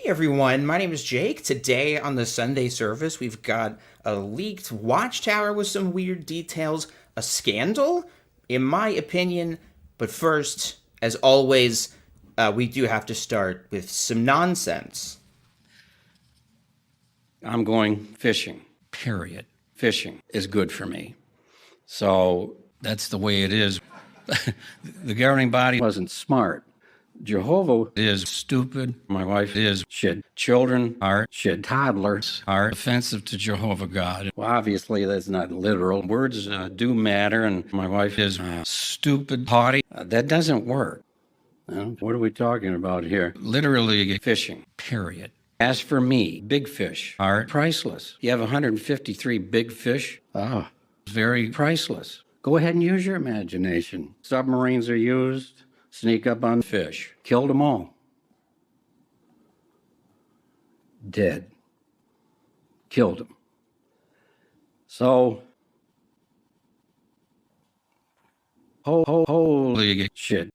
Everyone, my name is Jake. Today on the Sunday service, we've got a leaked Watchtower with some weird details, a scandal, in my opinion. But first, as always, we do have to start with some nonsense. I'm going fishing, period. Fishing is good for me. So that's the way it is. The governing body wasn't smart. Jehovah is stupid. My wife is shit. Children are shit. Toddlers are offensive to Jehovah God. Well, obviously, that's not literal. Words do matter, and my wife is stupid, haughty. That doesn't work. What are we talking about here? Literally fishing, period. As for me, big fish are priceless. You have 153 big fish? Oh, very priceless. Go ahead and use your imagination. Submarines are used. Sneak up on fish. Killed them all. Dead. Killed them. So, holy shit.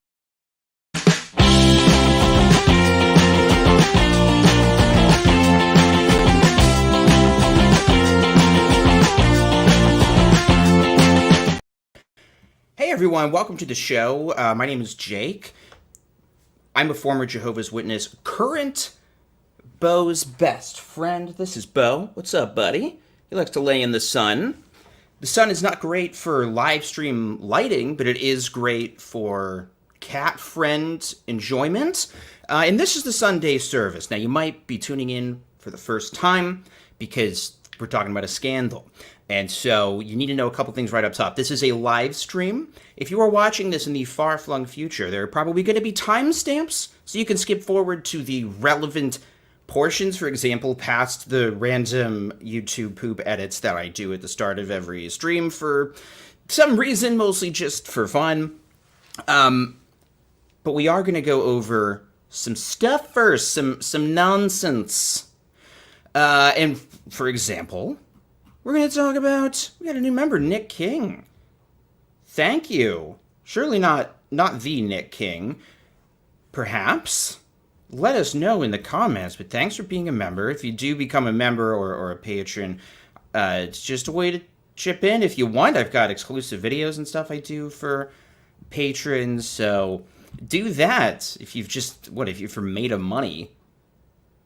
Hey everyone, welcome to the show. My name is Jake. I'm a former Jehovah's Witness, current Bo's best friend. This is Bo. What's up, buddy? He likes to lay in the sun. The sun is not great for live stream lighting, but it is great for cat friend enjoyment. And this is the Sunday service. Now, you might be tuning in for the first time because we're talking about a scandal. And so you need to know a couple things right up top. This is a live stream. If you are watching this in the far-flung future, there are probably going to be timestamps, so you can skip forward to the relevant portions, for example, past the random YouTube poop edits that I do at the start of every stream for some reason, mostly just for fun. But we are going to go over some stuff first, some nonsense. And for example, we're going to talk about, we got a new member, Nick King. Thank you. Surely not the Nick King. Perhaps. Let us know in the comments, but thanks for being a member. If you do become a member or a patron, it's just a way to chip in if you want. I've got exclusive videos and stuff I do for patrons, so do that. If you're from made of money,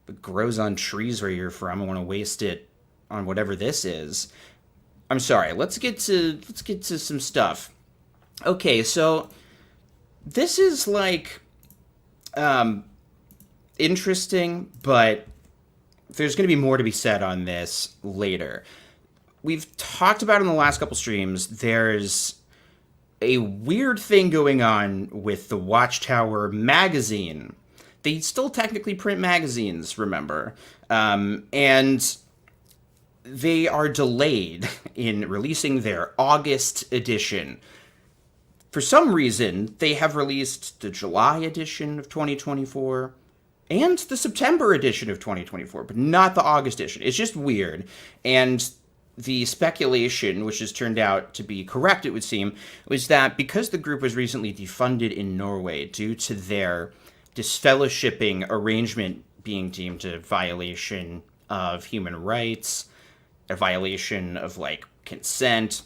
but grows on trees where you're from and want to waste it on whatever this is. I'm sorry, let's get to some stuff. Okay, so this is like interesting, but there's going to be more to be said on this later. We've talked about in the last couple streams, there's a weird thing going on with the Watchtower magazine. They still technically print magazines, remember? And they are delayed in releasing their August edition. For some reason, they have released the July edition of 2024 and the September edition of 2024, but not the August edition. It's just weird. And the speculation, which has turned out to be correct, it would seem, was that because the group was recently defunded in Norway due to their disfellowshipping arrangement being deemed a violation of human rights, a violation of, consent.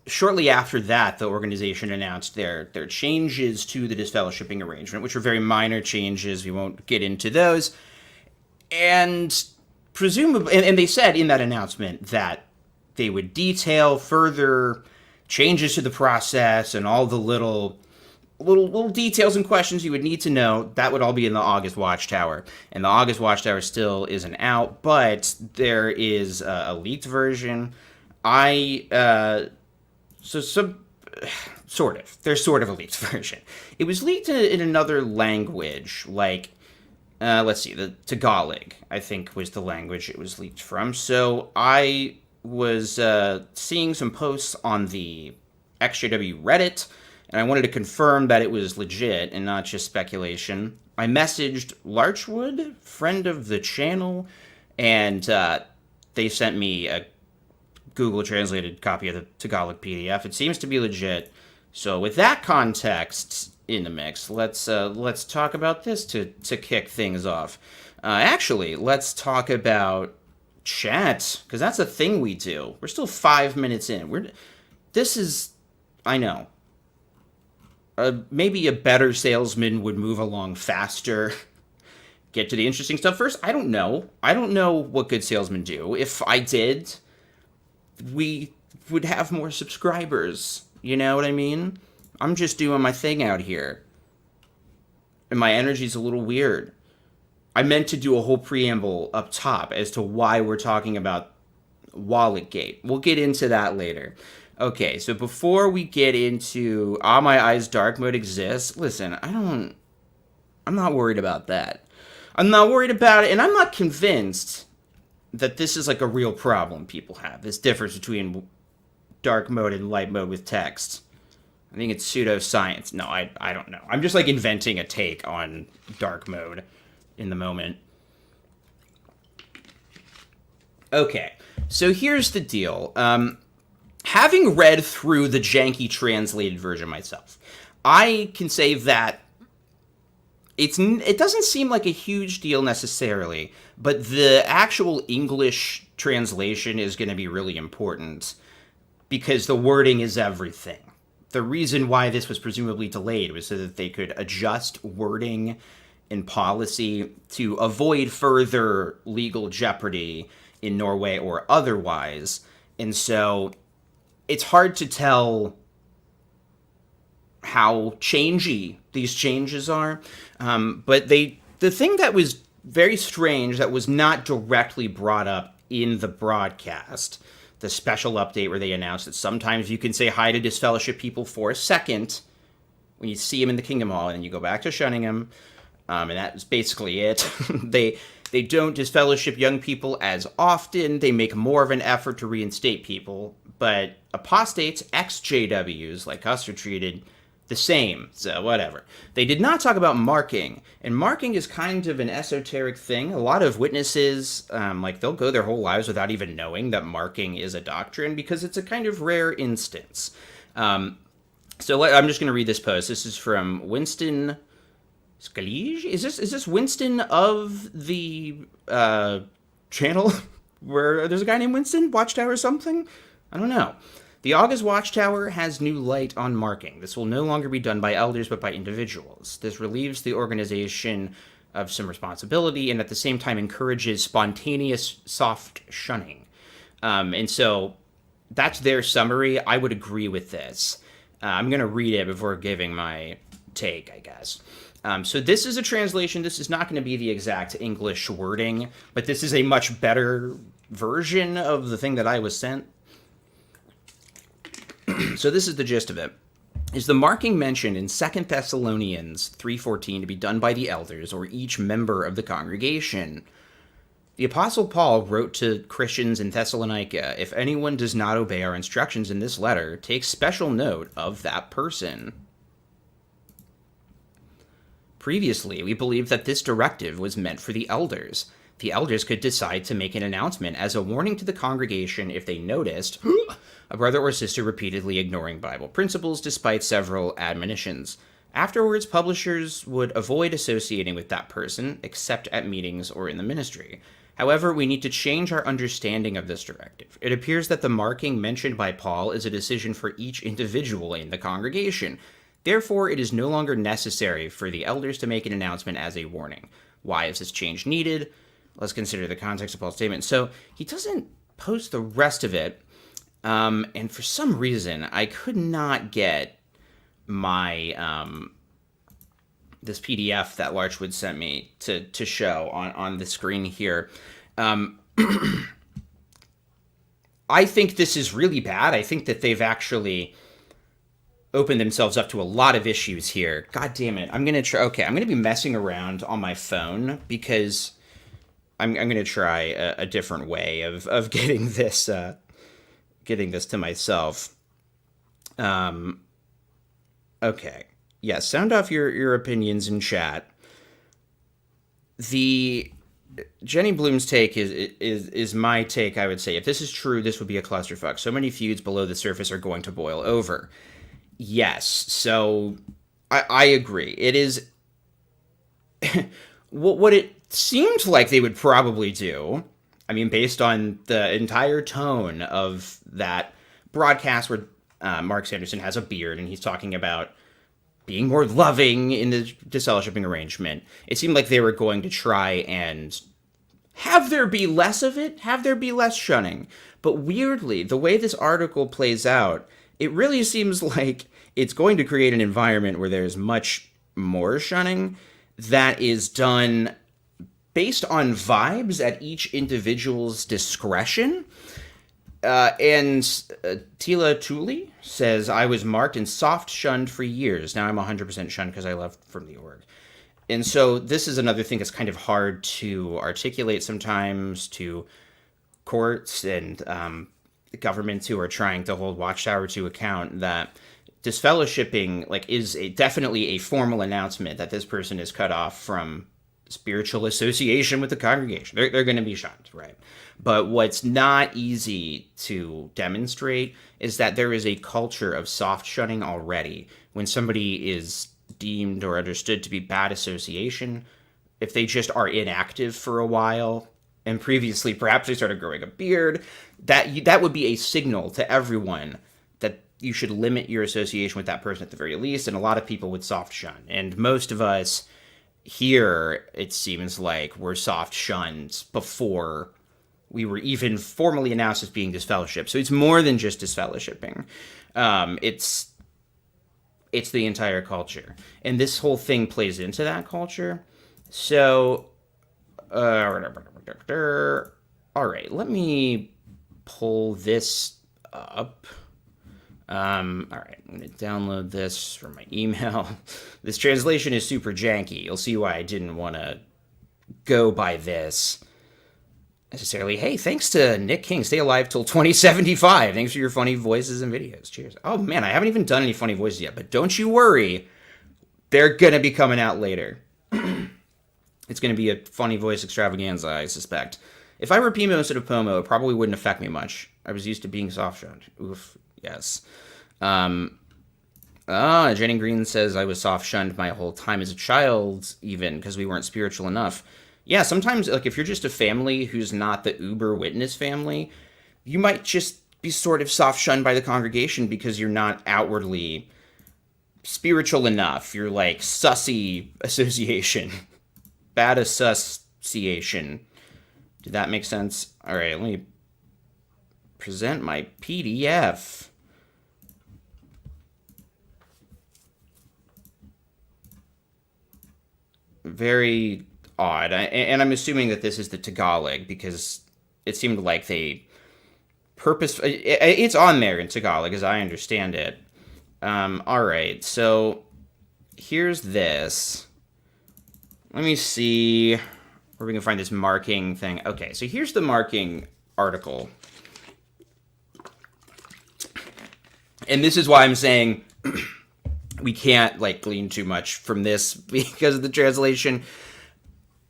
Shortly after that, the organization announced their changes to the disfellowshipping arrangement, which were very minor changes. We won't get into those. And presumably, and they said in that announcement that they would detail further changes to the process and all the little details and questions you would need to know. That would all be in the August Watchtower. And the August Watchtower still isn't out, but there is a leaked version. There's sort of a leaked version. It was leaked in another language, let's see, the Tagalog, I think, was the language it was leaked from. So I was seeing some posts on the XJW Reddit, and I wanted to confirm that it was legit and not just speculation. I messaged Larchwood, friend of the channel, and they sent me a Google translated copy of the Tagalog PDF. It seems to be legit, So with that context in the mix, let's talk about this to kick things off. Actually, let's talk about chat, because that's a thing we do. We're still 5 minutes in. This is, I know. Maybe a better salesman would move along faster, get to the interesting stuff first. I don't know. I don't know what good salesmen do. If I did, we would have more subscribers. You know what I mean? I'm just doing my thing out here. And my energy's a little weird. I meant to do a whole preamble up top as to why we're talking about Walletgate. We'll get into that later. Okay, so before we get into Are My Eyes Dark Mode exists, listen, I'm not worried about that. I'm not worried about it, and I'm not convinced that this is like a real problem people have, this difference between dark mode and light mode with text. I think it's pseudoscience. No, I don't know. I'm just like inventing a take on dark mode in the moment. Okay, so here's the deal. Having read through the janky translated version myself, I can say that it doesn't seem like a huge deal necessarily, but the actual English translation is going to be really important because the wording is everything. The reason why this was presumably delayed was so that they could adjust wording and policy to avoid further legal jeopardy in Norway or otherwise. And so it's hard to tell how changey these changes are. But the thing that was very strange that was not directly brought up in the broadcast, the special update where they announced that sometimes you can say hi to disfellowship people for a second when you see them in the Kingdom Hall, and then you go back to shunning them. And that was basically it. They don't disfellowship young people as often. They make more of an effort to reinstate people. But apostates, ex-JWs like us, are treated the same, so whatever. They did not talk about marking, and marking is kind of an esoteric thing. A lot of witnesses, they'll go their whole lives without even knowing that marking is a doctrine because it's a kind of rare instance. I'm just going to read this post. This is from Winston Scalise? Is this Winston of the channel where there's a guy named Winston? Watchtower or something? I don't know. The August Watchtower has new light on marking. This will no longer be done by elders, but by individuals. This relieves the organization of some responsibility and at the same time encourages spontaneous soft shunning. And so that's their summary. I would agree with this. I'm going to read it before giving my take, I guess. So this is a translation. This is not going to be the exact English wording, but this is a much better version of the thing that I was sent. So this is the gist of it. Is the marking mentioned in 2 Thessalonians 3:14 to be done by the elders or each member of the congregation? The Apostle Paul wrote to Christians in Thessalonica, if anyone does not obey our instructions in this letter, take special note of that person. Previously, we believed that this directive was meant for the elders. The elders could decide to make an announcement as a warning to the congregation if they noticed a brother or sister repeatedly ignoring Bible principles despite several admonitions. Afterwards, publishers would avoid associating with that person, except at meetings or in the ministry. However, we need to change our understanding of this directive. It appears that the marking mentioned by Paul is a decision for each individual in the congregation. Therefore, it is no longer necessary for the elders to make an announcement as a warning. Why is this change needed? Let's consider the context of Paul's statement. So he doesn't post the rest of it, and for some reason, I could not get my this PDF that Larchwood sent me to show on the screen here. I think this is really bad. I think that they've actually opened themselves up to a lot of issues here. God damn it. I'm going to try. Okay, I'm going to be messing around on my phone because I'm going to try a different way of getting this to myself. Okay. Yeah, sound off your opinions in chat. The Jenny Bloom's take is my take, I would say. If this is true, this would be a clusterfuck. So many feuds below the surface are going to boil over. Yes. So I agree. It is what it seemed like they would probably do. I mean, based on the entire tone of that broadcast where Mark Sanderson has a beard and he's talking about being more loving in the disfellowshipping arrangement, it seemed like they were going to try and have there be less of it, have there be less shunning. But weirdly, the way this article plays out, it really seems like it's going to create an environment where there's much more shunning that is done based on vibes at each individual's discretion. And Tila Tooley says, I was marked and soft shunned for years. Now I'm 100% shunned because I left from the org. And so this is another thing that's kind of hard to articulate sometimes to courts and governments who are trying to hold Watchtower to account, that disfellowshipping is definitely a formal announcement that this person is cut off from spiritual association with the congregation. They're going to be shunned, right? But what's not easy to demonstrate is that there is a culture of soft shunning already. When somebody is deemed or understood to be bad association, if they just are inactive for a while, and previously perhaps they started growing a beard, that would be a signal to everyone that you should limit your association with that person at the very least, and a lot of people would soft shun. And most of us here, it seems like, were soft shunned before we were even formally announced as being disfellowship. So it's more than just disfellowshipping. It's the entire culture. And this whole thing plays into that culture. So, all right, let me pull this up. All right, I'm going to download this from my email. This translation is super janky. You'll see why I didn't want to go by this necessarily. Hey, thanks to Nick King. Stay alive till 2075. Thanks for your funny voices and videos. Cheers. Oh, man, I haven't even done any funny voices yet, but don't you worry. They're going to be coming out later. It's going to be a funny voice extravaganza, I suspect. If I were Pimo instead of Pomo, it probably wouldn't affect me much. I was used to being soft-shunned. Oof, yes. Jenny Green says, I was soft-shunned my whole time as a child, even, because we weren't spiritual enough. Yeah, sometimes, if you're just a family who's not the uber witness family, you might just be sort of soft-shunned by the congregation because you're not outwardly spiritual enough. You're like sussy association. Bad association. Did that make sense? All right, let me present my PDF. Very odd. And I'm assuming that this is the Tagalog because it seemed like they it's on there in Tagalog as I understand it. All right, so here's this. Let me see where we can find this marking thing. Okay, so here's the marking article. And this is why I'm saying we can't glean too much from this because of the translation.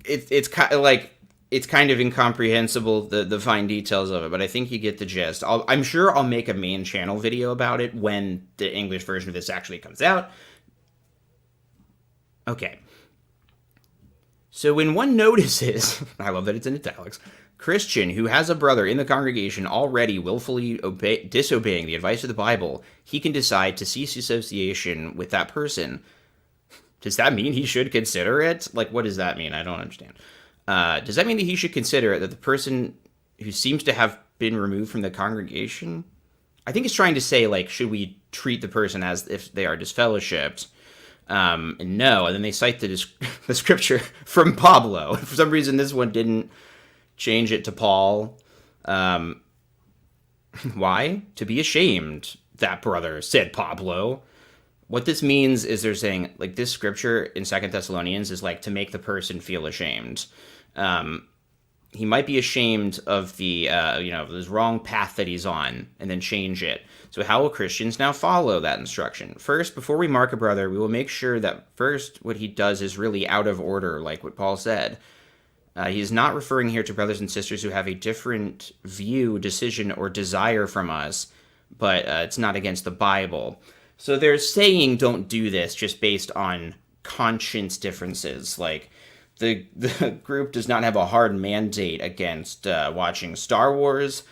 It's kind of incomprehensible, the fine details of it, but I think you get the gist. I'm sure I'll make a main channel video about it when the English version of this actually comes out. Okay. So when one notices, I love that it's in italics, Christian who has a brother in the congregation already willfully disobeying the advice of the Bible, he can decide to cease association with that person. Does that mean he should consider it? What does that mean? I don't understand. Does that mean that he should consider it, that the person who seems to have been removed from the congregation? I think it's trying to say, should we treat the person as if they are disfellowshipped? And no, and then they cite the scripture from Pablo. For some reason, this one didn't change it to Paul. Why? To be ashamed, that brother, said Pablo. What this means is they're saying, this scripture in 2 Thessalonians is, to make the person feel ashamed. He might be ashamed of the, this wrong path that he's on, and then change it. So how will Christians now follow that instruction? First, before we mark a brother, we will make sure that first what he does is really out of order, like what Paul said. He is not referring here to brothers and sisters who have a different view, decision, or desire from us, but it's not against the Bible. So they're saying don't do this just based on conscience differences. Like, the group does not have a hard mandate against watching Star Wars,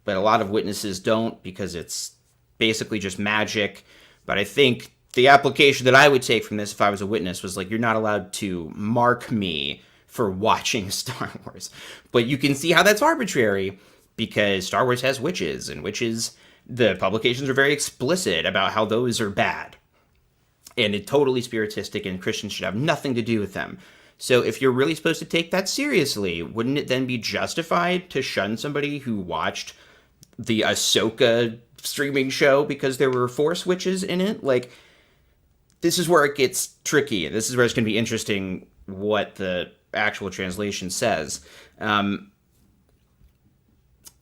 but a lot of witnesses don't because it's basically just magic. But I think the application that I would take from this if I was a witness was like, you're not allowed to mark me for watching Star Wars. But you can see how that's arbitrary because Star Wars has witches, and witches, the publications are very explicit about how those are bad. And it's totally spiritistic, and Christians should have nothing to do with them. So if you're really supposed to take that seriously, wouldn't it then be justified to shun somebody who watched the Ahsoka streaming show because there were Force witches in it? Like, this is where it gets tricky. This is where it's going to be interesting what the actual translation says.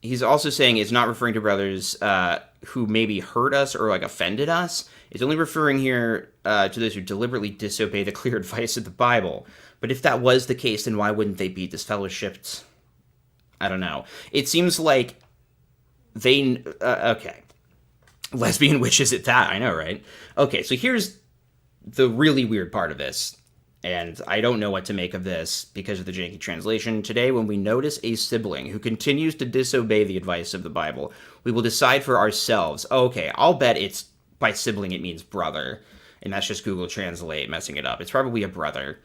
He's also saying it's not referring to brothers who maybe hurt us or like offended us. It's only referring here to those who deliberately disobey the clear advice of the Bible. But if that was the case, then why wouldn't they be disfellowshipped? I don't know. It seems like they... okay. Lesbian witches at that, I know, right? Okay, so here's the really weird part of this. And I don't know what to make of this because of the janky translation. Today, when we notice a sibling who continues to disobey the advice of the Bible, we will decide for ourselves. Okay, I'll bet it's by sibling it means brother. And that's just Google Translate messing it up. It's probably a brother.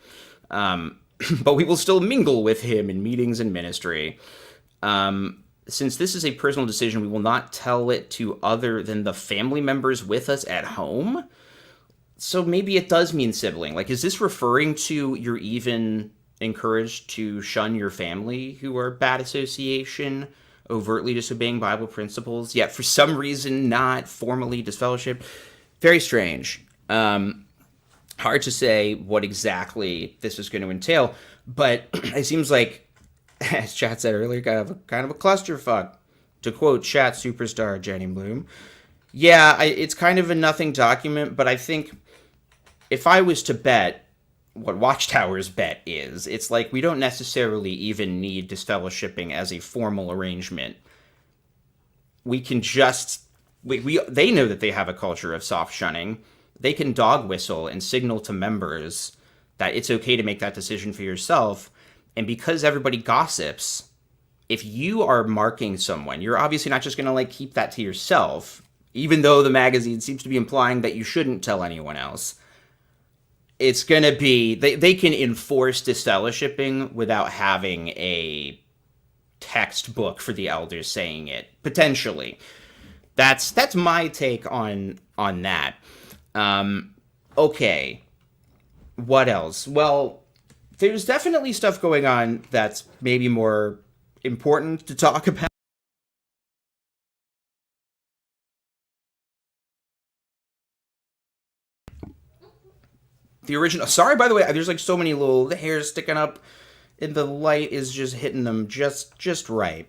But we will still mingle with him in meetings and ministry. Since this is a personal decision, we will not tell it to other than the family members with us at home. So maybe it does mean sibling. Like, is this referring to you're even encouraged to shun your family who are bad association, overtly disobeying Bible principles, yet for some reason not formally disfellowshipped? Very strange. Hard to say what exactly this is going to entail, but it seems like, as Chat said earlier, kind of a clusterfuck. To quote Chat superstar Jenny Bloom. Yeah, it's kind of a nothing document, but I think if I was to bet what Watchtower's bet is, it's like we don't necessarily even need disfellowshipping as a formal arrangement. We can just... they know that they have a culture of soft shunning. They can dog whistle and signal to members that it's okay to make that decision for yourself. And because everybody gossips, if you are marking someone, you're obviously not just going to like keep that to yourself, even though the magazine seems to be implying that you shouldn't tell anyone else. It's going to be, they can enforce disfellowshipping without having a textbook for the elders saying it, potentially. That's my take on that. Okay. What else? Well, there's definitely stuff going on that's maybe more important to talk about. The original... Sorry, by the way, there's like so many little hairs sticking up, and the light is just hitting them just right.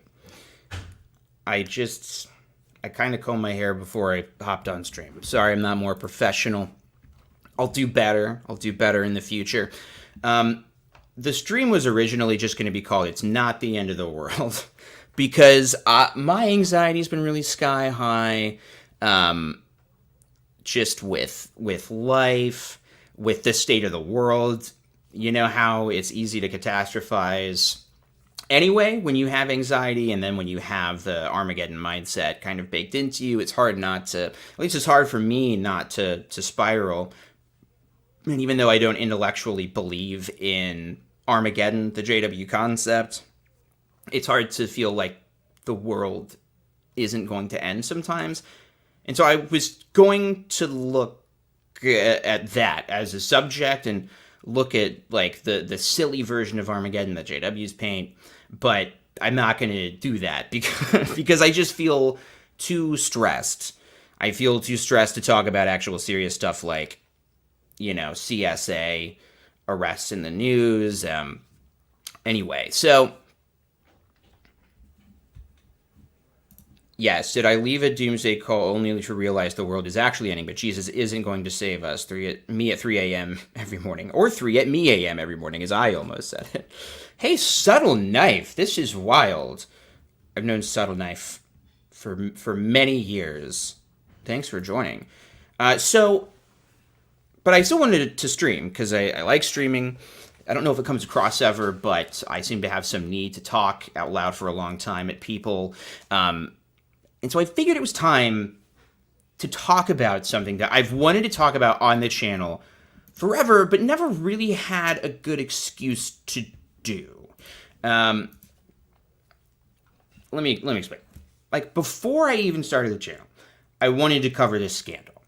I kind of combed my hair before I hopped on stream. I'm sorry I'm not more professional. I'll do better. I'll do better in the future. The stream was originally just going to be called It's Not the End of the World because my anxiety's been really sky high just with life, with the state of the world. You know how it's easy to catastrophize anyway when you have anxiety, and then when you have the Armageddon mindset kind of baked into you, it's hard not to, at least it's hard for me not to spiral. And even though I don't intellectually believe in Armageddon, the JW concept, it's hard to feel like the world isn't going to end sometimes. And so I was going to look at that as a subject and look at like the silly version of Armageddon that JW's paint, but I'm not going to do that because I just feel too stressed. I feel too stressed to talk about actual serious stuff like, you know, CSA, arrests in the news. Anyway, so yes, did I leave a doomsday call only to realize the world is actually ending, but Jesus isn't going to save us? Me at 3 a.m. every morning, or 3 at me a.m. every morning, as I almost said it. Hey, Subtle Knife, this is wild. I've known Subtle Knife for many years. Thanks for joining. But I still wanted to stream because I like streaming. I don't know if it comes across ever, but I seem to have some need to talk out loud for a long time at people. And so I figured it was time to talk about something that I've wanted to talk about on the channel forever, but never really had a good excuse to do. Let me explain. Like, before I even started the channel, I wanted to cover this scandal.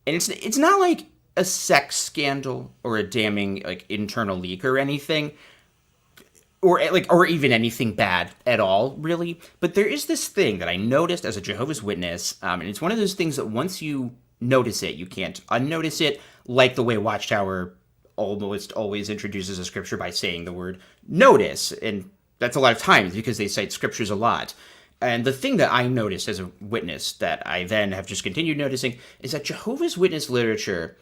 And it's not like a sex scandal or a damning like internal leak or anything, or even anything bad at all, really. But there is this thing that I noticed as a Jehovah's Witness, and it's one of those things that once you notice it, you can't unnotice it, like the way Watchtower almost always introduces a scripture by saying the word notice, and that's a lot of times because they cite scriptures a lot. And the thing that I noticed as a witness that I then have just continued noticing is that Jehovah's Witness literature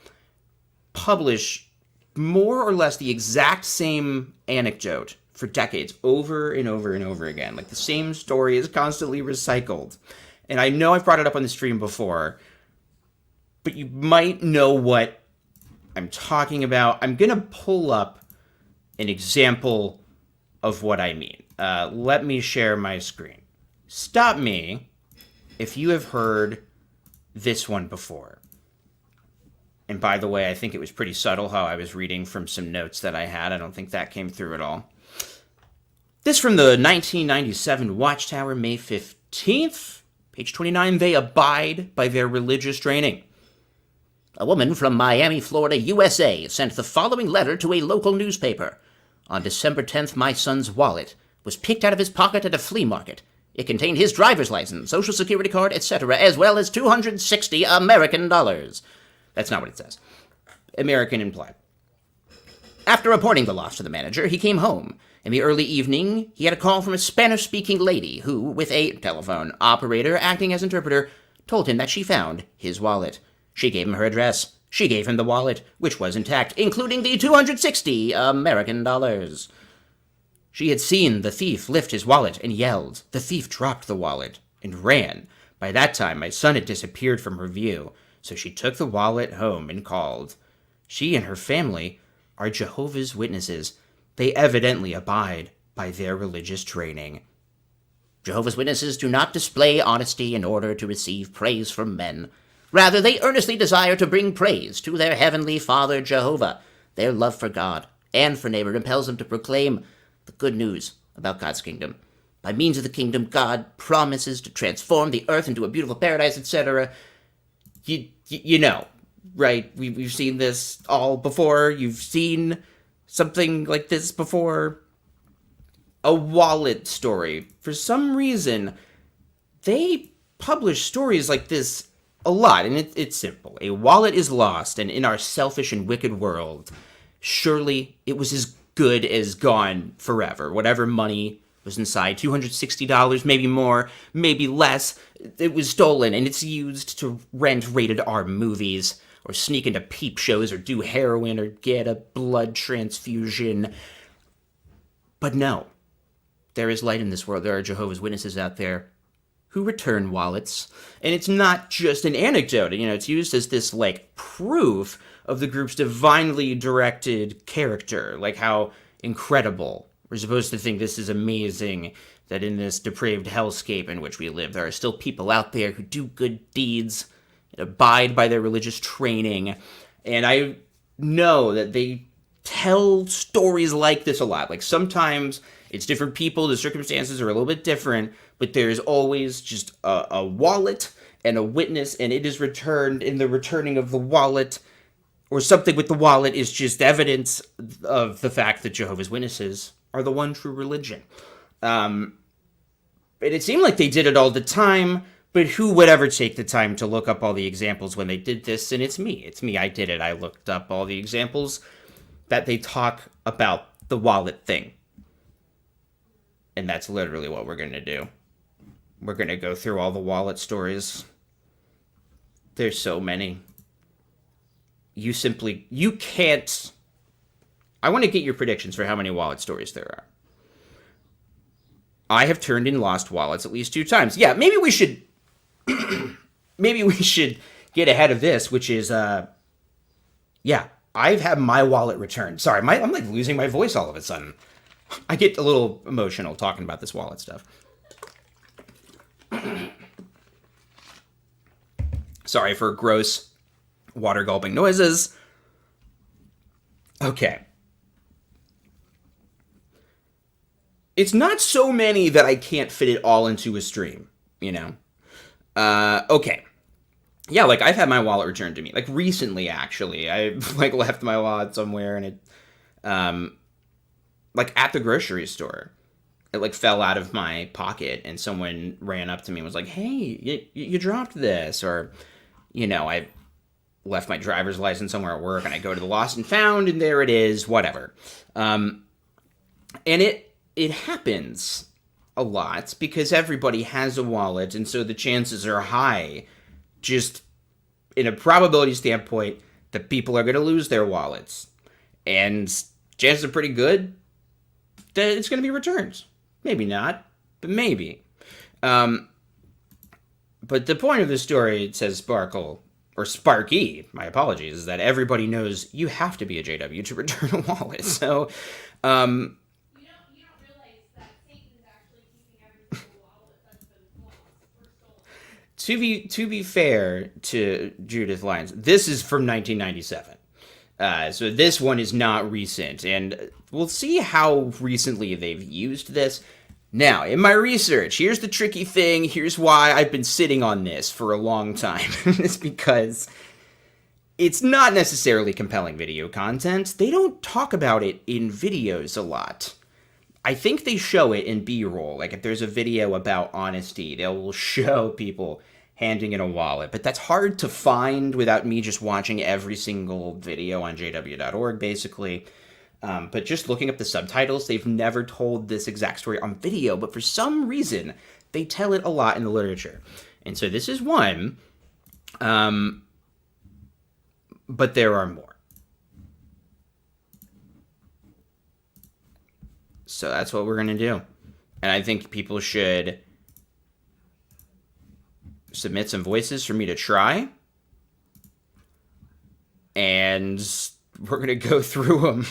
publish more or less the exact same anecdote for decades, over and over and over again. Like, the same story is constantly recycled. And I know I've brought it up on the stream before, but you might know what I'm talking about. I'm going to pull up an example of what I mean. Let me share my screen. Stop me if you have heard this one before. And by the way, I think it was pretty subtle how I was reading from some notes that I had. I don't think that came through at all. This from the 1997 Watchtower, May 15th. Page 29, they abide by their religious training. A woman from Miami, Florida, USA, sent the following letter to a local newspaper. On December 10th, my son's wallet was picked out of his pocket at a flea market. It contained his driver's license, social security card, etc., as well as $260 American dollars. That's not what it says. American implied. After reporting the loss to the manager, he came home. In the early evening, he had a call from a Spanish-speaking lady who, with a telephone operator acting as interpreter, told him that she found his wallet. She gave him her address. She gave him the wallet, which was intact, including the $260 American dollars. She had seen the thief lift his wallet and yelled. The thief dropped the wallet and ran. By that time, my son had disappeared from her view, so she took the wallet home and called. She and her family are Jehovah's Witnesses. They evidently abide by their religious training. Jehovah's Witnesses do not display honesty in order to receive praise from men. Rather, they earnestly desire to bring praise to their heavenly Father Jehovah. Their love for God and for neighbor impels them to proclaim the good news about God's kingdom. By means of the kingdom, God promises to transform the earth into a beautiful paradise, etc. You know, right? We've seen this all before. You've seen something like this before. A wallet story. For some reason, they publish stories like this a lot, and it's simple. A wallet is lost, and in our selfish and wicked world, surely it was as good as gone forever. Whatever money was inside, $260, maybe more, maybe less, it was stolen, and it's used to rent rated R movies, or sneak into peep shows, or do heroin, or get a blood transfusion. But no, there is light in this world. There are Jehovah's Witnesses out there who return wallets, and it's not just an anecdote. You know, it's used as this, like, proof of the group's divinely directed character, like how incredible. We're supposed to think this is amazing, that in this depraved hellscape in which we live, there are still people out there who do good deeds, and abide by their religious training, and I know that they tell stories like this a lot. Like, sometimes it's different people, the circumstances are a little bit different, but there's always just a wallet and a witness, and it is returned, in the returning of the wallet, or something with the wallet, is just evidence of the fact that Jehovah's Witnesses are the one true religion. And it seemed like they did it all the time, but who would ever take the time to look up all the examples when they did this? And it's me. It's me. I did it. I looked up all the examples that they talk about the wallet thing. And that's literally what we're going to do. We're going to go through all the wallet stories. There's so many. You can't. I want to get your predictions for how many wallet stories there are. I have turned in lost wallets at least 2 times. Yeah, maybe we should get ahead of this, which is, yeah, I've had my wallet returned. Sorry, I'm like losing my voice all of a sudden. I get a little emotional talking about this wallet stuff. Sorry for gross water gulping noises. Okay. It's not so many that I can't fit it all into a stream, you know? Okay. Yeah, like, I've had my wallet returned to me. Like, recently, actually. I, like, left my wallet somewhere, and it, like, at the grocery store. It, like, fell out of my pocket, and someone ran up to me and was like, hey, you dropped this, or, you know, I left my driver's license somewhere at work, and I go to the lost and found, and there it is, whatever. And it happens a lot because everybody has a wallet, and so the chances are high, just in a probability standpoint, that people are going to lose their wallets. And chances are pretty good that it's going to be returned. Maybe not, but maybe. But the point of the story, it says Sparkle, or Sparky, my apologies, is that everybody knows you have to be a JW to return a wallet. So, You don't realize that Satan is actually keeping every single wallet that's been lost or stolen. to be fair to Judith Lyons, this is from 1997. So this one is not recent, and we'll see how recently they've used this. Now, in my research, here's the tricky thing. Here's why I've been sitting on this for a long time. It's because it's not necessarily compelling video content. They don't talk about it in videos a lot. I think they show it in B-roll. Like, if there's a video about honesty, they will show people handing in a wallet. But that's hard to find without me just watching every single video on jw.org, basically. But just looking up the subtitles, they've never told this exact story on video, but for some reason, they tell it a lot in the literature. And so this is one, but there are more. So that's what we're going to do. And I think people should submit some voices for me to try. And we're going to go through them.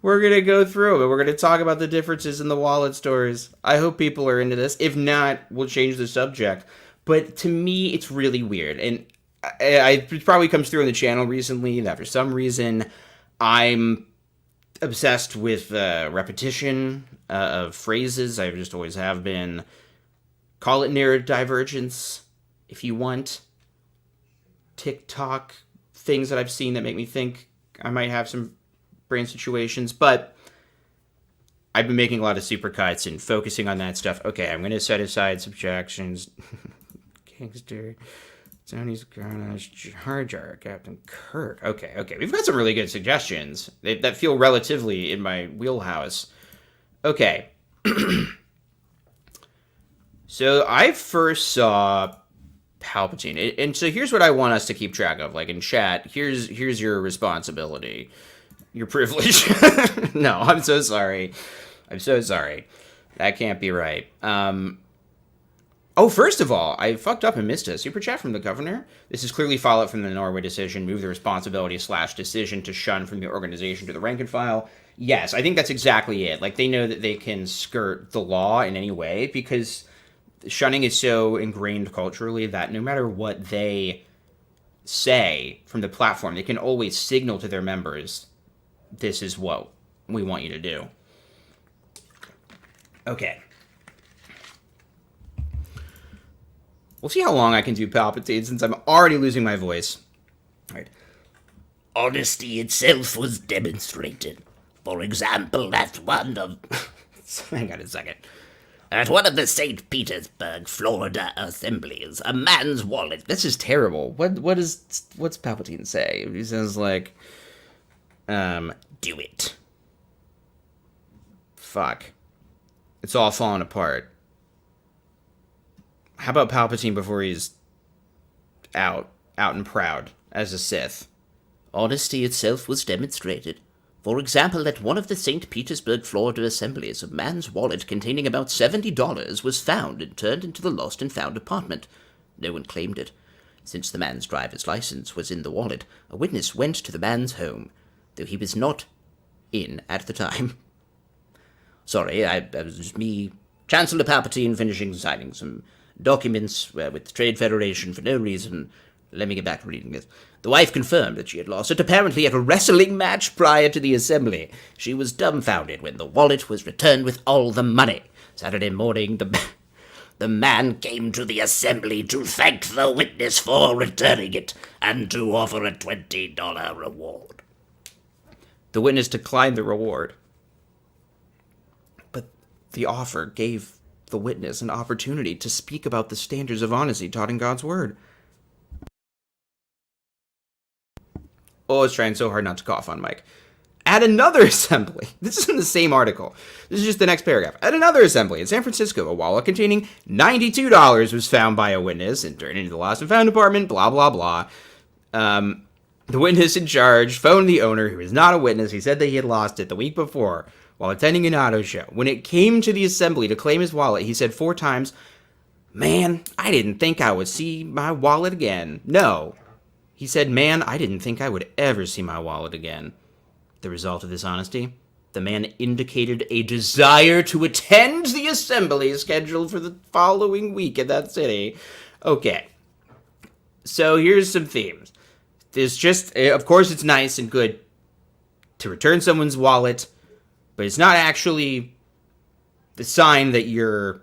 We're going to go through them, and we're going to talk about the differences in the wallet stories. I hope people are into this. If not, we'll change the subject. But to me, it's really weird. And it probably comes through on the channel recently that for some reason, I'm obsessed with repetition of phrases. I just always have been. Call it neurodivergence, if you want. TikTok things that I've seen that make me think I might have some brain situations, but I've been making a lot of supercuts and focusing on that stuff. Okay, I'm going to set aside subtractions. Gangster, Tony's Garnish, Jar Jar, Captain Kirk. Okay, we've got some really good suggestions that feel relatively in my wheelhouse. Okay. So I first saw Palpatine, and so here's what I want us to keep track of. Like in chat, here's your responsibility. Your privilege. No, I'm so sorry. That can't be right. Oh, first of all, I fucked up and missed a super chat from the governor. This is clearly fallout from the Norway decision. Move the responsibility / decision to shun from the organization to the rank and file. Yes, I think that's exactly it. Like, they know that they can skirt the law in any way because shunning is so ingrained culturally that no matter what they say from the platform, they can always signal to their members, this is what we want you to do. Okay. We'll see how long I can do Palpatine since I'm already losing my voice. All right. Honesty itself was demonstrated. For example, at one of... Hang on a second. At one of the St. Petersburg, Florida assemblies, a man's wallet... This is terrible. What's Palpatine say? He says, like... Do it. Fuck. It's all falling apart. How about Palpatine before he's out and proud as a Sith? Honesty itself was demonstrated. For example, at one of the St. Petersburg, Florida assemblies, a man's wallet containing about $70 was found and turned into the lost and found department. No one claimed it. Since the man's driver's license was in the wallet, a witness went to the man's home, though he was not in at the time. Sorry, that was just me, Chancellor Palpatine, finishing signing some documents with the Trade Federation for no reason. Let me get back to reading this. The wife confirmed that she had lost it, apparently at a wrestling match prior to the assembly. She was dumbfounded when the wallet was returned with all the money. Saturday morning, the man came to the assembly to thank the witness for returning it and to offer a $20 reward. The witness declined the reward. But the offer gave the witness an opportunity to speak about the standards of honesty taught in God's Word. Oh, I was trying so hard not to cough on mic. At another assembly, this is in the same article, this is just the next paragraph. At another assembly in San Francisco, a wallet containing $92 was found by a witness and turned into the lost and found department, blah, blah, blah. The witness in charge phoned the owner, who is not a witness. He said that he had lost it the week before while attending an auto show. When it came to the assembly to claim his wallet, he said 4 times, "Man, I didn't think I would see my wallet again." No. He said, "Man, I didn't think I would ever see my wallet again." The result of this honesty? The man indicated a desire to attend the assembly scheduled for the following week in that city. Okay. So here's some themes. There's just, of course, it's nice and good to return someone's wallet, but it's not actually the sign that you're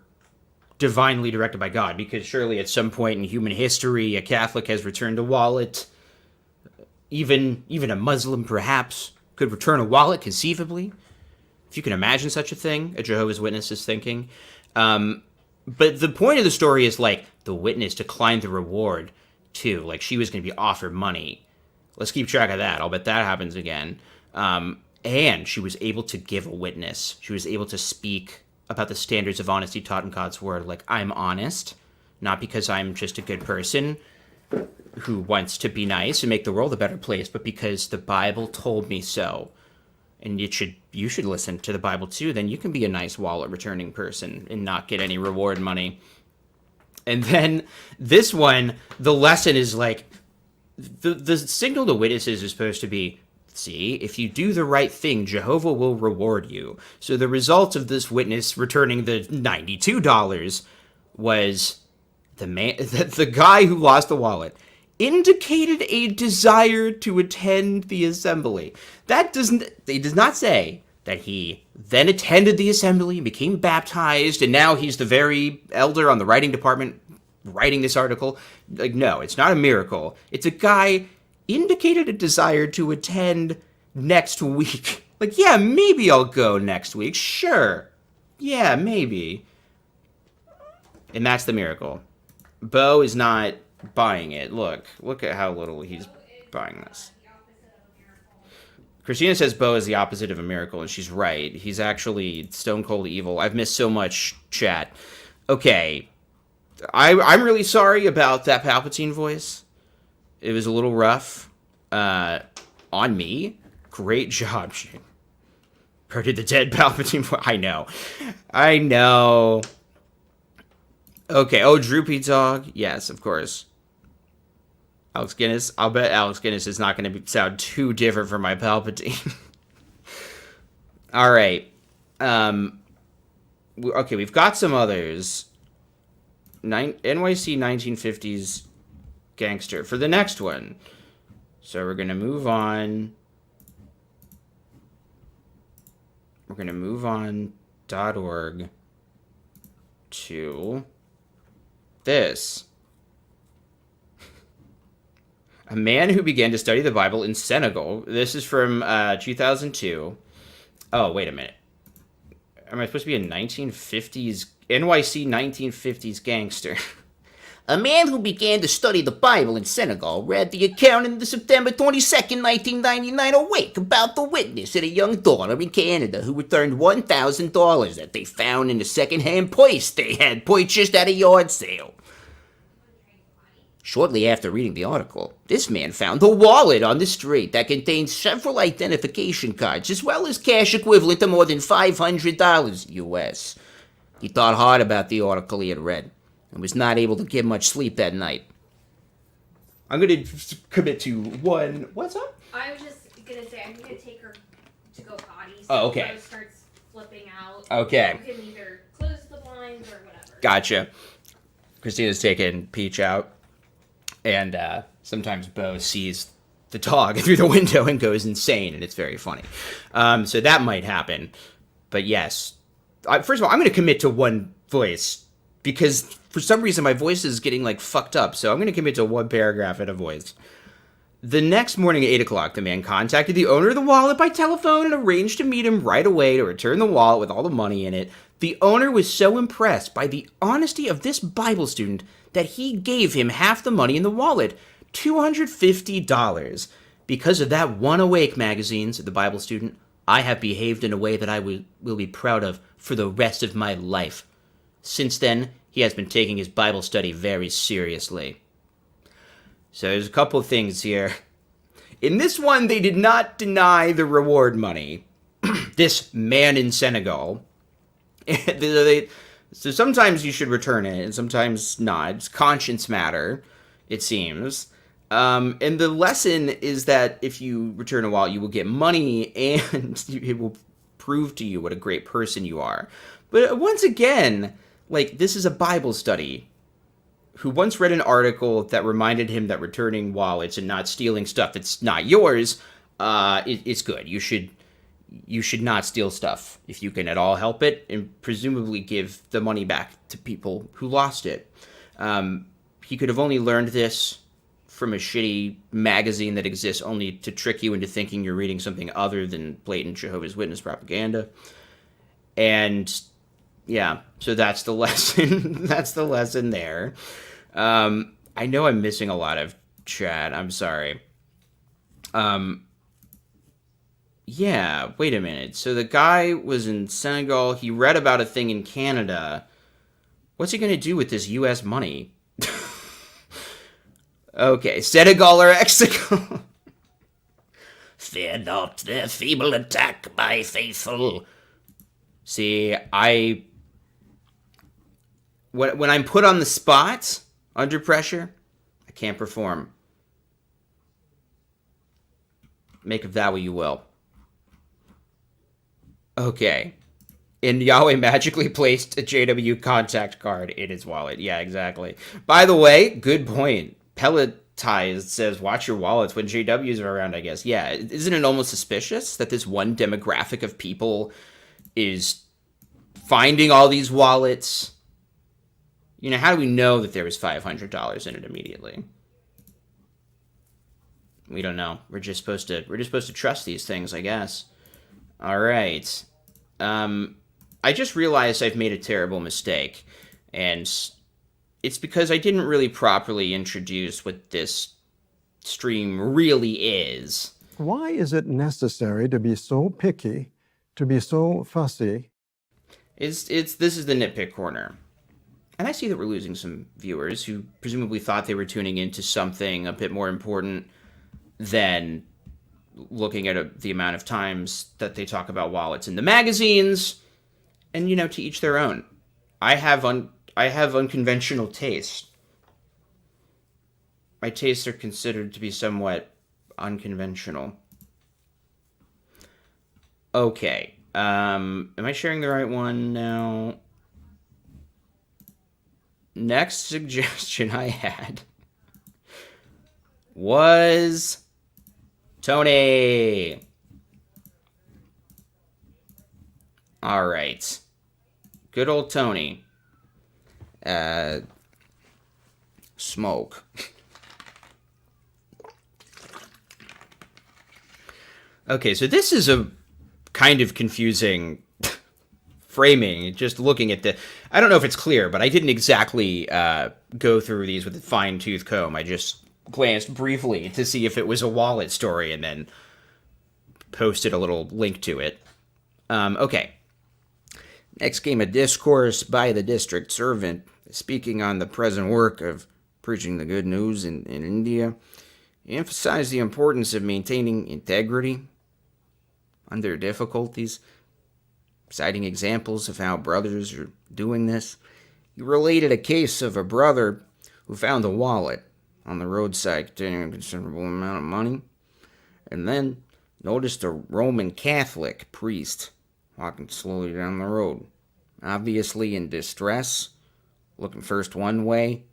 divinely directed by God, because surely at some point in human history, a Catholic has returned a wallet. Even a Muslim, perhaps, could return a wallet, conceivably. If you can imagine such a thing, a Jehovah's Witness is thinking. But the point of the story is, like, the witness declined the reward, too. Like, she was going to be offered money. Let's keep track of that. I'll bet that happens again. And she was able to give a witness. She was able to speak about the standards of honesty taught in God's Word. Like, I'm honest, not because I'm just a good person who wants to be nice and make the world a better place, but because the Bible told me so. And you should listen to the Bible too. Then you can be a nice wallet returning person and not get any reward money. And then this one, the lesson is like, the signal to witnesses is supposed to be, see, if you do the right thing, Jehovah will reward you. So the result of this witness returning the $92 was the guy who lost the wallet indicated a desire to attend the assembly. It does not say that he then attended the assembly and became baptized, and now he's the very elder on the writing department writing this article. Like, no, it's not a miracle. It's a guy indicated a desire to attend next week. Like, yeah, maybe I'll go next week. Sure. Yeah, maybe. And that's the miracle. Bo is not buying it. Look at how little he's buying this. Kristyna says Bo is the opposite of a miracle, and she's right. He's actually stone cold evil. I've missed so much chat. Okay. I'm really sorry about that Palpatine voice. It was a little rough. On me. Great job. Hurted the dead Palpatine voice. I know. Okay. Oh, Droopy Dog. Yes, of course. Alex Guinness. I'll bet Alex Guinness is not going to sound too different from my Palpatine. All right. Okay, we've got some others. NYC 1950s gangster for the next one. So we're going to move on. We're going to move on .org to this. A man who began to study the Bible in Senegal. This is from 2002. Oh, wait a minute. Am I supposed to be a 1950s, NYC 1950s gangster? A man who began to study the Bible in Senegal read the account in the September 22nd, 1999 Awake about the witness and a young daughter in Canada who returned $1,000 that they found in a second-hand purse they had purchased at a yard sale. Shortly after reading the article, this man found a wallet on the street that contained several identification cards as well as cash equivalent to more than $500 US. He thought hard about the article he had read and was not able to get much sleep that night. I'm going to commit to one. What's up? I was just gonna say I'm gonna take her to go potty. So Oh, okay. Rose starts flipping out. Okay. You can either close the blinds or whatever. Gotcha. Kristyna's taking Peach out, and sometimes Bo sees the dog through the window and goes insane, and it's very funny. So that might happen. But yes, first of all, I'm going to commit to one voice because for some reason my voice is getting like fucked up. So I'm going to commit to one paragraph and a voice. The next morning at 8 o'clock, the man contacted the owner of the wallet by telephone and arranged to meet him right away to return the wallet with all the money in it. The owner was so impressed by the honesty of this Bible student that he gave him half the money in the wallet, $250. Because of that one awake magazine, said the Bible student, I have behaved in a way that I will be proud of for the rest of my life. Since then, he has been taking his Bible study very seriously. So there's a couple of things here. In this one, they did not deny the reward money. This man in Senegal. So sometimes you should return it, and sometimes not. It's conscience matter, it seems. And the lesson is that if you return a wallet, you will get money, and it will prove to you what a great person you are. But once again, like, this is a Bible study. Who once read an article that reminded him that returning wallets and not stealing stuff that's not yours, it's good. You should not steal stuff if you can at all help it, and presumably give the money back to people who lost it. He could have only learned this from a shitty magazine that exists only to trick you into thinking you're reading something other than blatant Jehovah's Witness propaganda. And yeah, so that's the lesson. That's the lesson there. I know I'm missing a lot of chat. I'm sorry. Yeah, wait a minute. So the guy was in Senegal. He read about a thing in Canada. What's he going to do with this U.S. money? Okay, Senegal or Mexico? Fear not their feeble attack, my faithful. See, when I'm put on the spot, under pressure, I can't perform. Make of that what you will. Okay. And Yahweh magically placed a JW contact card in his wallet. Yeah, exactly. By the way, good point. Pelletized says, watch your wallets when JWs are around, I guess. Yeah, isn't it almost suspicious that this one demographic of people is finding all these wallets? You know, how do we know that there was $500 in it immediately? We don't know. We're just supposed to trust these things, I guess. All right. I just realized I've made a terrible mistake, and it's because I didn't really properly introduce what this stream really is. Why is it necessary to be so picky, to be so fussy? This is the nitpick corner. And I see that we're losing some viewers who presumably thought they were tuning into something a bit more important than looking at the amount of times that they talk about wallets in the magazines. And, you know, to each their own. I have unconventional taste. My tastes are considered to be somewhat unconventional. Okay. Am I sharing the right one now? Next suggestion I had was Tony. All right. Good old Tony. Smoke. Okay, so this is a kind of confusing framing. Just looking at I don't know if it's clear, but I didn't exactly go through these with a fine-tooth comb. I just glanced briefly to see if it was a wallet story and then posted a little link to it. Okay. Next came a discourse by the district servant speaking on the present work of preaching the good news in India. He emphasized the importance of maintaining integrity under difficulties, citing examples of how brothers are doing this. He related a case of a brother who found a wallet on the roadside containing a considerable amount of money, and then noticed a Roman Catholic priest walking slowly down the road, obviously in distress, looking first one way,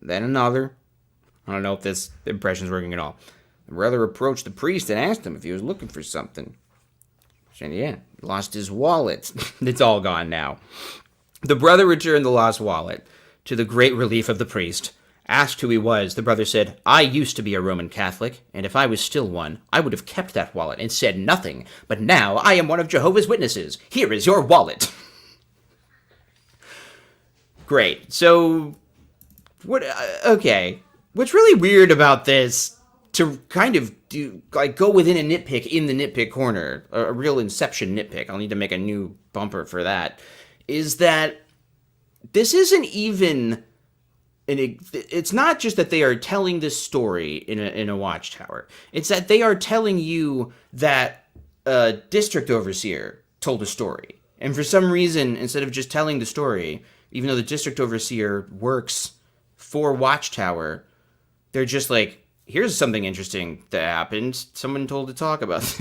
then another. I don't know if this impression's working at all. The brother approached the priest and asked him if he was looking for something. He said, yeah, he lost his wallet. It's all gone now. The brother returned the lost wallet, to the great relief of the priest. Asked who he was, the brother said, I used to be a Roman Catholic, and if I was still one, I would have kept that wallet and said nothing. But now I am one of Jehovah's Witnesses. Here is your wallet. Great. So, okay. What's really weird about this, to kind of go within a nitpick in the nitpick corner, a real Inception nitpick, I'll need to make a new bumper for that, is that this isn't even... it's not just that they are telling this story in a Watchtower. It's that they are telling you that a district overseer told a story. And for some reason, instead of just telling the story, even though the district overseer works for Watchtower, they're just like, here's something interesting that happened. Someone told to talk about.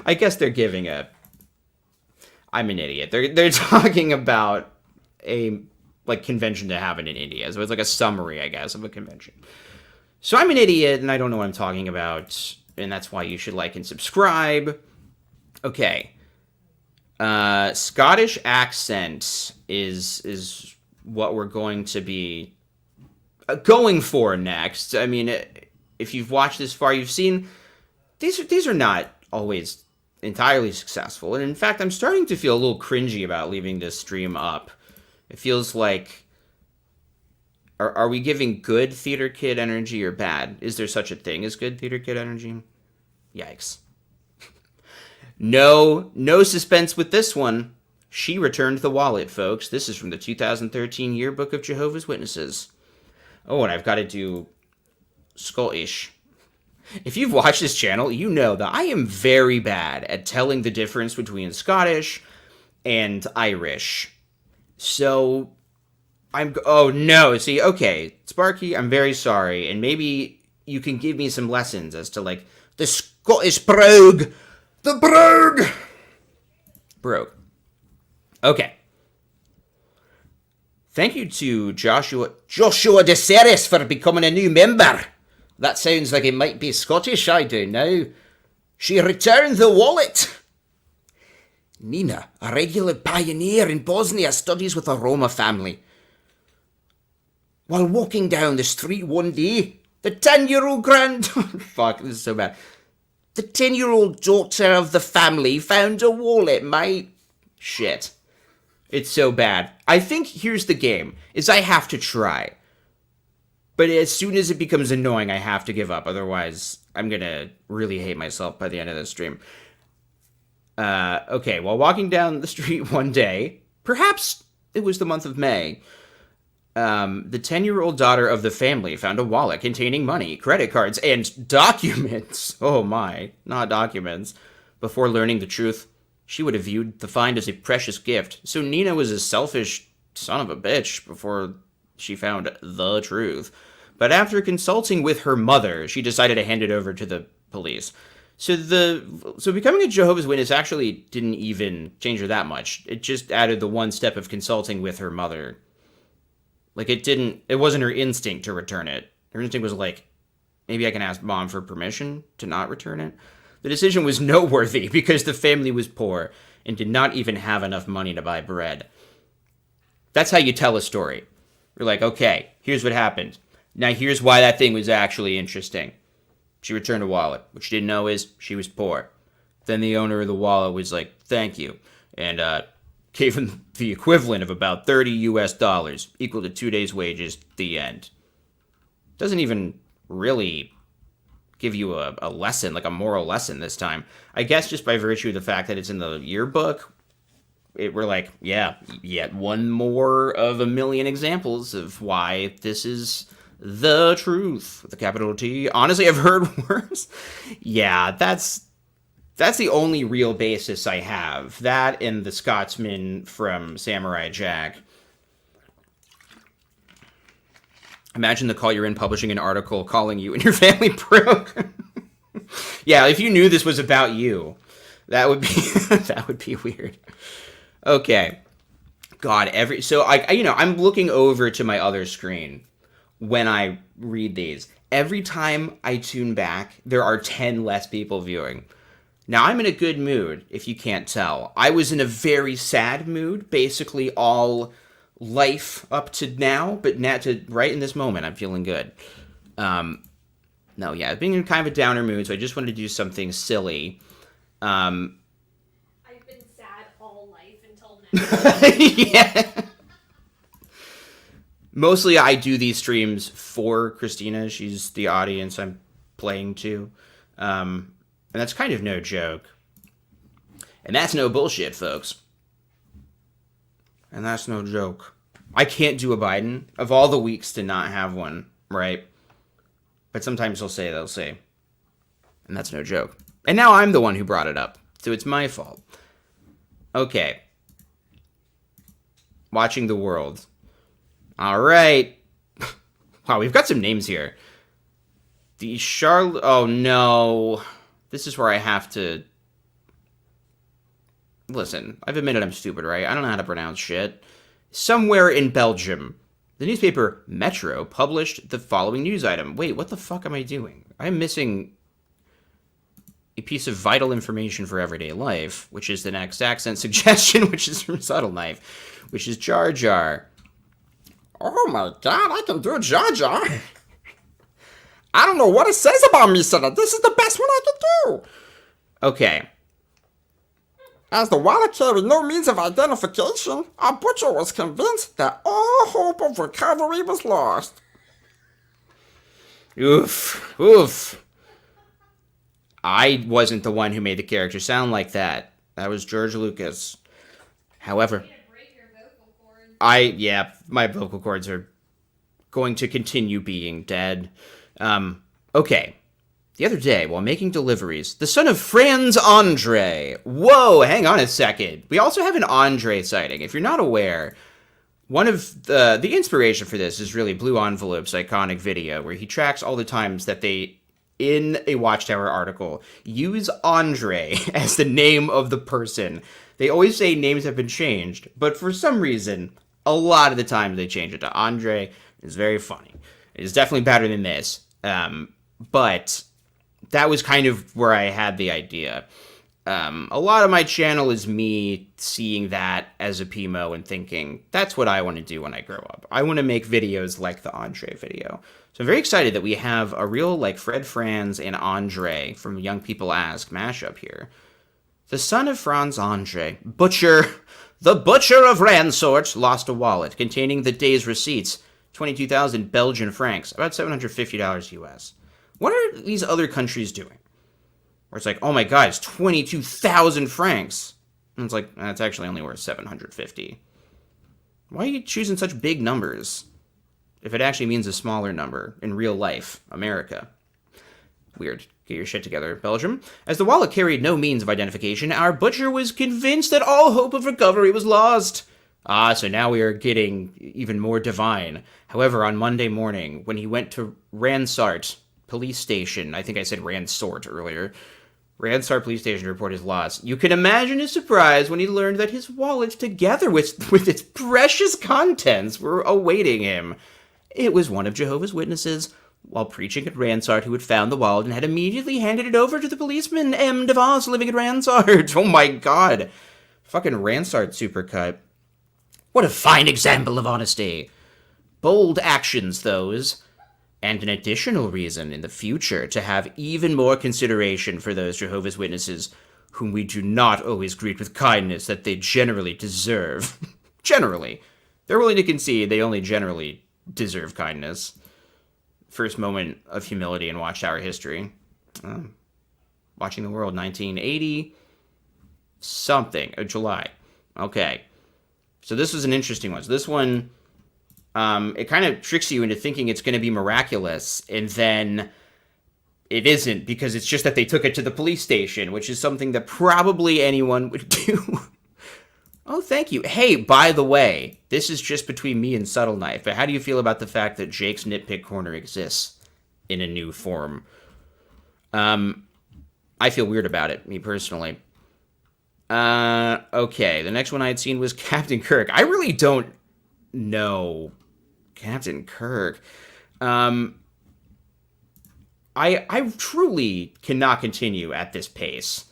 I guess they're giving a... I'm an idiot. They're talking about a convention to happen in India. So it's like a summary, I guess, of a convention. So I'm an idiot and I don't know what I'm talking about, and that's why you should like and subscribe. Okay. Scottish accent is what we're going to be going for next. I mean, if you've watched this far, you've seen these are not always entirely successful. And in fact, I'm starting to feel a little cringy about leaving this stream up. It feels like, are we giving good theater kid energy or bad? Is there such a thing as good theater kid energy? Yikes. No suspense with this one. She returned the wallet, folks. This is from the 2013 Yearbook of Jehovah's Witnesses. Oh, and I've got to do Scottish. If you've watched this channel, you know that I am very bad at telling the difference between Scottish and Irish. So, oh no, see, okay, Sparky, I'm very sorry, and maybe you can give me some lessons as to, like, the Scottish brogue. The brogue! Brogue. Okay. Thank you to Joshua DeSeris for becoming a new member. That sounds like it might be Scottish, I do now. She returned the wallet. Nina, a regular pioneer in Bosnia, studies with a Roma family. While walking down the street one day, the 10-year-old fuck, this is so bad. The 10-year-old daughter of the family found a wallet, mate. Shit. It's so bad. I think here's the game, is I have to try. But as soon as it becomes annoying, I have to give up. Otherwise, I'm gonna really hate myself by the end of the stream. Okay, while walking down the street one day, perhaps it was the month of May, the 10-year-old daughter of the family found a wallet containing money, credit cards, and documents. Oh my, not documents. Before learning the truth, she would have viewed the find as a precious gift. So Nina was a selfish son of a bitch before she found the truth. But after consulting with her mother, she decided to hand it over to the police. So becoming a Jehovah's Witness actually didn't even change her that much. It just added the one step of consulting with her mother. Like, it wasn't her instinct to return it. Her instinct was like, maybe I can ask mom for permission to not return it. The decision was noteworthy because the family was poor and did not even have enough money to buy bread. That's how you tell a story. You're like, okay, here's what happened. Now here's why that thing was actually interesting. She returned a wallet. What she didn't know is she was poor. Then the owner of the wallet was like, thank you, and gave him the equivalent of about $30 US, equal to 2 days' wages, the end. Doesn't even really give you a lesson, like a moral lesson this time. I guess just by virtue of the fact that it's in the yearbook, we're like, yeah, yet one more of a million examples of why this is the truth with a capital T. Honestly, I've heard worse. Yeah, that's the only real basis I have. That and the Scotsman from Samurai Jack. Imagine the call you're in publishing an article calling you and your family broke. Yeah, if you knew this was about you, that would be that would be weird. Okay. God, so I'm looking over to my other screen when I read these. Every time I tune back, there are 10 less people viewing. Now, I'm in a good mood, if you can't tell. I was in a very sad mood, basically all life up to now, but now to right in this moment, I'm feeling good. No, yeah, I've been in kind of a downer mood, so I just wanted to do something silly. I've been sad all life until now. Yeah. Mostly I do these streams for Kristyna. She's the audience I'm playing to. And that's kind of no joke. And that's no bullshit, folks. And that's no joke. I can't do a Biden. Of all the weeks to not have one, right? But sometimes they'll say. And that's no joke. And now I'm the one who brought it up. So it's my fault. Okay. Watching the world. All right. Wow, we've got some names here. The Charlotte... Oh, no. This is where I have to... Listen, I've admitted I'm stupid, right? I don't know how to pronounce shit. Somewhere in Belgium, the newspaper Metro published the following news item. Wait, what the fuck am I doing? I'm missing a piece of vital information for everyday life, which is the next accent suggestion, which is from Subtle Knife, which is Jar Jar. Oh my god, I can do Jar Jar. I don't know what it says about me, sir. This is the best one I can do. Okay. As the wallet carried no means of identification, our butcher was convinced that all hope of recovery was lost. Oof. I wasn't the one who made the character sound like that. That was George Lucas. However, my vocal cords are going to continue being dead. Okay. The other day, while making deliveries, the son of Franz Andre. Whoa, hang on a second. We also have an Andre sighting. If you're not aware, one of the inspiration for this is really Blue Envelope's iconic video, where he tracks all the times that they, in a Watchtower article, use Andre as the name of the person. They always say names have been changed, but for some reason, a lot of the time they change it to Andre. It's very funny. It's definitely better than this. But that was kind of where I had the idea. A lot of my channel is me seeing that as a PMO and thinking, that's what I want to do when I grow up. I want to make videos like the Andre video. So I'm very excited that we have a real, like, Fred Franz and Andre from Young People Ask mashup here. The son of Franz Andre, the butcher of Ransort, lost a wallet containing the day's receipts, 22,000 Belgian francs, about $750 US. What are these other countries doing? Where it's like, oh my god, it's 22,000 francs. And it's like, that's actually only worth 750. Why are you choosing such big numbers? If it actually means a smaller number in real life, America. Weird. Get your shit together, Belgium. As the wallet carried no means of identification, our butcher was convinced that all hope of recovery was lost. So now we are getting even more divine. However, on Monday morning, when he went to Ransart police station, I think I said Ransort earlier, Ransart police station to report his loss, you can imagine his surprise when he learned that his wallet, together with its precious contents, were awaiting him. It was one of Jehovah's Witnesses, while preaching at Ransart, who had found the wallet and had immediately handed it over to the policeman, M. DeVos, living at Ransart. Oh my god. Fucking Ransart supercut. What a fine example of honesty. Bold actions, those. And an additional reason in the future to have even more consideration for those Jehovah's Witnesses whom we do not always greet with kindness that they generally deserve. Generally. They're willing to concede they only generally deserve kindness. First moment of humility in Watchtower history. Watching the World, 1980 something. July. Okay. So this was an interesting one. So this one, it kind of tricks you into thinking it's going to be miraculous, and then it isn't, because it's just that they took it to the police station, which is something that probably anyone would do. Oh, thank you. Hey, by the way, this is just between me and Subtle Knife, but how do you feel about the fact that Jake's Nitpick Corner exists in a new form? I feel weird about it, me personally. Okay, the next one I had seen was Captain Kirk. I really don't know Captain Kirk. I truly cannot continue at this pace.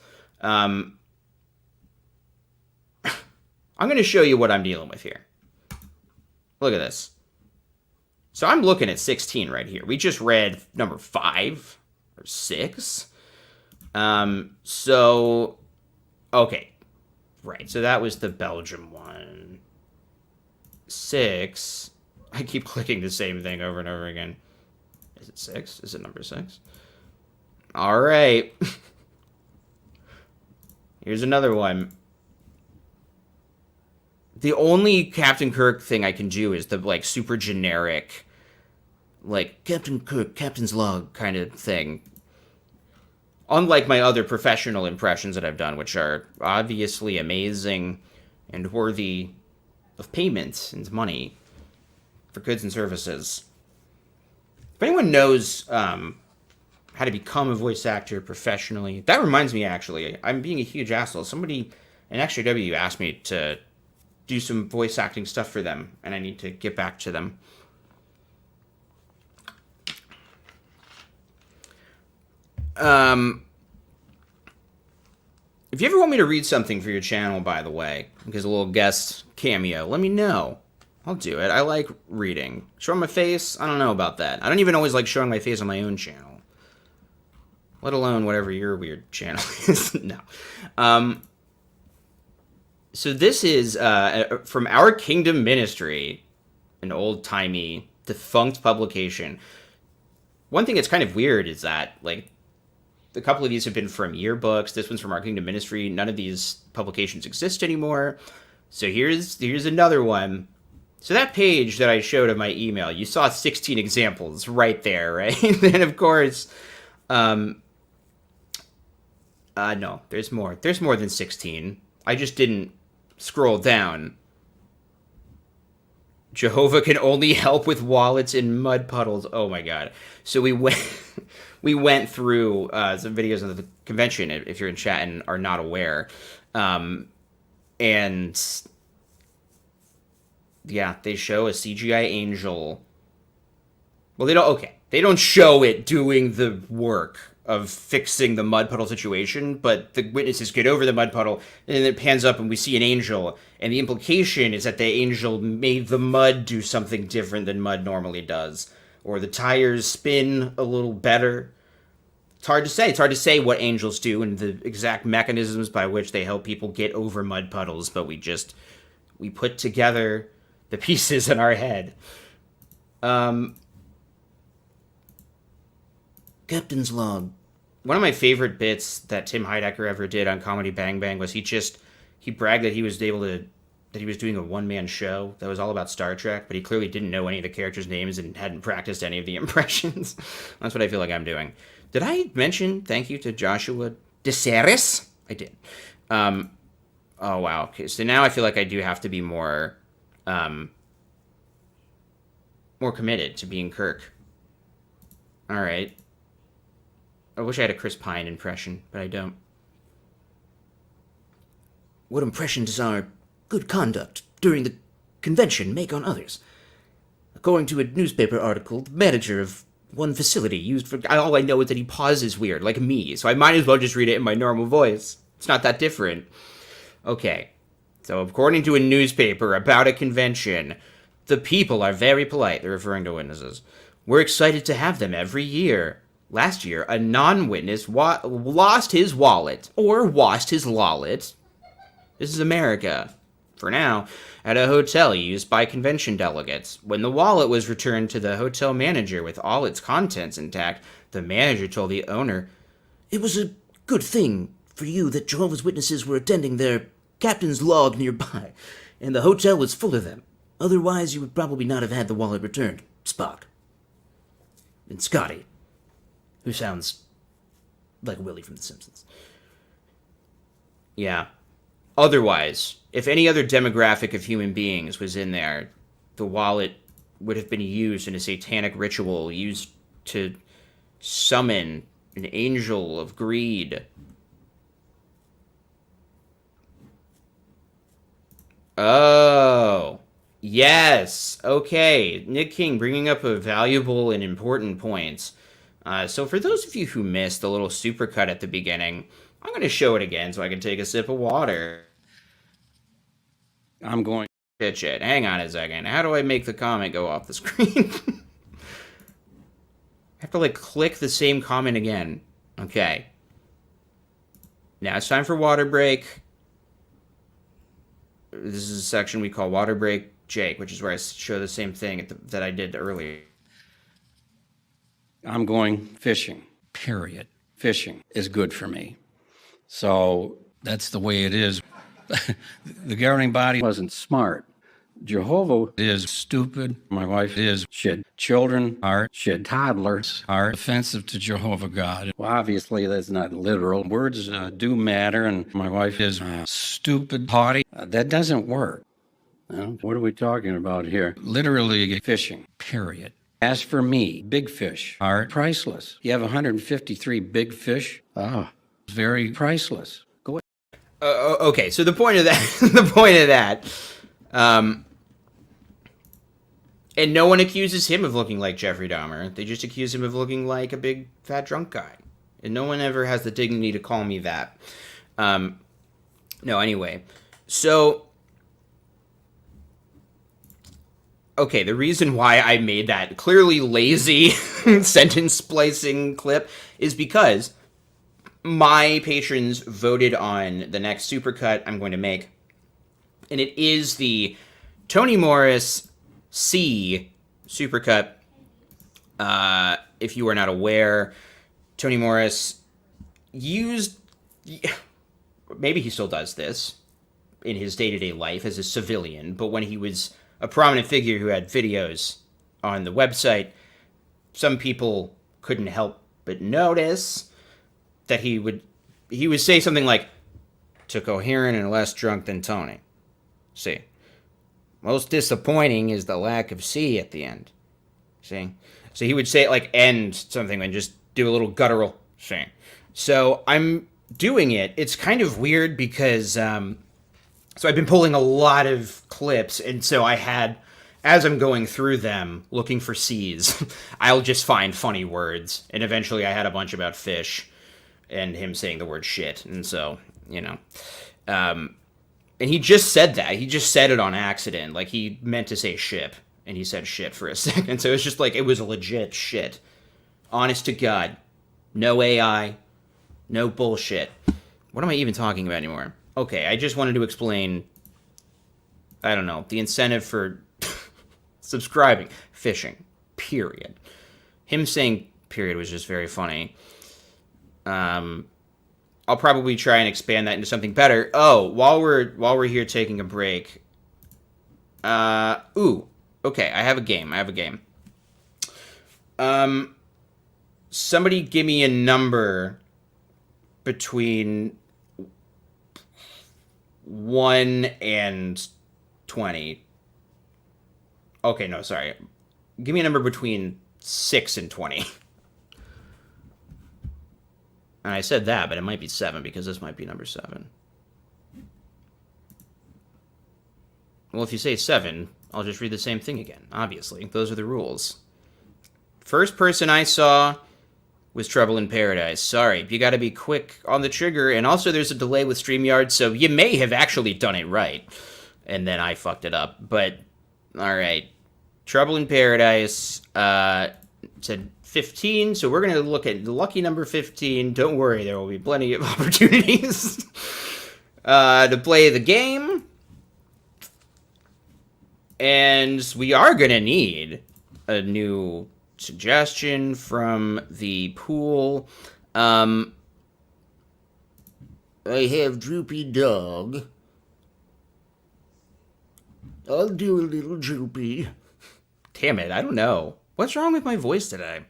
I'm going to show you what I'm dealing with here. Look at this. So I'm looking at 16 right here. We just read number 5 or 6. So, okay. Right, so that was the Belgium one. 6. I keep clicking the same thing over and over again. Is it 6? Is it number 6? All right. Here's another one. The only Captain Kirk thing I can do is the, like, super generic, like, Captain Kirk, Captain's Log kind of thing. Unlike my other professional impressions that I've done, which are obviously amazing and worthy of payment and money for goods and services. If anyone knows how to become a voice actor professionally, that reminds me, actually, I'm being a huge asshole. Somebody in Extra W asked me to do some voice acting stuff for them, and I need to get back to them. If you ever want me to read something for your channel, by the way, because a little guest cameo, let me know. I'll do it. I like reading. Showing my face? I don't know about that. I don't even always like showing my face on my own channel. Let alone whatever your weird channel is. No. So this is from Our Kingdom Ministry, an old-timey, defunct publication. One thing that's kind of weird is that, like, a couple of these have been from yearbooks. This one's from Our Kingdom Ministry. None of these publications exist anymore. So here's another one. So that page that I showed of my email, you saw 16 examples right there, right? And of course, no, there's more. There's more than 16. I just didn't scroll down. Jehovah can only help with wallets in mud puddles. Oh my god. So we went through some videos of the convention, if you're in chat and are not aware. And yeah, they show a CGI angel. Well, they don't show it doing the work of fixing the mud puddle situation, but the witnesses get over the mud puddle, and then it pans up and we see an angel, and the implication is that the angel made the mud do something different than mud normally does, or the tires spin a little better. It's hard to say. It's hard to say what angels do and the exact mechanisms by which they help people get over mud puddles, but we put together the pieces in our head. Captain's Log. One of my favorite bits that Tim Heidecker ever did on Comedy Bang Bang was he bragged that he was doing a one-man show that was all about Star Trek, but he clearly didn't know any of the characters' names and hadn't practiced any of the impressions. That's what I feel like I'm doing. Did I mention thank you to Joshua DeSaris? I did. Oh, wow. Okay, so now I feel like I do have to be more committed to being Kirk. All right. I wish I had a Chris Pine impression, but I don't. What impression does our good conduct during the convention make on others? According to a newspaper article, the manager of one facility used for... All I know is that he pauses weird, like me, so I might as well just read it in my normal voice. It's not that different. Okay. So according to a newspaper about a convention, the people are very polite. They're referring to witnesses. We're excited to have them every year. Last year, a non-witness lost his wallet, or washed his lollet. This is America, for now, at a hotel used by convention delegates. When the wallet was returned to the hotel manager with all its contents intact, the manager told the owner, "It was a good thing for you that Jehovah's Witnesses were attending their captain's log nearby, and the hotel was full of them. Otherwise, you would probably not have had the wallet returned, Spock." And Scotty, who sounds like Willie from The Simpsons. Yeah. Otherwise, if any other demographic of human beings was in there, the wallet would have been used in a satanic ritual used to summon an angel of greed. Oh, yes. Okay. Nick King bringing up a valuable and important point. So for those of you who missed the little supercut at the beginning, I'm going to show it again so I can take a sip of water. I'm going. Pitch it. Hang on a second. How do I make the comment go off the screen? I have to, like, click the same comment again. Okay. Now it's time for water break. This is a section we call Water Break Jake, which is where I show the same thing that I did earlier. I'm going fishing, period. Fishing is good for me. So that's the way it is. The governing body wasn't smart. Jehovah is stupid. My wife is shit. Children are shit. Toddlers are offensive to Jehovah God. Well, obviously, that's not literal. Words do matter, and my wife is stupid, haughty. That doesn't work. What are we talking about here? Literally fishing, period. As for me, big fish are priceless. You have 153 big fish? Oh, very priceless. Go ahead. Okay, so the point of that, and no one accuses him of looking like Jeffrey Dahmer. They just accuse him of looking like a big, fat, drunk guy. And no one ever has the dignity to call me that. No, anyway. So, okay, the reason why I made that clearly lazy sentence splicing clip is because my patrons voted on the next supercut I'm going to make. And it is the Toni Morris C supercut. If you are not aware, Toni Morris used, maybe he still does this in his day-to-day life as a civilian, but when he was a prominent figure who had videos on the website, some people couldn't help but notice that he would say something like, "Too coherent and less drunk than Tony." See, most disappointing is the lack of C at the end. See, so he would say it like end something and just do a little guttural. See, so I'm doing it. It's kind of weird because so I've been pulling a lot of clips, and so I had, as I'm going through them looking for C's, I'll just find funny words, and eventually I had a bunch about fish and him saying the word shit, and so, you know, and he just said that. He just said it on accident. Like, he meant to say ship, and he said shit for a second. So it's just like, it was a legit shit. Honest to God. No AI. No bullshit. What am I even talking about anymore? Okay, I just wanted to explain, I don't know, the incentive for subscribing. Fishing. Period. Him saying period was just very funny. I'll probably try and expand that into something better. Oh, while we're here taking a break. Okay, I have a game. Somebody give me a number between 1 and 20. Okay, no, sorry. Give me a number between 6 and 20. And I said that, but it might be 7 because this might be number 7. Well, if you say 7, I'll just read the same thing again. Obviously, those are the rules. First person I saw was Trouble in Paradise. Sorry, you gotta be quick on the trigger, and also there's a delay with StreamYard, so you may have actually done it right. And then I fucked it up, but alright. Trouble in Paradise said 15, so we're gonna look at the lucky number 15. Don't worry, there will be plenty of opportunities to play the game. And we are gonna need a new suggestion from the pool. I have Droopy Dog. I'll do a little Droopy. Damn it, I don't know. What's wrong with my voice today?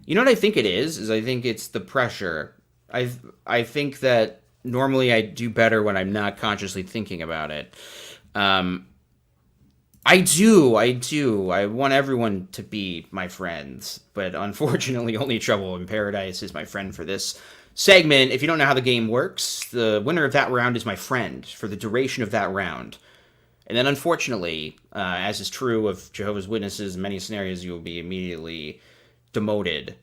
You know what I think it is I think it's the pressure. I think that Normally I do better when I'm not consciously thinking about it. I do. I want everyone to be my friends, but unfortunately only Trouble in Paradise is my friend for this segment. If you don't know how the game works, the winner of that round is my friend for the duration of that round. And then unfortunately, as is true of Jehovah's Witnesses, in many scenarios you will be immediately demoted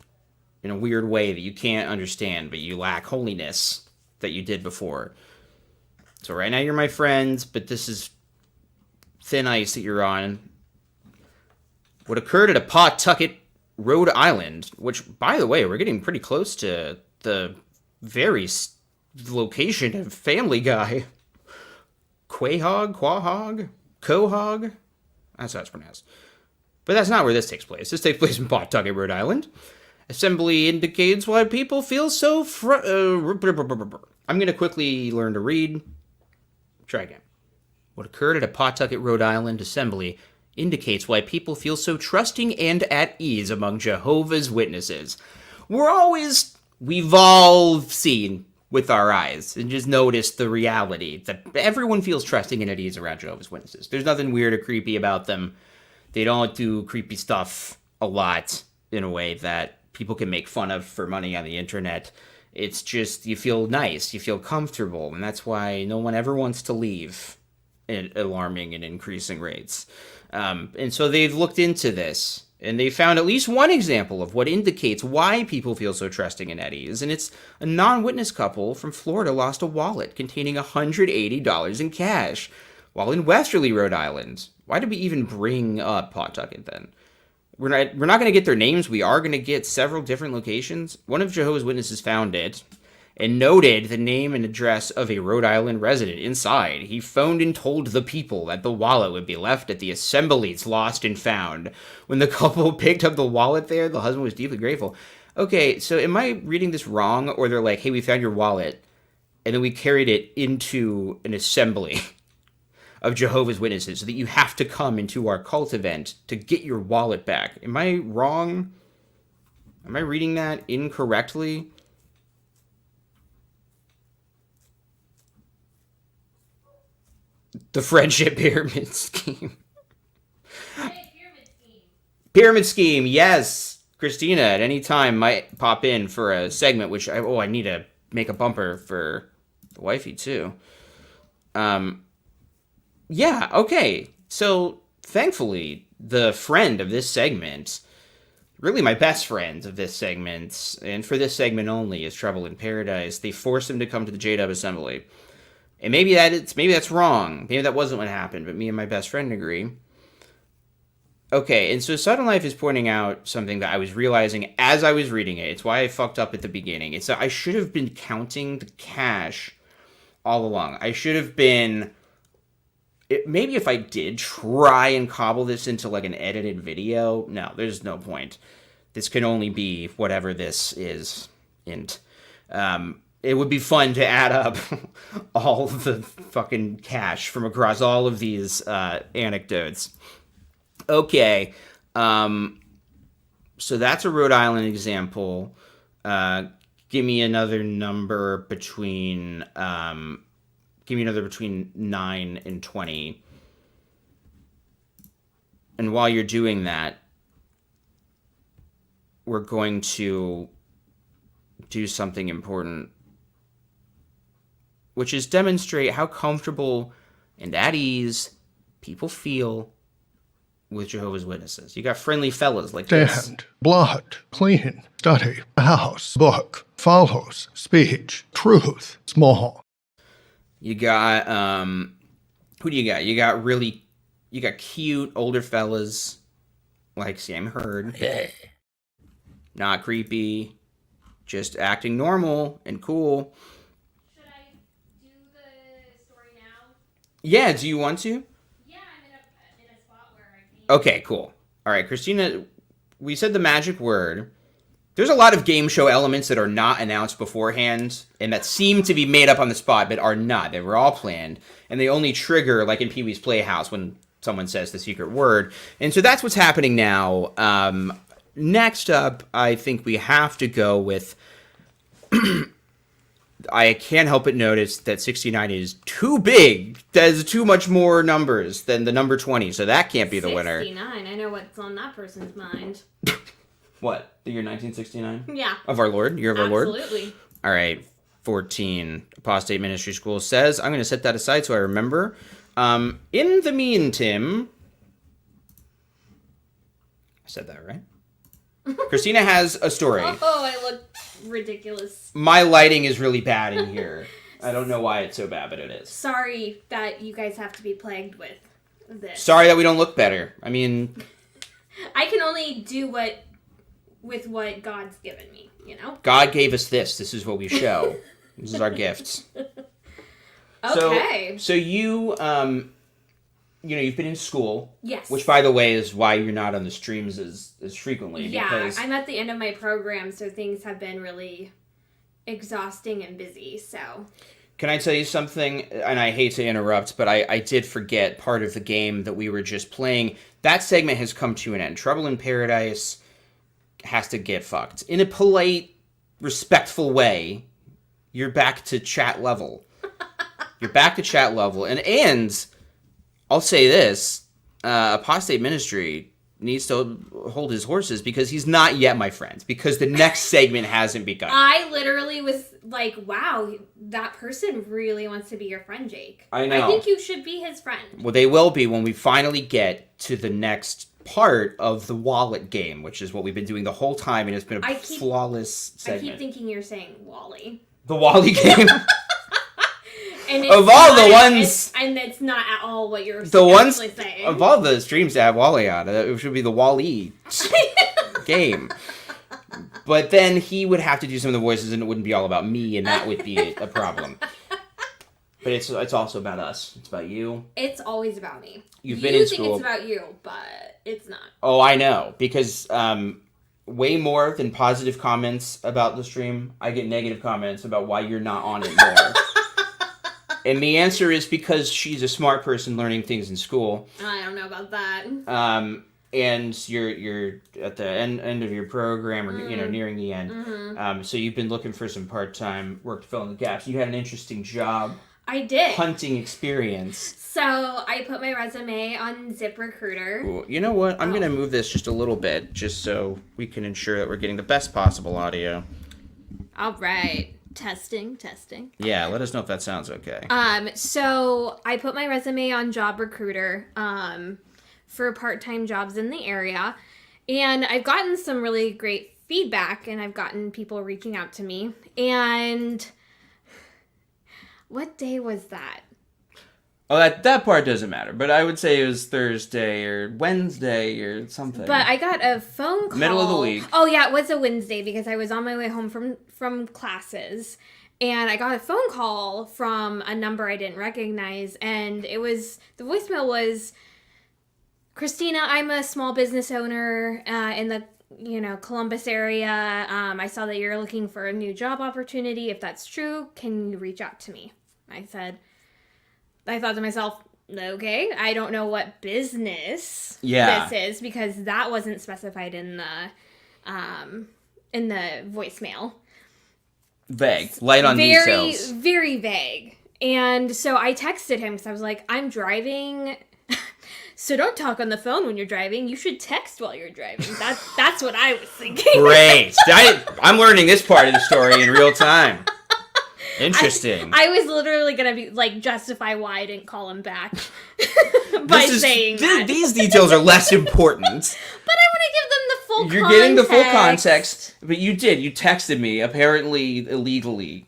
in a weird way that you can't understand, but you lack holiness that you did before. So right now you're my friends, but this is thin ice that you're on. What occurred at a Pawtucket, Rhode Island, which, by the way, we're getting pretty close to the very location of Family Guy. Quahog? That's how it's pronounced. But that's not where this takes place. This takes place in Pawtucket, Rhode Island. Assembly indicates why people feel so I'm going to quickly learn to read. Try again. What occurred at a Pawtucket, Rhode Island assembly indicates why people feel so trusting and at ease among Jehovah's Witnesses. We've all seen with our eyes and just noticed the reality that everyone feels trusting and at ease around Jehovah's Witnesses. There's nothing weird or creepy about them. They don't do creepy stuff a lot in a way that people can make fun of for money on the internet. It's just, you feel nice, you feel comfortable, and that's why no one ever wants to leave at alarming and increasing rates. And so they've looked into this, and they found at least one example of what indicates why people feel so trusting and at ease, and it's a non-witness couple from Florida lost a wallet containing $180 in cash while in Westerly, Rhode Island. Why did we even bring up Pawtucket then? We're not going to get their names. We are going to get several different locations. One of Jehovah's Witnesses found it and noted the name and address of a Rhode Island resident inside. He phoned and told the people that the wallet would be left at the assemblies lost and found. When the couple picked up the wallet there, the husband was deeply grateful. Okay, so am I reading this wrong? Or they're like, hey, we found your wallet, and then we carried it into an assembly of Jehovah's Witnesses so that you have to come into our cult event to get your wallet back. Am I wrong? Am I reading that incorrectly? The friendship pyramid scheme. Pyramid scheme, yes. Kristyna at any time might pop in for a segment, which I need to make a bumper for the wifey too. Yeah, okay. So, thankfully, the friend of this segment, really my best friend of this segment, and for this segment only, is Trouble in Paradise. They forced him to come to the J-Dub Assembly. And maybe that's wrong. Maybe that wasn't what happened, but me and my best friend agree. Okay, and so Sudden Life is pointing out something that I was realizing as I was reading it. It's why I fucked up at the beginning. It's that I should have been counting the cash all along. I should have been... maybe if I did try and cobble this into like an edited video, no, there's no point. This can only be whatever this is. And it would be fun to add up all the fucking cash from across all of these anecdotes. Okay, so that's a Rhode Island example. Give me another number between... Give me another between 9 and 20. And while you're doing that, we're going to do something important, which is demonstrate how comfortable and at ease people feel with Jehovah's Witnesses. You got friendly fellas like this. Stand, blood, clean, study, house, book, follows, speech, truth, small. You got, who do you got? You got cute older fellas like Sam Hurd. Yeah. Not creepy, just acting normal and cool. Should I do the story now? Yeah, do you want to? Yeah, I'm in a spot where I can. Okay, cool. All right, Kristyna, we said the magic word. There's a lot of game show elements that are not announced beforehand and that seem to be made up on the spot but are not. They were all planned, and they only trigger, like in Pee-wee's Playhouse, when someone says the secret word. And so that's what's happening now. Next up, I think we have to go with I can't help but notice that 69 is too big. There's too much more numbers than the number 20, so that can't be the winner. 69. I know what's on that person's mind. What? The year 1969? Yeah. Of our Lord? Year of our Lord? Absolutely. All right. 14. Apostate Ministry School says, I'm going to set that aside so I remember. In the meantime, I said that right. Kristyna has a story. Oh, I look ridiculous. My lighting is really bad in here. I don't know why it's so bad, but it is. Sorry that you guys have to be plagued with this. Sorry that we don't look better. I mean, I can only do with what God's given me, you know? God gave us this. This is what we show. This is our gifts. Okay. So you, you've been in school. Yes. Which, by the way, is why you're not on the streams as frequently. Yeah, Because I'm at the end of my program, so things have been really exhausting and busy, so... Can I tell you something? And I hate to interrupt, but I did forget part of the game that we were just playing. That segment has come to an end. Trouble in Paradise has to get fucked. In a polite, respectful way, you're back to chat level. You're back to chat level. And I'll say this, Apostate Ministry needs to hold his horses because he's not yet my friend. Because the next segment hasn't begun. I literally was like, wow, that person really wants to be your friend, Jake. I know. I think you should be his friend. Well, they will be when we finally get to the next part of the wallet game, which is what we've been doing the whole time, and it's been a flawless segment. I keep thinking you're saying Wally. The Wally game? And of all the ones... And it's not at all what you're saying. Of all the streams that have Wally on, it should be the Wally game. But then he would have to do some of the voices, and it wouldn't be all about me, and that would be a problem. But it's also about us. It's about you. It's always about me. You've been in school. You think it's about you, but it's not. Oh, I know. Because way more than positive comments about the stream, I get negative comments about why you're not on it more. And the answer is because she's a smart person learning things in school. I don't know about that. And you're at the end of your program, or nearing the end. Mm-hmm. So you've been looking for some part-time work to fill in the gaps. You had an interesting job. I did. Hunting experience. So I put my resume on ZipRecruiter. Ooh, you know what? I'm going to move this just a little bit, just so we can ensure that we're getting the best possible audio. All right. Testing. Yeah, let us know if that sounds okay. So I put my resume on JobRecruiter for part-time jobs in the area, and I've gotten some really great feedback, and I've gotten people reaching out to me. And what day was that? Oh, that part doesn't matter, but I would say it was Thursday or Wednesday or something. But I got a phone call. Middle of the week. Oh, yeah, it was a Wednesday because I was on my way home from classes. And I got a phone call from a number I didn't recognize. And the voicemail was, Kristyna, I'm a small business owner in the Columbus area. I saw that you're looking for a new job opportunity. If that's true, can you reach out to me? I thought to myself, okay, I don't know what business this is because that wasn't specified in the voicemail. Vague. Light on details. Very, very vague. And so I texted him because I was like, I'm driving. So don't talk on the phone when you're driving. You should text while you're driving. That's what I was thinking. Great. I'm learning this part of the story in real time. Interesting. I was literally going to be like justify why I didn't call him back saying that. These details are less important. But I want to give them the full context. You're getting the full context, but you did. You texted me, apparently illegally.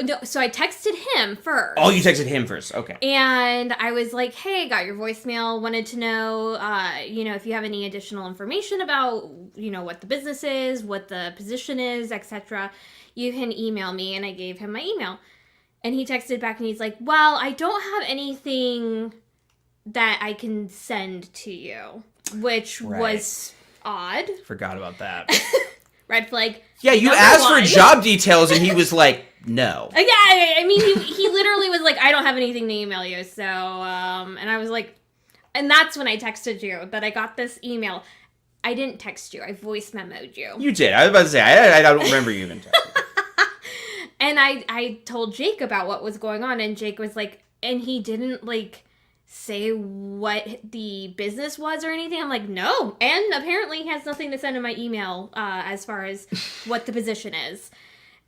No, so I texted him first. Oh, you texted him first. Okay. And I was like, hey, got your voicemail. Wanted to know, if you have any additional information about, what the business is, what the position is, etc. You can email me. And I gave him my email. And he texted back and he's like, well, I don't have anything that I can send to you, which was odd. Forgot about that. Red flag. Yeah, you asked for job details and he was like, no. Yeah, I mean, he literally was like, I don't have anything to email you. So, and I was like, and that's when I texted you that I got this email. I didn't text you. I voice memoed you. You did. I was about to say, I don't remember you even texting. And I told Jake about what was going on, and Jake was like, and he didn't like say what the business was or anything. I'm like, no. And apparently he has nothing to send in my email as far as what the position is.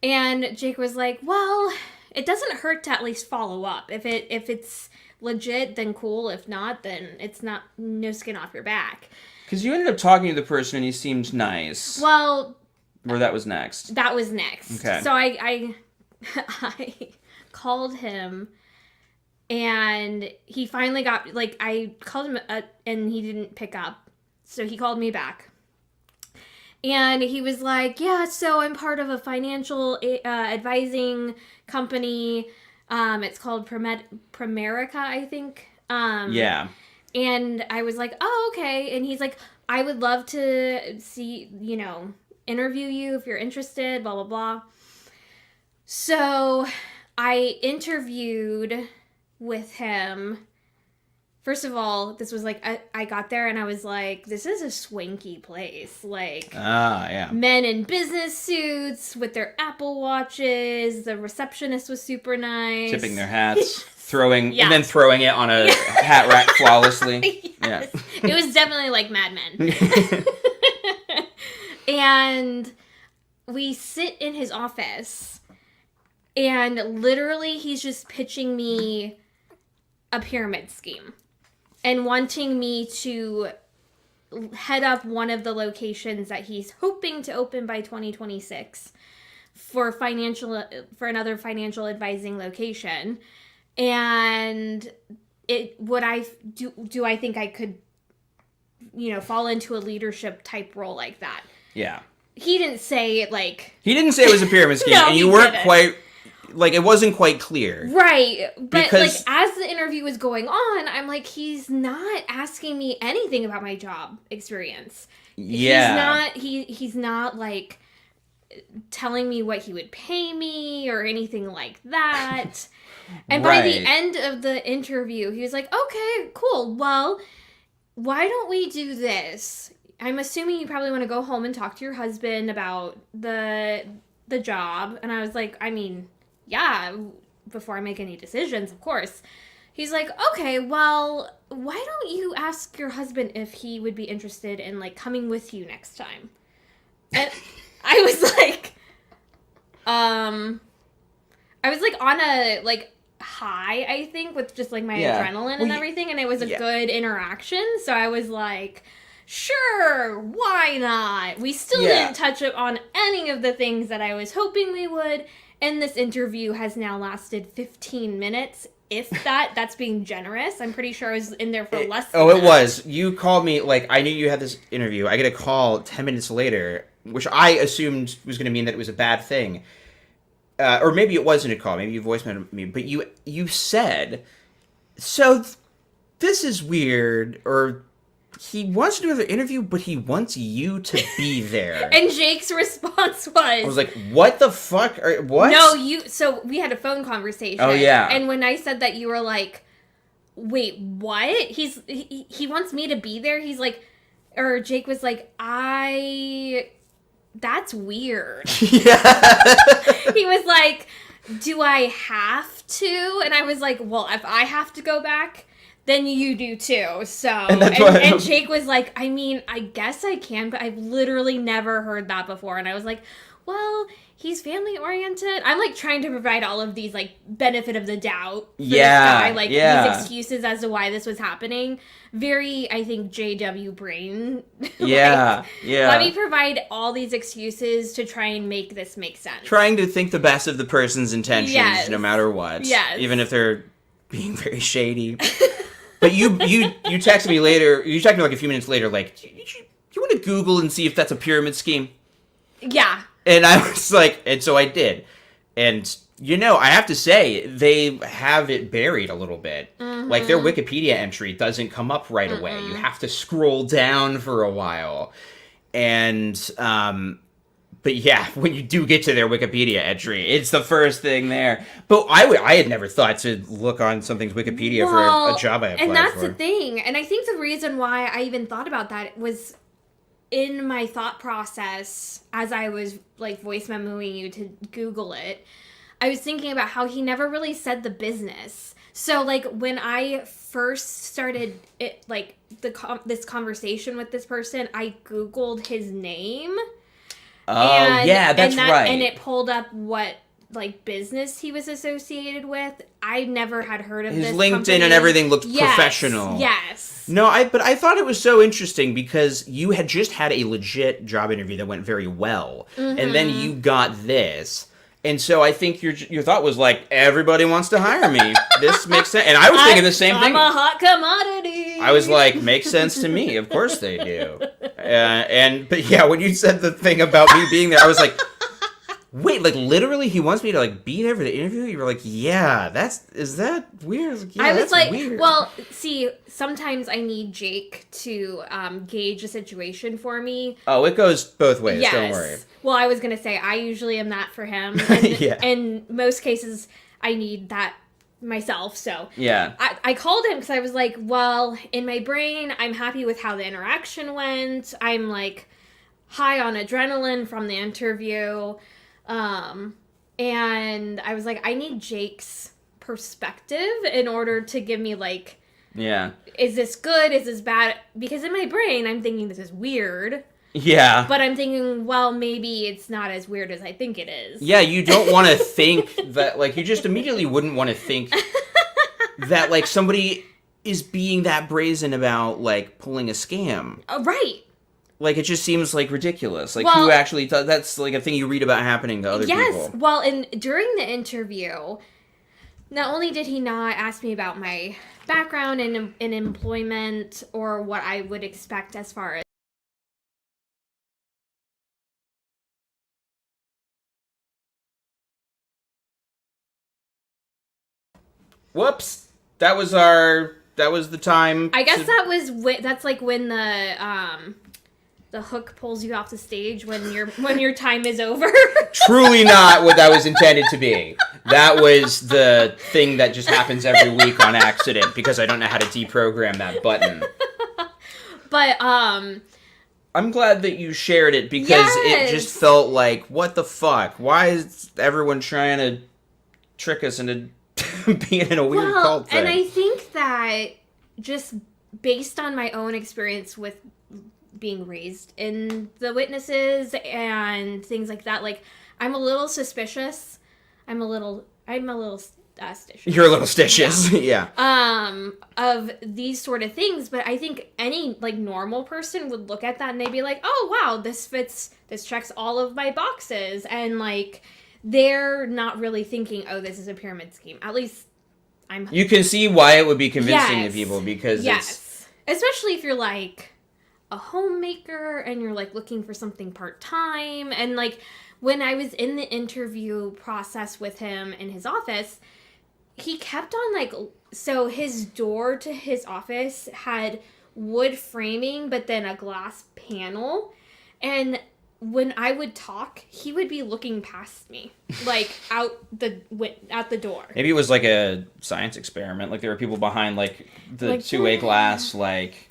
And Jake was like, well, it doesn't hurt to at least follow up. If it's legit, then cool. If not, then it's not, no skin off your back. Because you ended up talking to the person and he seemed nice. Well, or that was next. That was next. Okay. So I called him, and he finally got, like, I called him and he didn't pick up. So he called me back. And he was like, yeah, so I'm part of a financial advising company. It's called Primerica, I think. Yeah. And I was like, oh, okay. And he's like, I would love to see, interview you if you're interested, blah, blah, blah. So I interviewed with him. First of all, this was like, I got there and I was like, this is a swanky place. Like, yeah. Men in business suits with their Apple Watches. The receptionist was super nice. Tipping their hats, throwing, Yeah. and then throwing it on a hat rack flawlessly. Yes. Yeah. It was definitely like Mad Men. And we sit in his office, and literally he's just pitching me a pyramid scheme and wanting me to head up one of the locations that he's hoping to open by 2026 for another financial advising location. And do I think I could, fall into a leadership type role like that? Yeah. He didn't say it like... He didn't say it was a pyramid scheme, No, and you he weren't didn't. quite... Like, it wasn't quite clear. Right. But, Because- as the interview was going on, I'm like, he's not asking me anything about my job experience. Yeah. He's not, like, telling me what he would pay me or anything like that. And by the Right. end of the interview, he was like, okay, cool. Well, why don't we do this? I'm assuming you probably want to go home and talk to your husband about the job. And I was like, I mean, yeah, before I make any decisions, of course. He's like, okay, well, why don't you ask your husband if he would be interested in, like, coming with you next time? And I was like, on a, like, high, I think, with just, like, my adrenaline and everything, and it was a good interaction, so I was like, sure, why not? We still didn't touch on any of the things that I was hoping we would, and this interview has now lasted 15 minutes, if that. That's being generous. I'm pretty sure I was in there for less than Oh, it that. was. You called me, like, I knew you had this interview. I get a call 10 minutes later, which I assumed was going to mean that it was a bad thing. Or maybe it wasn't a call. Maybe you voicemailed me. But you said, so this is weird, or he wants to do another interview, but he wants you to be there. And Jake's response was... I was like, what the fuck? What? No, so we had a phone conversation. Oh, yeah. And when I said that, you were like, wait, what? He wants me to be there? He's like... Or Jake was like, that's weird. Yeah. He was like, do I have to? And I was like, well, if I have to go back, then you do too. So, and Jake was like, I mean, I guess I can, but I've literally never heard that before. And I was like, well, he's family oriented. I'm like trying to provide all of these like benefit of the doubt for this guy, like these excuses as to why this was happening. Very, I think, JW brain. Yeah, yeah. Let me provide all these excuses to try and make this make sense. Trying to think the best of the person's intentions, no matter what. Yes. Even if they're being very shady. But you texted me later, you texted me like a few minutes later, like, you want to Google and see if that's a pyramid scheme? Yeah. And I was like, and so I did. And, I have to say, they have it buried a little bit. Mm-hmm. Like, their Wikipedia entry doesn't come up right away. You have to scroll down for a while. And, but yeah, when you do get to their Wikipedia entry, it's the first thing there. But I had never thought to look on something's Wikipedia for a job I applied for. And that's the thing. And I think the reason why I even thought about that was in my thought process as I was like voice memoing you to Google it. I was thinking about how he never really said the business. So, like, when I first started this conversation with this person, I Googled his name. Oh, yeah, that's right. And it pulled up what, like, business he was associated with. I never had heard of his this LinkedIn company. and everything looked professional. Yes. No, but I thought it was so interesting because you had just had a legit job interview that went very well, and then you got this, and so I think your thought was like, everybody wants to hire me. This makes sense, and I was thinking the same thing. I'm a hot commodity. I was like, makes sense to me. Of course they do. But yeah, when you said the thing about me being there, I was like, wait, like literally he wants me to like be there for the interview? You were like, yeah, is that weird? I was like, yeah, I was that's like, weird. well, see, sometimes I need Jake to gauge a situation for me. Oh, it goes both ways. Yes. Don't worry. Well, I was going to say, I usually am that for him. And Yeah. in most cases, I need that myself. So Yeah. I called him because I was like, well, in my brain, I'm happy with how the interaction went. I'm like high on adrenaline from the interview. And I was like, I need Jake's perspective in order to give me like, Yeah. is this good? Is this bad? Because in my brain, I'm thinking this is weird. Yeah. But I'm thinking, well, maybe it's not as weird as I think it is. Yeah, you don't want to think that, like, you just immediately wouldn't want to think that, like, somebody is being that brazen about, like, pulling a scam. Right. Like, it just seems, like, ridiculous. Like, Well, who actually thought that's, like, a thing you read about happening to other yes. people. Well, and during the interview, not only did he not ask me about my background in employment or what I would expect as far as Whoops. That was the time. I guess that's like when the hook pulls you off the stage when your time is over. Truly not what that was intended to be. That was the thing that just happens every week on accident because I don't know how to deprogram that button. But I'm glad that you shared it because Yes. it just felt like, what the fuck? Why is everyone trying to trick us into being in a weird cult thing? and I think that just based on my own experience with being raised in the witnesses and things like that, like I'm a little suspicious. I'm a little stitious. You're a little stitious. Yeah. Of these sort of things, but I think any like normal person would look at that and they'd be like, oh wow, this checks all of my boxes, and like they're not really thinking, oh, this is a pyramid scheme. At least You can see why it would be convincing Yes. to people because yes, especially if you're like a homemaker and you're like looking for something part-time. And like when I was in the interview process with him in his office, he kept on like, so his door to his office had wood framing but then a glass panel, and when I would talk, he would be looking past me, like out the door. Maybe it was like a science experiment. Like there were people behind like the Like, two-way glass, like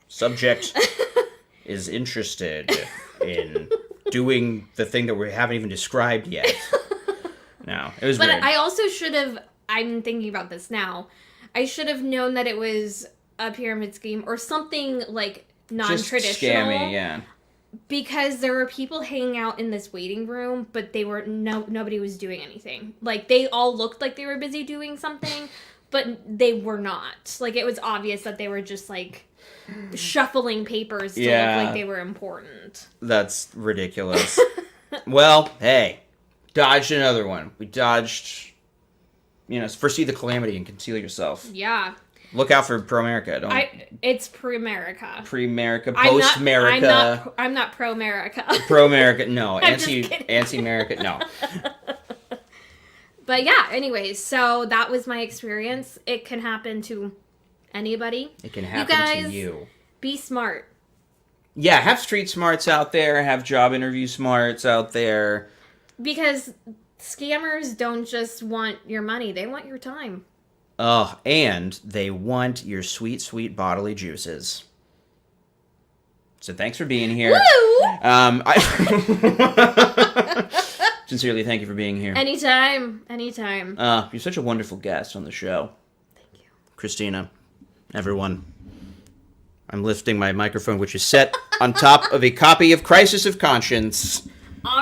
subject is interested in doing the thing that we haven't even described yet. No, it was But weird. I also should have, I'm thinking about this now, I should have known that it was a pyramid scheme or something like non-traditional. Just scammy, yeah. Because there were people hanging out in this waiting room, but they were nobody was doing anything. Like they all looked like they were busy doing something, but they were not. Like it was obvious that they were just like shuffling papers to look like they were important. That's ridiculous. Well, hey, dodged another one. We dodged, foresee the calamity and conceal yourself. Yeah. Look out for pro-America. It's pre-America. Pre-America, post-America. I'm not pro-America. Pro-America, no. I'm just kidding. Anti-America, no. But yeah, anyways, so that was my experience. It can happen to anybody. It can happen to you. Be smart. Yeah, have street smarts out there. Have job interview smarts out there. Because scammers don't just want your money. They want your time. Oh, and they want your sweet, sweet bodily juices. So thanks for being here. Woo! Just Sincerely, thank you for being here. Anytime. You're such a wonderful guest on the show. Thank you. Kristyna, everyone. I'm lifting my microphone, which is set on top of a copy of Crisis of Conscience,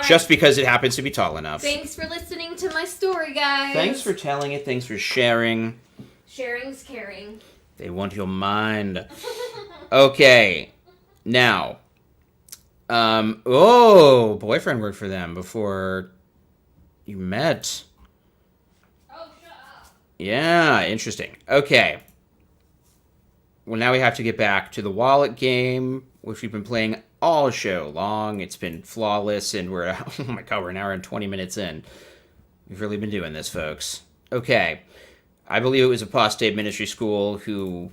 just because it happens to be tall enough. Thanks for listening to my story, guys. Thanks for telling it. Thanks for sharing. Sharing's caring. They want your mind. Okay. Now. Boyfriend worked for them before you met. Oh, shut up. Yeah, interesting. Okay. Well, now we have to get back to the wallet game, which we've been playing all show long. It's been flawless, and we're an hour and 20 minutes in. We've really been doing this, folks. Okay. I believe it was Apostate Ministry School who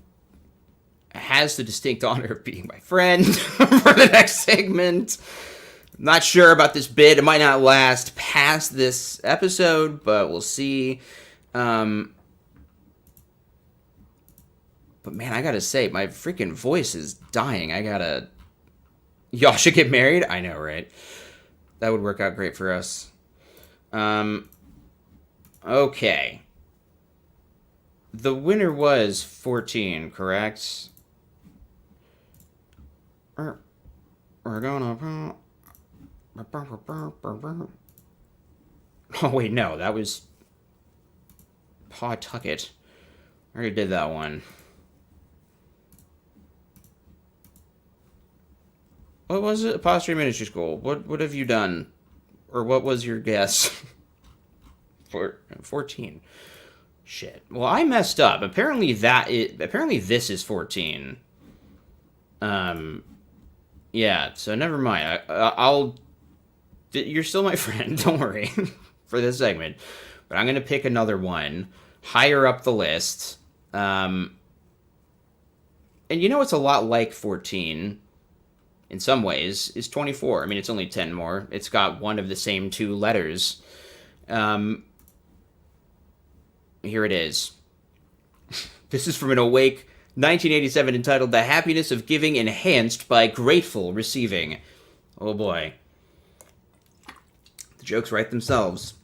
has the distinct honor of being my friend for the next segment. Not sure about this bit. It might not last past this episode, but we'll see. But man, I gotta say, my freaking voice is dying. Y'all should get married? I know, right? That would work out great for us. Okay. The winner was 14, correct? We're gonna... Oh, wait, no. That was... Pawtucket. I already did that one. What was it? Apostrophe Ministry School. What have you done? Or what was your guess? 14. Shit. Well, I messed up. Apparently this is 14. Yeah, so never mind. You're still my friend, don't worry, for this segment. But I'm going to pick another one higher up the list. And you know it's a lot like 14 in some ways, is 24. I mean, it's only 10 more. It's got one of the same two letters. Here it is. This is from an Awake 1987 entitled The Happiness of Giving Enhanced by Grateful Receiving. Oh boy. The jokes write themselves.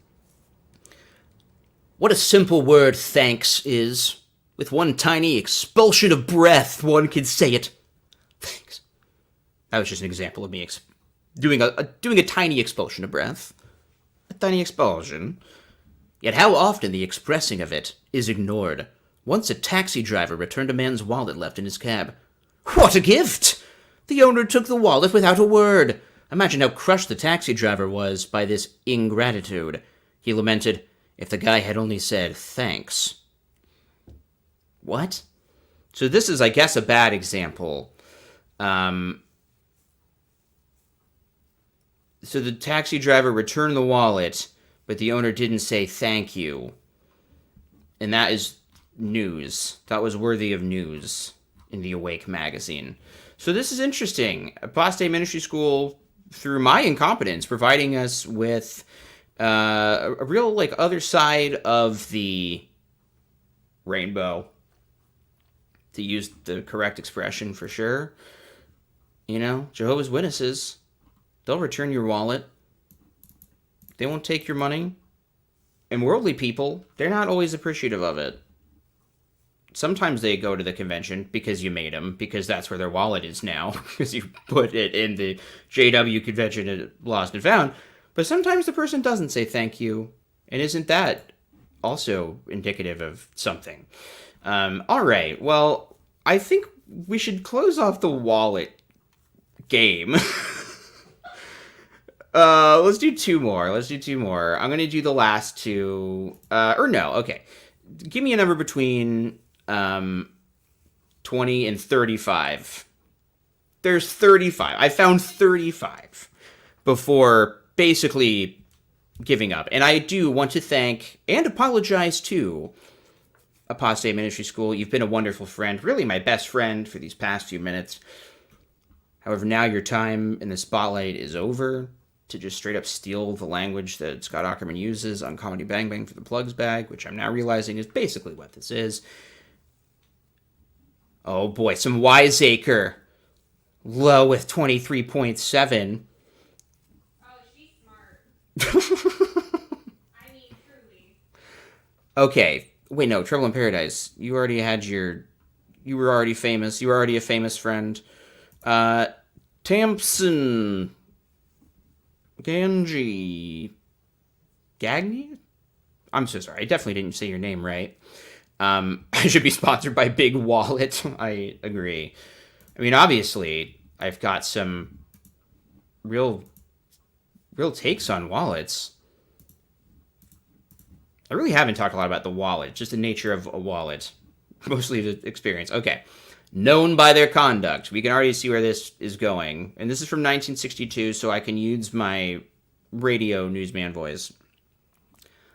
What a simple word thanks is. With one tiny expulsion of breath, one can say it. Thanks. That was just an example of me doing a tiny expulsion of breath. A tiny expulsion. Yet how often the expressing of it is ignored. Once a taxi driver returned a man's wallet left in his cab. What a gift! The owner took the wallet without a word. Imagine how crushed the taxi driver was by this ingratitude. He lamented, if the guy had only said thanks. What? So this is, I guess, a bad example. So the taxi driver returned the wallet, but the owner didn't say thank you. And that is news. That was worthy of news in the Awake magazine. So this is interesting. Apostate Ministry School, through my incompetence, providing us with a real, other side of the rainbow. To use the correct expression for sure. You know, Jehovah's Witnesses, they'll return your wallet. They won't take your money. And worldly people, they're not always appreciative of it. Sometimes they go to the convention because you made them, because that's where their wallet is now, because you put it in the JW convention and lost and found. But sometimes the person doesn't say thank you. And isn't that also indicative of something? All right, well, I think we should close off the wallet game. Let's do two more. I'm going to do the last two. Okay. Give me a number between 20 and 35. There's 35. I found 35 before basically giving up. And I do want to thank and apologize to Apostate Ministry School. You've been a wonderful friend, really my best friend for these past few minutes. However, now your time in the spotlight is over to just straight up steal the language that Scott Aukerman uses on Comedy Bang Bang for the Plugs bag, which I'm now realizing is basically what this is. Oh boy, some Wiseacre. Low with 23.7. Oh, she's smart. Okay. Wait, no, Trouble in Paradise. You already had your... You were already famous. You were already a famous friend. Tamsin... Ganji... Gagny? I'm so sorry. I definitely didn't say your name right. I should be sponsored by Big Wallet. I agree. I mean, obviously, I've got some real takes on wallets. I really haven't talked a lot about the wallet, just the nature of a wallet. Mostly the experience. Okay. Known by their conduct. We can already see where this is going. And this is from 1962, so I can use my radio newsman voice.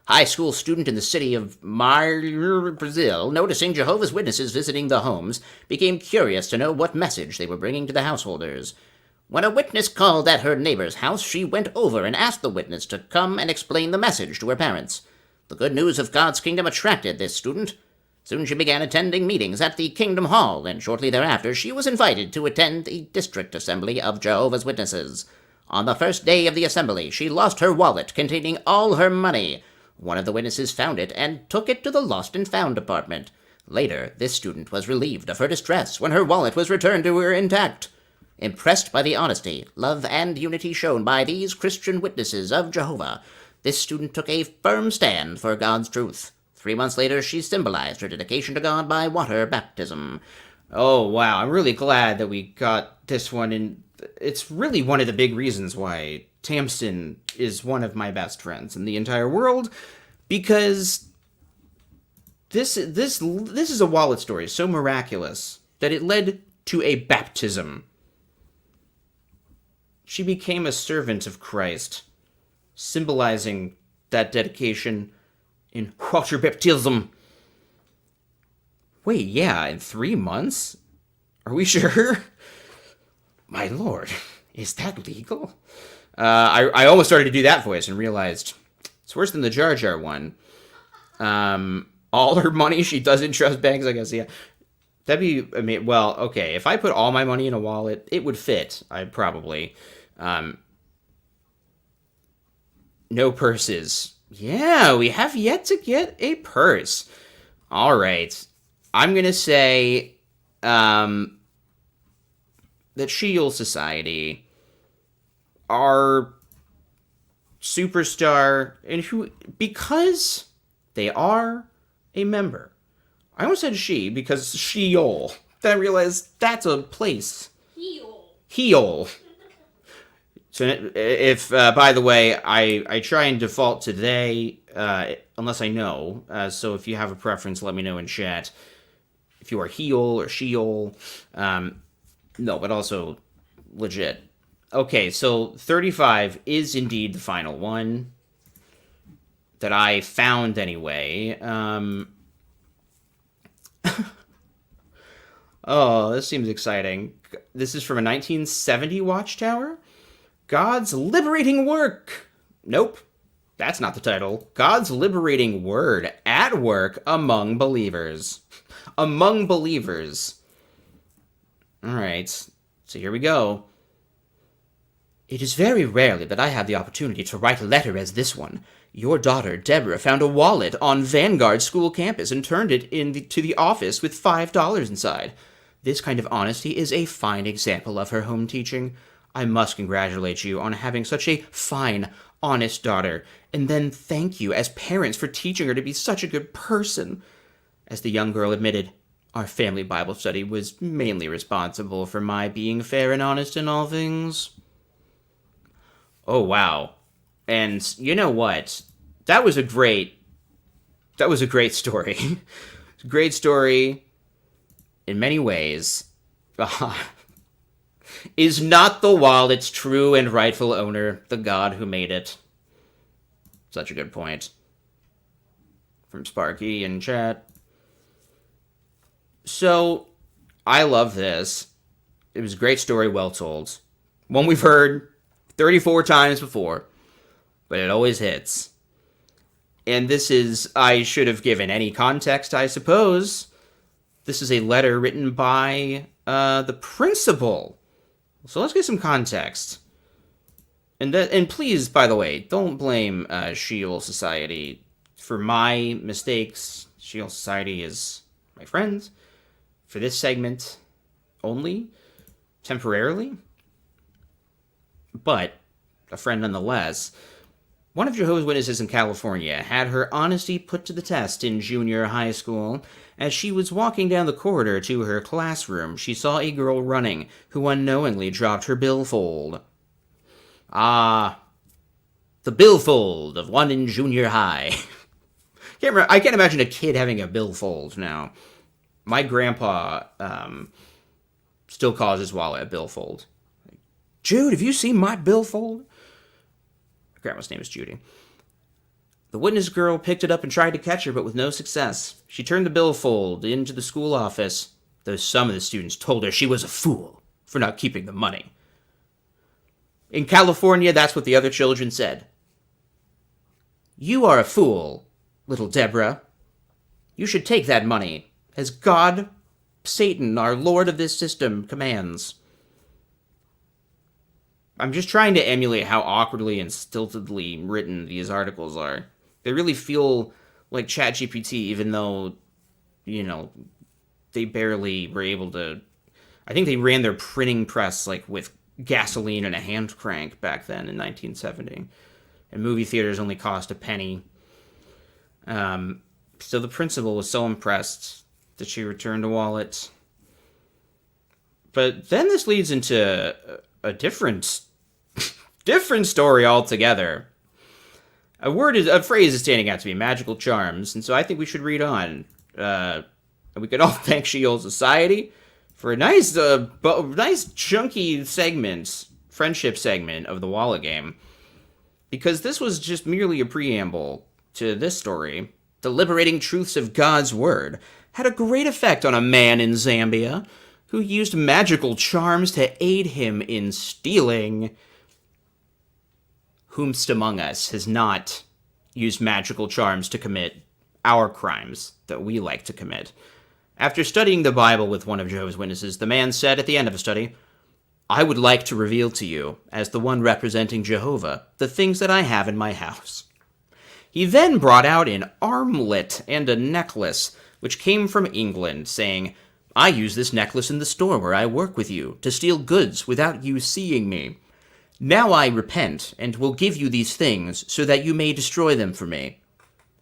High school student in the city of Brazil, noticing Jehovah's Witnesses visiting the homes, became curious to know what message they were bringing to the householders. When a witness called at her neighbor's house, she went over and asked the witness to come and explain the message to her parents. The good news of God's kingdom attracted this student. Soon she began attending meetings at the Kingdom Hall, and shortly thereafter she was invited to attend the District Assembly of Jehovah's Witnesses. On the first day of the assembly, she lost her wallet containing all her money. One of the witnesses found it and took it to the Lost and Found department. Later, this student was relieved of her distress when her wallet was returned to her intact. Impressed by the honesty, love, and unity shown by these Christian witnesses of Jehovah, this student took a firm stand for God's truth. 3 months later, she symbolized her dedication to God by water baptism. Oh, wow. I'm really glad that we got this one, and it's really one of the big reasons why Tamsin is one of my best friends in the entire world, because this is a wallet story so miraculous that it led to a baptism. She became a servant of Christ, symbolizing that dedication in water baptism. Wait, yeah, in 3 months? Are we sure? My lord, is that legal? I almost started to do that voice and realized it's worse than the Jar Jar one. All her money she doesn't trust banks, I guess, yeah. That'd be, I mean, well, okay, if I put all my money in a wallet, it would fit, I'd probably. No purses. Yeah, we have yet to get a purse. All right. I'm going to say that Sheol Society, our superstar, and who, because they are a member. I almost said she because Sheol. Then I realized that's a place. Heol. So if, by the way, I try and default to they, unless I know. So if you have a preference, let me know in chat. If you are Heol or Sheol. No, but also legit. Okay, so 35 is indeed the final one that I found anyway. Oh, this seems exciting. This is from a 1970 Watchtower. God's Liberating Work. Nope, that's not the title. God's Liberating Word at Work Among Believers. Among Believers. All right, so here we go. It is very rarely that I have the opportunity to write a letter as this one. Your daughter, Deborah, found a wallet on Vanguard School campus and turned it to the office with $5 inside. This kind of honesty is a fine example of her home teaching. I must congratulate you on having such a fine, honest daughter, and then thank you as parents for teaching her to be such a good person. As the young girl admitted, our family Bible study was mainly responsible for my being fair and honest in all things. Oh, wow. And you know what? That was a great story. Great story in many ways. Is not the wallet's true and rightful owner the God who made it? Such a good point. From Sparky in chat. So, I love this. It was a great story, well told. One we've heard 34 times before, but it always hits. And this is, I should have given any context, I suppose. This is a letter written by the principal. So let's get some context. And please, by the way, don't blame Sheol Society. For my mistakes, Shield Society is my friends. For this segment only, temporarily, but a friend nonetheless. One of Jehovah's Witnesses in California had her honesty put to the test in junior high school. As she was walking down the corridor to her classroom, she saw a girl running who unknowingly dropped her billfold. Ah, the billfold of one in junior high. I can't imagine a kid having a billfold now. My grandpa still calls his wallet a billfold. Jude, have you seen my billfold? Grandma's name is Judy. The witness girl picked it up and tried to catch her, but with no success. She turned the billfold into the school office, though some of the students told her she was a fool for not keeping the money. In California, that's what the other children said. You are a fool, little Deborah. You should take that money, as God, Satan, our Lord of this system, commands. I'm just trying to emulate how awkwardly and stiltedly written these articles are. They really feel like ChatGPT, even though, they barely were able to... I think they ran their printing press, with gasoline and a hand crank back then in 1970. And movie theaters only cost a penny. So the principal was so impressed that she returned a wallet. But then this leads into a different story altogether. A phrase is standing out to me, magical charms, and so I think we should read on. We could all thank Shield Society for a nice chunky segment, friendship segment of the Wallet game, because this was just merely a preamble to this story. The liberating truths of God's word had a great effect on a man in Zambia who used magical charms to aid him in stealing. Whomst among us has not used magical charms to commit our crimes that we like to commit? After studying the Bible with one of Jehovah's Witnesses, the man said at the end of the study, I would like to reveal to you, as the one representing Jehovah, the things that I have in my house. He then brought out an armlet and a necklace, which came from England, saying, I use this necklace in the store where I work with you, to steal goods without you seeing me. Now I repent, and will give you these things, so that you may destroy them for me.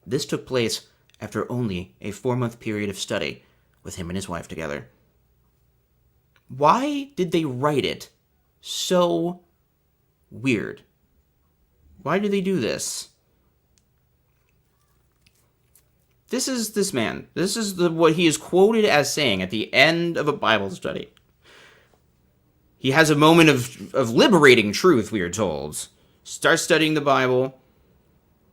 This took place after only a 4-month period of study with him and his wife together. Why did they write it so weird? Why did they do this? This is this man. This is what he is quoted as saying at the end of a Bible study. He has a moment of liberating truth, we are told. Starts studying the Bible.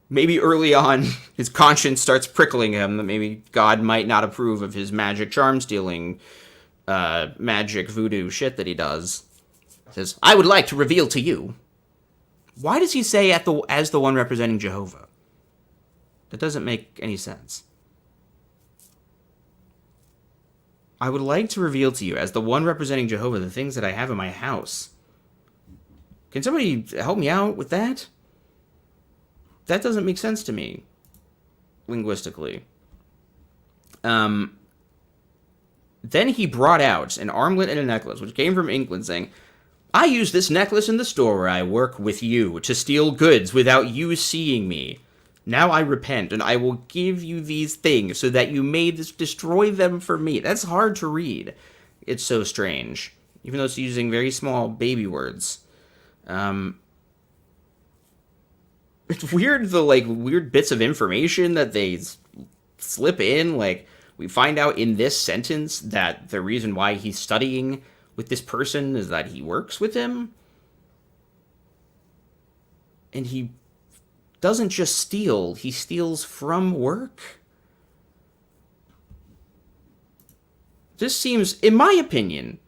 Maybe early on, his conscience starts prickling him that maybe God might not approve of his magic charm stealing, magic voodoo shit that he does. He says, I would like to reveal to you. Why does he say as the one representing Jehovah? That doesn't make any sense. I would like to reveal to you, as the one representing Jehovah, the things that I have in my house. Can somebody help me out with that? That doesn't make sense to me, linguistically. Then he brought out an armlet and a necklace, which came from England, saying, I use this necklace in the store where I work with you to steal goods without you seeing me. Now I repent, and I will give you these things so that you may destroy them for me. That's hard to read. It's so strange, even though it's using very small baby words. It's weird, the weird bits of information that they slip in. We find out in this sentence that the reason why he's studying with this person is that he works with him. And he doesn't just steal, he steals from work. This seems, in my opinion,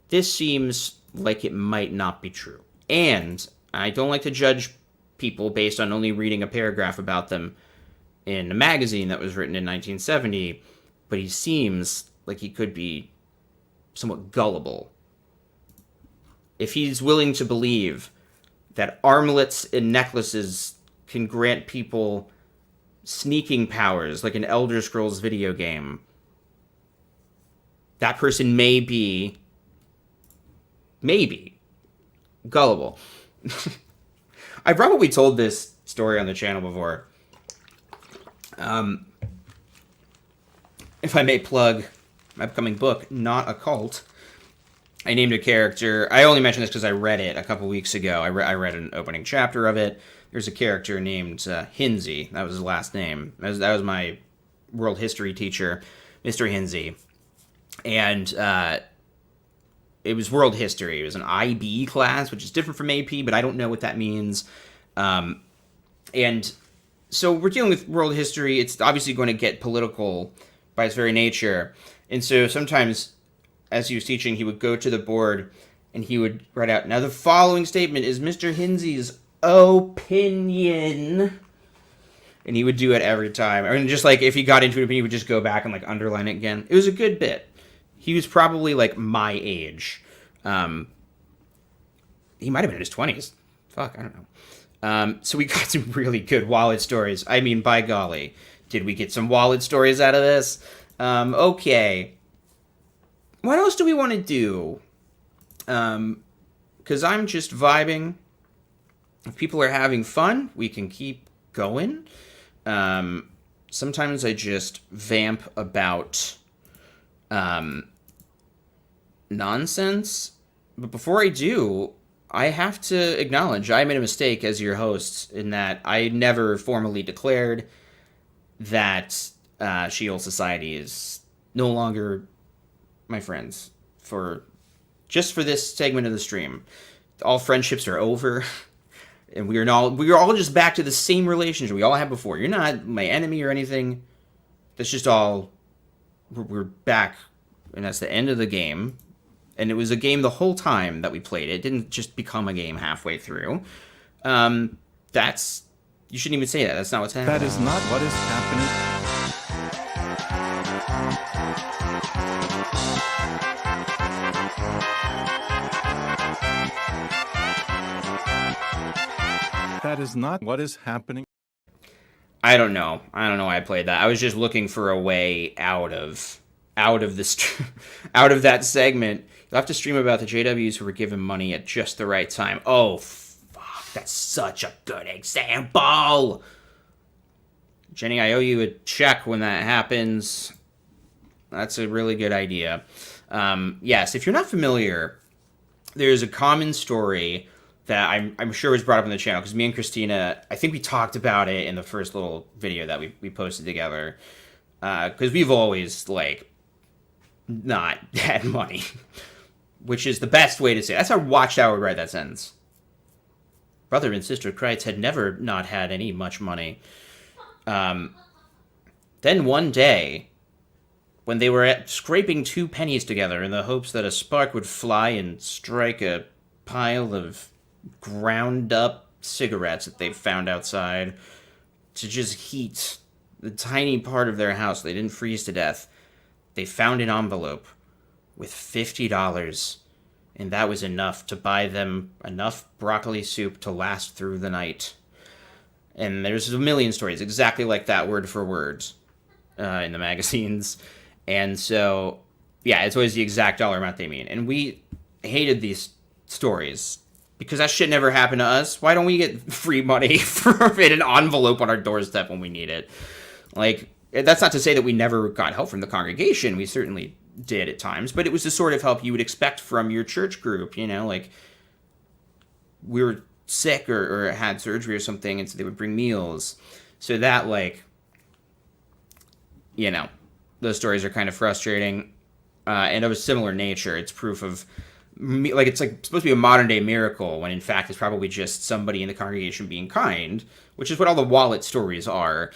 this seems like it might not be true. And I don't like to judge people based on only reading a paragraph about them in a magazine that was written in 1970, but he seems like he could be somewhat gullible. If he's willing to believe that armlets and necklaces can grant people sneaking powers like an Elder Scrolls video game. That person may be gullible. I probably told this story on the channel before. If I may plug my upcoming book, Not a Cult, I named a character. I only mentioned this because I read it a couple weeks ago. I read an opening chapter of it. There's a character named Hinsey. That was his last name. That was my world history teacher, Mr. Hinsey. And it was world history. It was an IB class, which is different from AP, but I don't know what that means. And so we're dealing with world history. It's obviously going to get political by its very nature. And so sometimes, as he was teaching, he would go to the board and he would write out, now the following statement is Mr. Hinsey's opinion. And he would do it every time. I mean, just like if he got into it, he would just go back and like underline it again. It was a good bit. He was probably like my age. He might have been in his 20s. Fuck, I don't know. So we got some really good wallet stories. I mean, by golly, did we get some wallet stories out of this? Okay. What else do we want to do? Because I'm just vibing. If people are having fun, we can keep going. Sometimes I just vamp about nonsense. But before I do, I have to acknowledge I made a mistake as your host in that I never formally declared that Sheol Society is no longer my friends for this segment of the stream. All friendships are over, and we are all just back to the same relationship we all had before. You're not my enemy or anything. That's just all. We're back, and that's the end of the game. And it was a game the whole time that we played it. It didn't just become a game halfway through. You shouldn't even say that. That's not what's happening. That is not what is happening. That is not what is happening. I don't know why I played that. I was just looking for a way out of this out of that segment. You'll have to stream about the JWs who were given money at just the right time. Oh, fuck. That's such a good example. Jenny, I owe you a check when that happens. That's a really good idea. Yes, if you're not familiar, there's a common story that I'm sure was brought up on the channel, because me and Kristyna, I think we talked about it in the first little video that we posted together. Because we've always, like, not had money. Which is the best way to say it. That's how Watchtower would write that sentence. Brother and Sister Kreitz had never not had any much money. Then one day, when they were scraping 2 pennies together in the hopes that a spark would fly and strike a pile of ground up cigarettes that they found outside to just heat the tiny part of their house so they didn't freeze to death, they found an envelope with $50, and that was enough to buy them enough broccoli soup to last through the night. And there's a million stories exactly like that, word for word, in the magazines. And so, yeah, it's always the exact dollar amount they mean. And we hated these stories because that shit never happened to us. Why don't we get free money in an envelope on our doorstep when we need it? Like, that's not to say that we never got help from the congregation. We certainly did at times, but it was the sort of help you would expect from your church group, you know, like we were sick or had surgery or something, and so they would bring meals. So that, like, you know, those stories are kind of frustrating, and of a similar nature. It's proof of, like, it's like supposed to be a modern day miracle when in fact it's probably just somebody in the congregation being kind, which is what all the wallet stories are.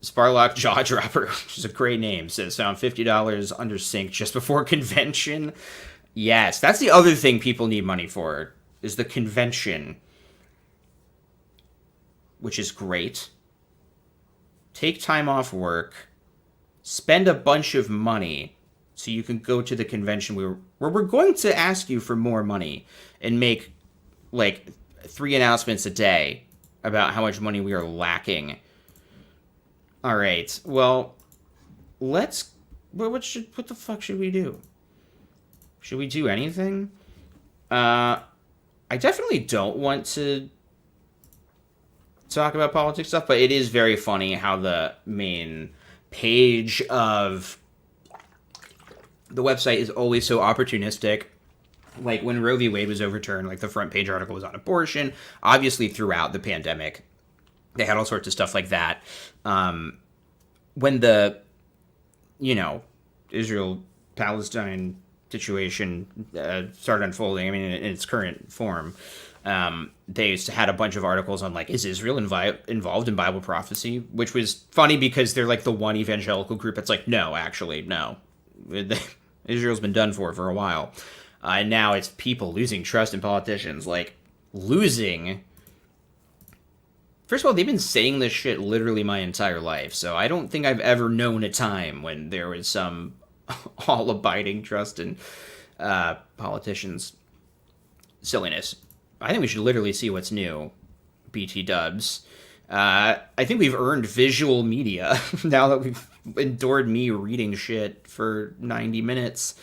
Sparlock Jawdropper, which is a great name, says found $50 under sink just before convention. Yes, that's the other thing people need money for, is the convention, which is great. Take time off work, spend a bunch of money so you can go to the convention where we're going to ask you for more money and make like 3 announcements a day about how much money we are lacking. All right. Well, what the fuck should we do? Should we do anything? I definitely don't want to talk about politics stuff, but it is very funny how the main page of the website is always so opportunistic. Like when Roe v. Wade was overturned, like the front page article was on abortion. Obviously, throughout the pandemic, they had all sorts of stuff like that. When the, Israel-Palestine situation started unfolding, I mean, in its current form, they had a bunch of articles on, like, is Israel involved in Bible prophecy? Which was funny because they're, like, the one evangelical group that's like, no, actually, no. Israel's been done for a while. And now it's people losing trust in politicians. Like, losing... First of all, they've been saying this shit literally my entire life, so I don't think I've ever known a time when there was some all-abiding trust in politicians' silliness. I think we should literally see what's new, BT dubs. I think we've earned visual media now that we've endured me reading shit for 90 minutes.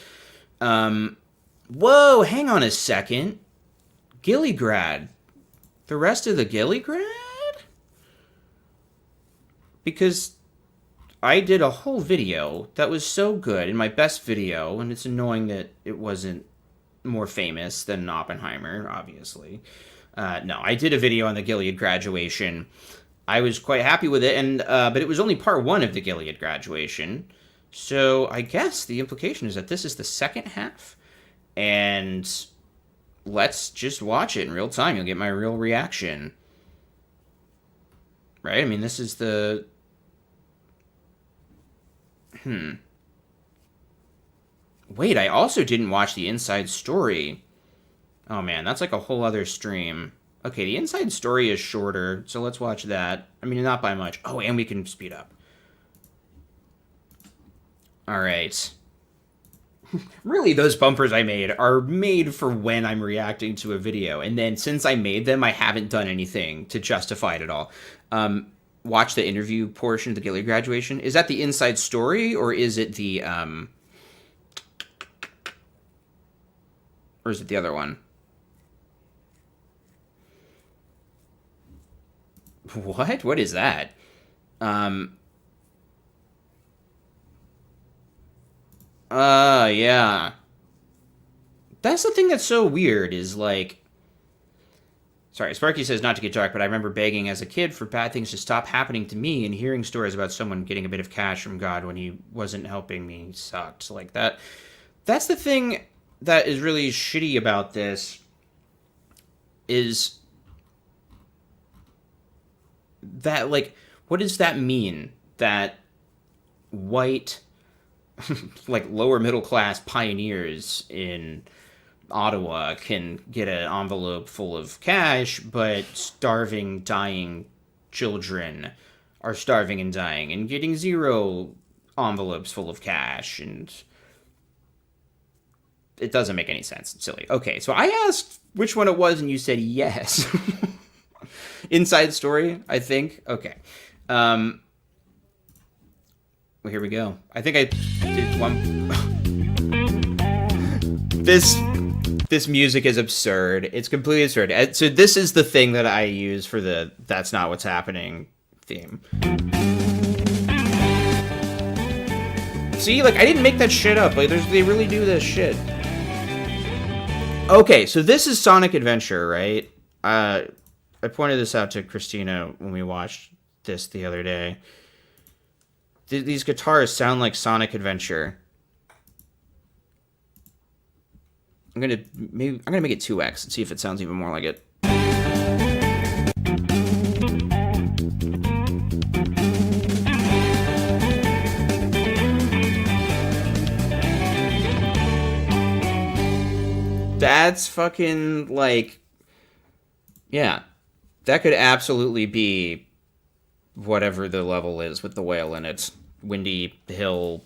Whoa, hang on a second. Gilly Grad. The rest of the Gilly Grad? Because I did a whole video that was so good, in my best video, and it's annoying that it wasn't more famous than Oppenheimer, obviously. No, I did a video on the Gilead graduation. I was quite happy with it, and but it was only part 1 of the Gilead graduation. So I guess the implication is that this is the second half, and let's just watch it in real time. You'll get my real reaction. Right? I mean, this is the... Wait, I also didn't watch the inside story. Oh man, that's like a whole other stream. Okay, the inside story is shorter, so let's watch that. I mean, not by much. Oh, and we can speed up. Alright. Really, those bumpers I made are made for when I'm reacting to a video. And then since I made them, I haven't done anything to justify it at all. Watch the interview portion of the Gilly graduation. Is that the inside story, or is it the, or is it the other one? What? What is that? Yeah. That's the thing that's so weird, is like... Sorry, Sparky says not to get dark, but I remember begging as a kid for bad things to stop happening to me, and hearing stories about someone getting a bit of cash from God when he wasn't helping me sucked. Like that. That's the thing that is really shitty about this, is that, like, what does that mean? That white, like, lower middle class pioneers in Ottawa can get an envelope full of cash, but starving, dying children are starving and dying and getting 0 envelopes full of cash, and it doesn't make any sense. It's silly. Okay, so I asked which one it was, and you said yes. Inside story, I think. Okay. Well, here we go. I think I did one... This music is absurd. It's completely absurd. So this is the thing that I use for the "That's Not What's Happening" theme. See, like, I didn't make that shit up. Like, they really do this shit. Okay, so this is Sonic Adventure, right? I pointed this out to Kristyna when we watched this the other day. These guitars sound like Sonic Adventure. I'm gonna make it 2x and see if it sounds even more like it. That's fucking, like, yeah, that could absolutely be whatever the level is with the whale in it. Windy Hill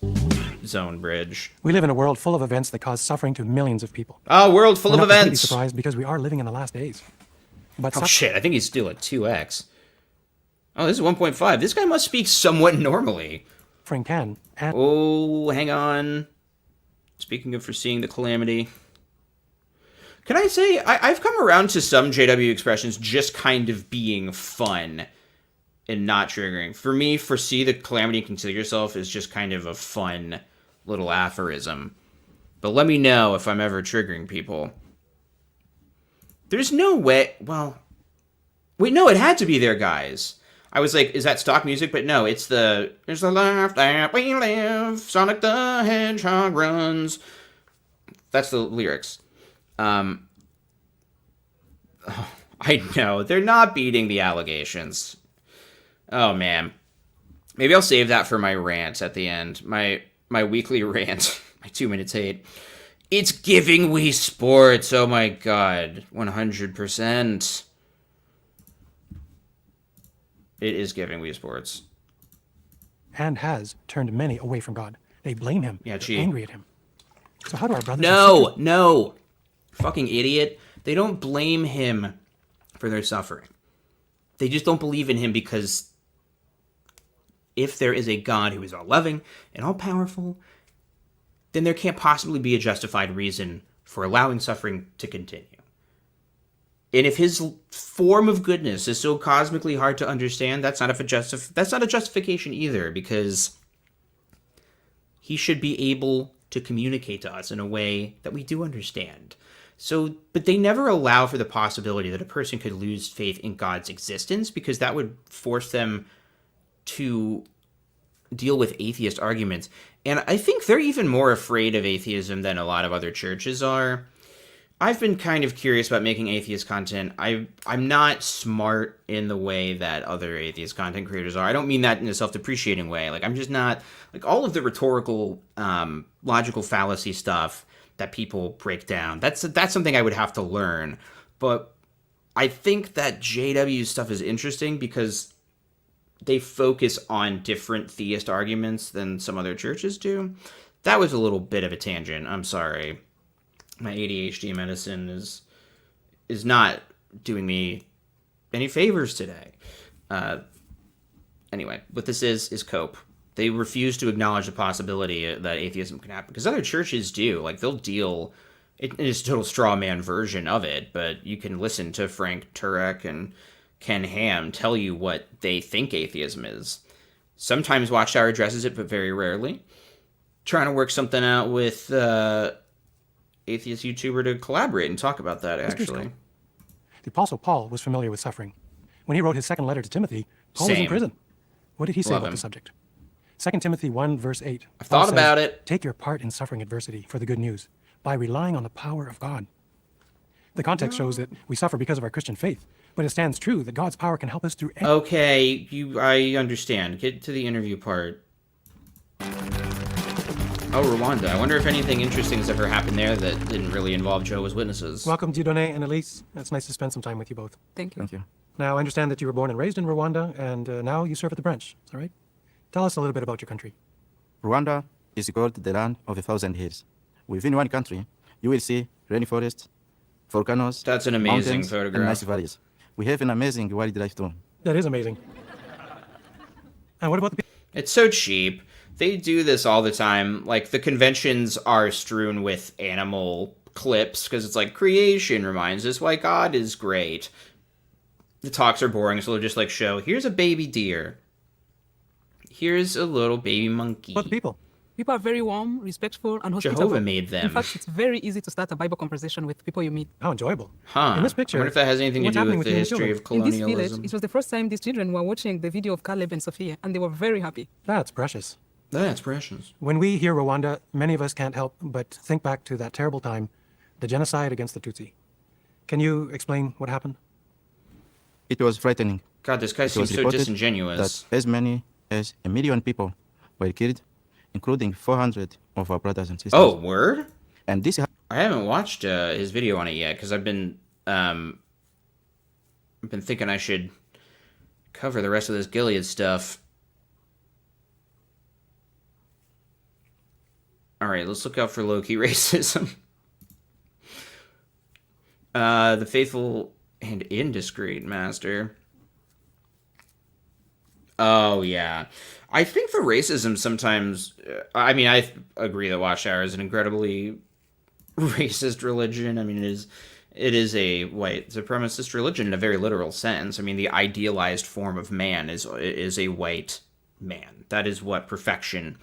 zone bridge. We live in a world full of events that cause suffering to millions of people. Oh, world full We're of not completely events. surprised because we are living in the last days. But Oh shit, I think he's still at 2x. Oh, this is 1.5. This guy must speak somewhat normally. suffering can and Oh, hang on. Speaking of foreseeing the calamity. Can I say, I've come around to some JW expressions just kind of being fun and not triggering. For me, foresee the calamity and consider yourself is just kind of a fun little aphorism. But let me know if I'm ever triggering people. There's no way, well, wait, no, it had to be there, guys. I was like, is that stock music? But no, it's the, there's the life that we live, Sonic the Hedgehog runs. That's the lyrics. Oh, I know, they're not beating the allegations. Oh, man. Maybe I'll save that for my rant at the end. My weekly rant. My 2 minutes hate. It's giving Wii Sports. Oh, my God. 100%. It is giving Wii Sports. has turned many away from God. They blame him. Yeah, They're gee. angry at him. So how do our brothers and No, sisters no. Fucking idiot. They don't blame him for their suffering. They just don't believe in him because if there is a God who is all-loving and all-powerful, then there can't possibly be a justified reason for allowing suffering to continue. And if his form of goodness is so cosmically hard to understand, that's not a justification either, because he should be able to communicate to us in a way that we do understand. So, but they never allow for the possibility that a person could lose faith in God's existence, because that would force them to deal with atheist arguments. And I think they're even more afraid of atheism than a lot of other churches are. I've been kind of curious about making atheist content. I'm not smart in the way that other atheist content creators are. I don't mean that in a self-depreciating way. Like, I'm just not, like, all of the rhetorical, logical fallacy stuff that people break down, that's something I would have to learn. But I think that JW stuff is interesting because they focus on different theist arguments than some other churches do. That was a little bit of a tangent. I'm sorry. My ADHD medicine is not doing me any favors today. Anyway, what this is cope. They refuse to acknowledge the possibility that atheism can happen, because other churches do. Like, they'll deal. It is a total straw man version of it, but you can listen to Frank Turek and Ken Ham tell you what they think atheism is. Sometimes Watchtower addresses it, but very rarely. Trying to work something out with atheist YouTuber to collaborate and talk about that, actually. The Apostle Paul was familiar with suffering. When he wrote his second letter to Timothy, Paul was in Same. prison. What did he say Love about him. the subject? 2 Timothy 1, verse 8. I've Paul thought says, about it. Take your part in suffering adversity for the good news by relying on the power of God. The context shows that we suffer because of our Christian faith, but it stands true that God's power can help us through any Okay, I understand. Get to the interview part. Oh, Rwanda. I wonder if anything interesting has ever happened there that didn't really involve Jehovah's Witnesses. Welcome, Dieudonné and Elise. It's nice to spend some time with you both. Thank you. Thank you. Now, I understand that you were born and raised in Rwanda, and now you serve at the branch. Is that right? Tell us a little bit about your country. Rwanda is called the land of 1,000 hills. Within one country, you will see rainforests, volcanoes, That's an amazing mountains, photograph. and nice valleys. We have an amazing wildlife too. That is amazing. And what about the people? It's so cheap. They do this all the time. Like, the conventions are strewn with animal clips because it's like, creation reminds us why God is great. The talks are boring, so they'll just like show, here's a baby deer. Here's a little baby monkey. What about the people? People are very warm, respectful, and hospitable. Jehovah made them. In fact, it's very easy to start a Bible conversation with people you meet. How enjoyable. Huh. In this picture, I wonder if that has anything to what's do happening with the you and history children? of In this colonialism. village, it was the first time these children were watching the video of Caleb and Sophia, and they were very happy. That's precious. That's precious. When we hear Rwanda, many of us can't help but think back to that terrible time, the genocide against the Tutsi. Can you explain what happened? It was frightening. God, this guy It seems was so reported disingenuous. that as many as 1 million people were killed, including 400 of our brothers and sisters. Oh, word? And this I haven't watched his video on it yet because I've been thinking I should cover the rest of this Gilead stuff. All right, let's look out for low-key racism. The faithful and indiscreet master. Oh, yeah. I think the racism sometimes... I mean, I agree that Watchtower is an incredibly racist religion. I mean, it is a white supremacist religion in a very literal sense. I mean, the idealized form of man is a white man. That is what perfection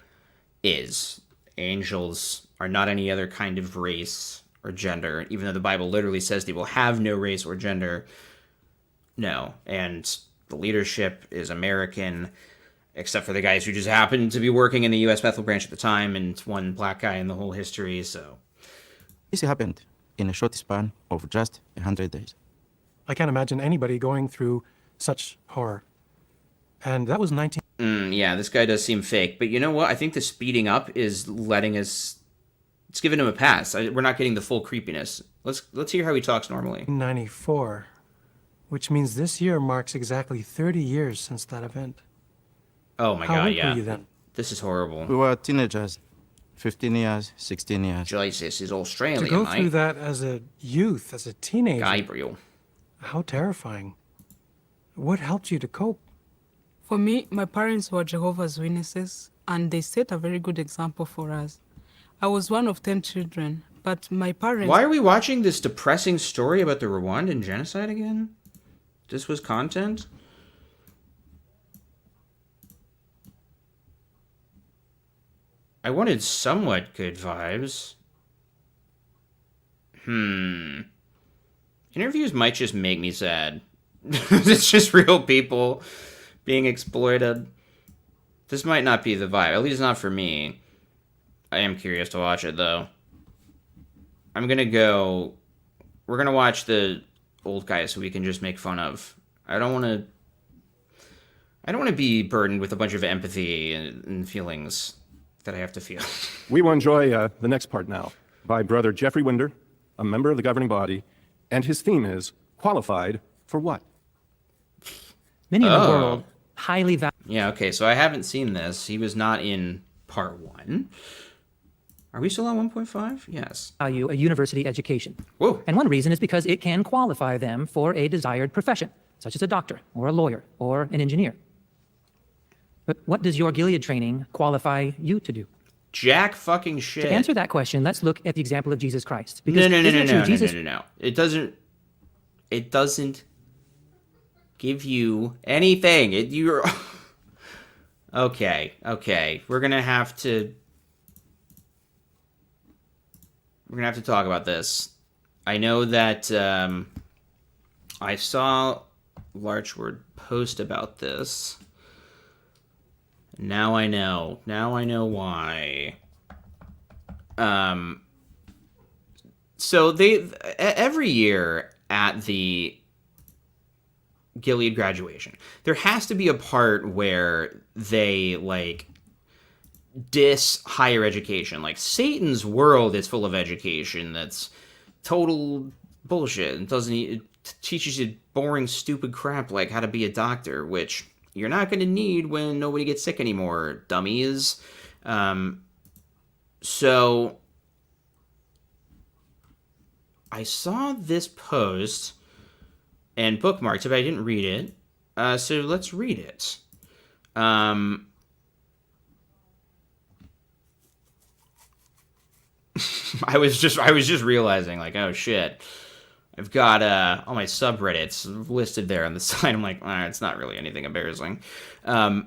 is. Angels are not any other kind of race or gender, even though the Bible literally says they will have no race or gender. No. And the leadership is American, except for the guys who just happened to be working in the U.S. Bethel branch at the time, and one black guy in the whole history, so... This happened in a short span of just 100 days. I can't imagine anybody going through such horror. And that was 19... yeah, this guy does seem fake. But you know what? I think the speeding up is letting us... It's giving him a pass. We're not getting the full creepiness. Let's hear how he talks normally. 94, which means this year marks exactly 30 years since that event. Oh my How god, old yeah. were you then? This is horrible. We were teenagers, 15 years, 16 years. Jesus is Australian, To go mate. through that as a youth, as a teenager, Gabriel. how terrifying. What helped you to cope? For me, my parents were Jehovah's Witnesses, and they set a very good example for us. I was one of 10 children, but my parents... Why are we watching this depressing story about the Rwandan genocide again? This was content? I wanted somewhat good vibes. Interviews might just make me sad. It's just real people being exploited. This might not be the vibe, at least not for me. I am curious to watch it, though. I'm gonna go... We're gonna watch the old guys so we can just make fun of. I don't want to be burdened with a bunch of empathy and feelings that I have to feel. We will enjoy the next part now by Brother Jeffrey Winder, a member of the governing body, and his theme is qualified for what? Many in the world highly value. Yeah, okay, so I haven't seen this. He was not in part 1. Are we still on 1.5? Yes. A university education. Whoa. And one reason is because it can qualify them for a desired profession, such as a doctor, or a lawyer, or an engineer. But what does your Gilead training qualify you to do? Jack fucking shit. To answer that question, let's look at the example of Jesus Christ. Because No. Jesus... It doesn't give you anything. You're... Okay. We're gonna have to talk about this. I know that I saw Larchword post about this. Now I know. Now I know why. So they every year at the Gilead graduation, there has to be a part where they like diss higher education. Like Satan's world is full of education that's total bullshit. It teaches you boring, stupid crap like how to be a doctor, which you're not going to need when nobody gets sick anymore, dummies. So I saw this post and bookmarked it, but I didn't read it. So let's read it. I was just realizing, like, oh shit, I've got all my subreddits listed there on the side. I'm like, it's not really anything embarrassing. All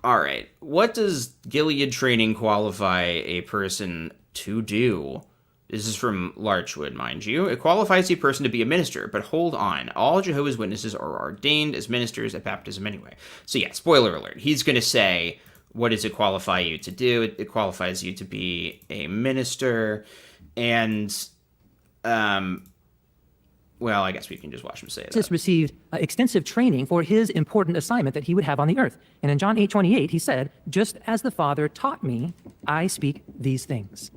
right, what does Gilead training qualify a person to do? This is from Larchwood, mind you. It qualifies a person to be a minister, but hold on. All Jehovah's Witnesses are ordained as ministers at baptism anyway. So yeah, spoiler alert. He's going to say, what does it qualify you to do? It qualifies you to be a minister. And, well, I guess we can just watch him say it. Jesus received extensive training for his important assignment that he would have on the earth. And in John 8:28, he said, just as the Father taught me, I speak these things.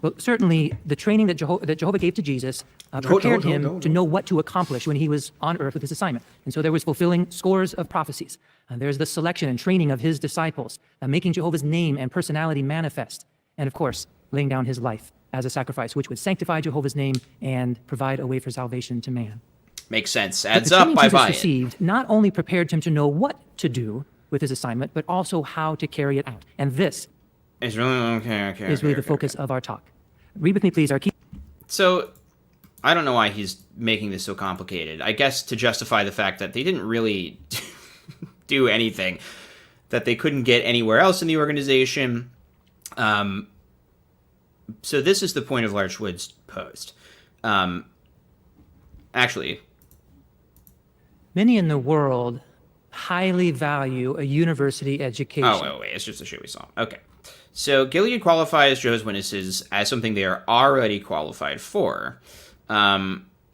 Well, certainly the training that Jehovah gave to Jesus prepared him to know what to accomplish when he was on earth with his assignment. And so there was fulfilling scores of prophecies. There's the selection and training of his disciples, making Jehovah's name and personality manifest. and of course, laying down his life as a sacrifice, which would sanctify Jehovah's name and provide a way for salvation to man. Makes sense. But Adds the up. training I Jesus buy it. received not only prepared him to know what to do with his assignment, but also how to carry it out. And this It's really okay. is really the focus of our talk. Read with me, please, our key. So, I don't know why he's making this so complicated. I guess to justify the fact that they didn't really do anything, that they couldn't get anywhere else in the organization. So this is the point of Larchwood's post. Actually, Many in the world highly value a university education. oh, wait, it's just a shit we saw. Okay. So Gilead qualifies Jehovah's Witnesses as something they are already qualified for.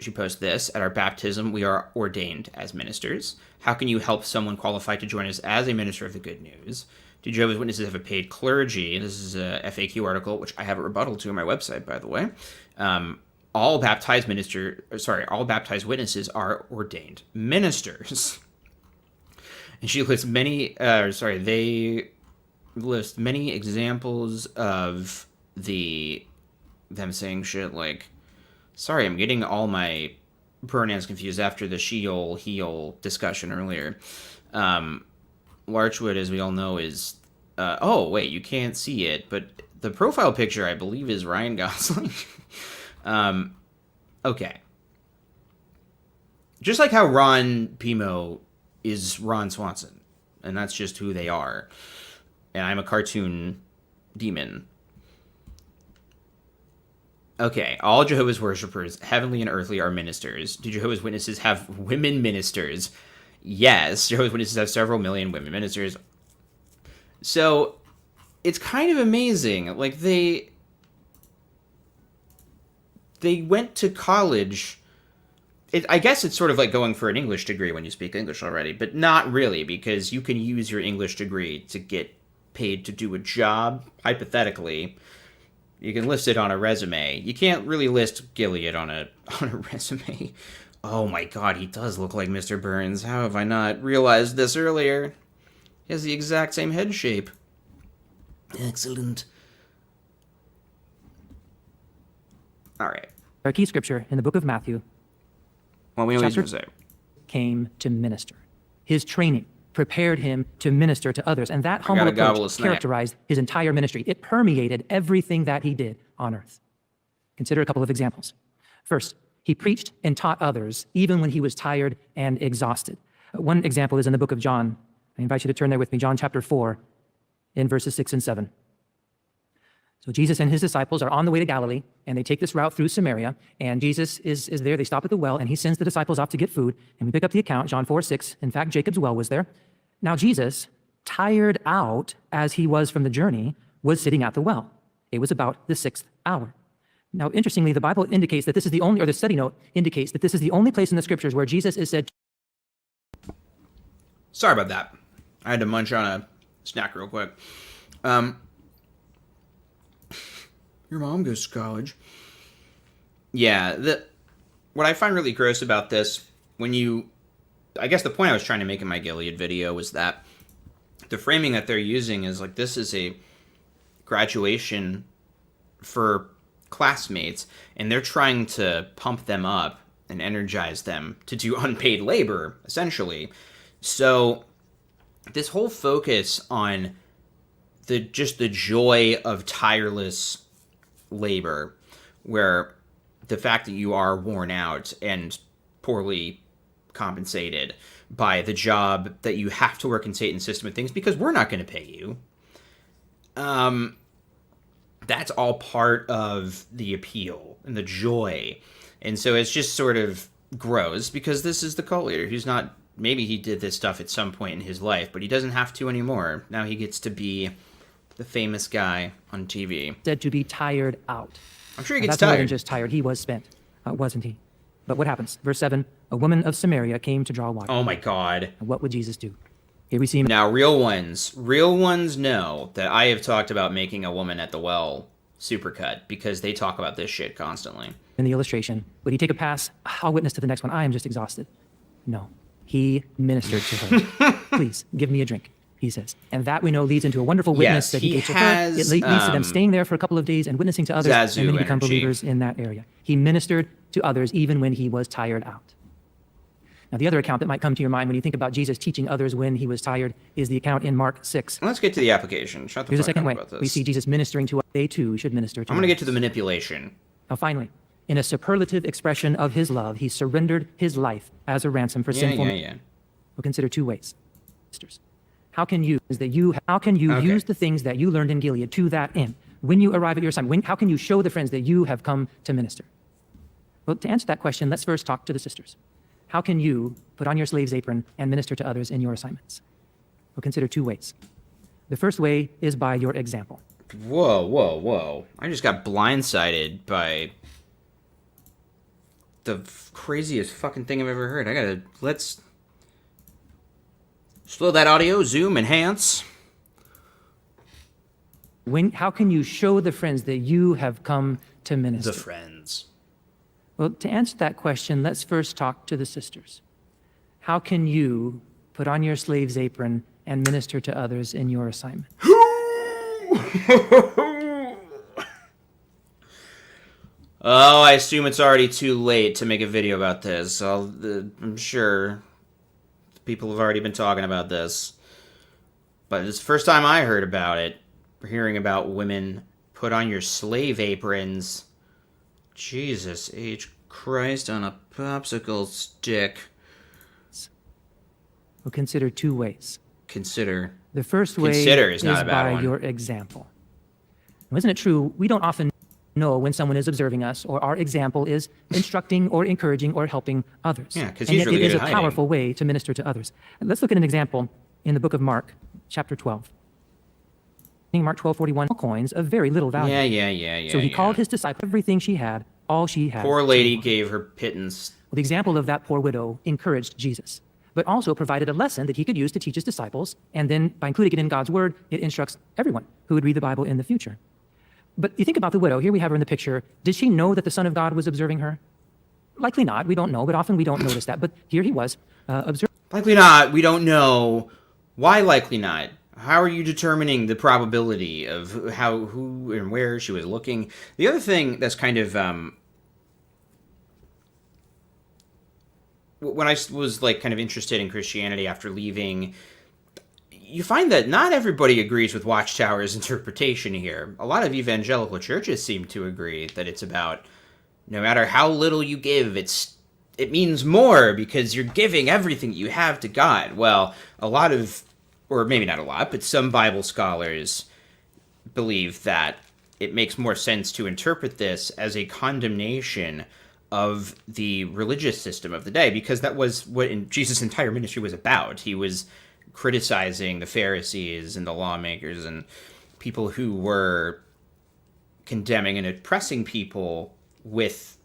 She posts this: at our baptism, we are ordained as ministers. How can you help someone qualified to join us as a minister of the good news? Do Jehovah's Witnesses have a paid clergy? This is a FAQ article, which I have a rebuttal to on my website, by the way. All baptized witnesses are ordained ministers. And she lists they list many examples of them saying shit like, sorry, I'm getting all my pronouns confused after the Sheol, Heel discussion earlier. Larchwood, as we all know, is, oh, wait, you can't see it, but the profile picture, I believe, is Ryan Gosling. Okay. Just like how Ron Pimo is Ron Swanson, and that's just who they are. And I'm a cartoon demon. Okay, all Jehovah's Worshippers, heavenly and earthly, are ministers. Do Jehovah's Witnesses have women ministers? Yes, Jehovah's Witnesses have several million women ministers. So, it's kind of amazing. Like, they went to college. I guess it's sort of like going for an English degree when you speak English already, but not really, because you can use your English degree to get paid to do a job, hypothetically. You can list it on a resume. You can't really list Gilead on a resume. Oh my god, he does look like Mr. Burns. How have I not realized this earlier? He has the exact same head shape. Excellent. Alright. Our key scripture in the book of Matthew. Well, we know what he's chapter going to say. Came to minister. His training prepared him to minister to others, and that humble gotta gobble a approach snack. characterized his entire ministry. It permeated everything that he did on earth. Consider a couple of examples. First, he preached and taught others even when he was tired and exhausted. One example is in the book of John. I invite you to turn there with me, John chapter 4, in verses 6 and 7. So Jesus and his disciples are on the way to Galilee, and they take this route through Samaria, and Jesus is there. They stop at the well, and he sends the disciples off to get food, and we pick up the account, John 4, 6. In fact, Jacob's well was there. Now Jesus, tired out as he was from the journey, was sitting at the well. It was about the 6th hour. Now, interestingly, the Bible indicates that this is the only, or the study note indicates that this is the only place in the scriptures where Jesus is said. Sorry about that. I had to munch on a snack real quick. Your mom goes to college. Yeah, what I find really gross about this, I guess the point I was trying to make in my Gilead video was that the framing that they're using is like, this is a graduation for classmates, and they're trying to pump them up and energize them to do unpaid labor, essentially. So this whole focus on the joy of tireless labor, where the fact that you are worn out and poorly compensated by the job that you have to work in Satan's system of things because we're not going to pay you. That's all part of the appeal and the joy. And so it's just sort of gross because this is the cult leader who's not, maybe he did this stuff at some point in his life, but he doesn't have to anymore. Now he gets to be the famous guy on TV. Said to be tired out. I'm sure he Now, gets that's more tired. than just tired. He was spent, wasn't he? But what happens? Verse 7, a woman of Samaria came to draw water. Oh my god. And what would Jesus do? Here we see him. Now, real ones know that I have talked about making a woman at the well supercut because they talk about this shit constantly. In the illustration, would he take a pass? I'll witness to the next one. I am just exhausted. No, he ministered to her. Please, give me a drink. he says. And that we know leads into a wonderful witness Yes, that he he gave to her. has, It leads to them staying there for a couple of days and witnessing to others, Zazu and then he become energy. believers in that area. He ministered to others even when he was tired out. Now, the other account that might come to your mind when you think about Jesus teaching others when he was tired is the account in Mark 6. Let's get to the application. Shut the Here's a fuck second up way about this. we see Jesus ministering to us. They too should minister to I'm going to others. get to the manipulation. Now, finally, in a superlative expression of his love, he surrendered his life as a ransom for sinful men. We'll consider two ways. Sisters, how can you use the things that you learned in Gilead to that end? When you arrive at your assignment, how can you show the friends that you have come to minister? Well, to answer that question, let's first talk to the sisters. How can you put on your slave's apron and minister to others in your assignments? We'll consider two ways. The first way is by your example. Whoa, whoa, whoa. I just got blindsided by the craziest fucking thing I've ever heard. Let's slow that audio, zoom, enhance. How can you show the friends that you have come to minister? The friends. Well, to answer that question, let's first talk to the sisters. How can you put on your slave's apron and minister to others in your assignment? Oh, I assume it's already too late to make a video about this. I'm sure people have already been talking about this. But it's the first time I heard about it. We're hearing about women put on your slave aprons. Jesus H. Christ on a popsicle stick. We'll consider two ways. Consider. The first way Is not a bad by one. your example. Now, isn't it true, we don't often know when someone is observing us or our example is instructing or encouraging or helping others. Yeah, 'cause and he's yet really it is good a at hiding. powerful way to minister to others. And let's look at an example in the book of Mark, chapter 12. In Mark 12:41, coins of very little value. Yeah. So he called his disciple everything she had, all she had. Poor lady gave her pittance. Well, the example of that poor widow encouraged Jesus, but also provided a lesson that he could use to teach his disciples, and then by including it in God's word, it instructs everyone who would read the Bible in the future. But you think about the widow. Here we have her in the picture. Did she know that the Son of God was observing her? Likely not. We don't know, but often we don't notice that. But here he was observing. Likely not. We don't know. Why likely not? How are you determining the probability of who, and where she was looking? The other thing that's kind of when I was kind of interested in Christianity after leaving, you find that not everybody agrees with Watchtower's interpretation here. A lot of evangelical churches seem to agree that it's about no matter how little you give, it means more because you're giving everything you have to God. Well, a lot of, or maybe not a lot, but some Bible scholars believe that it makes more sense to interpret this as a condemnation of the religious system of the day, because that was what Jesus' entire ministry was about. He was criticizing the Pharisees and the lawmakers and people who were condemning and oppressing people with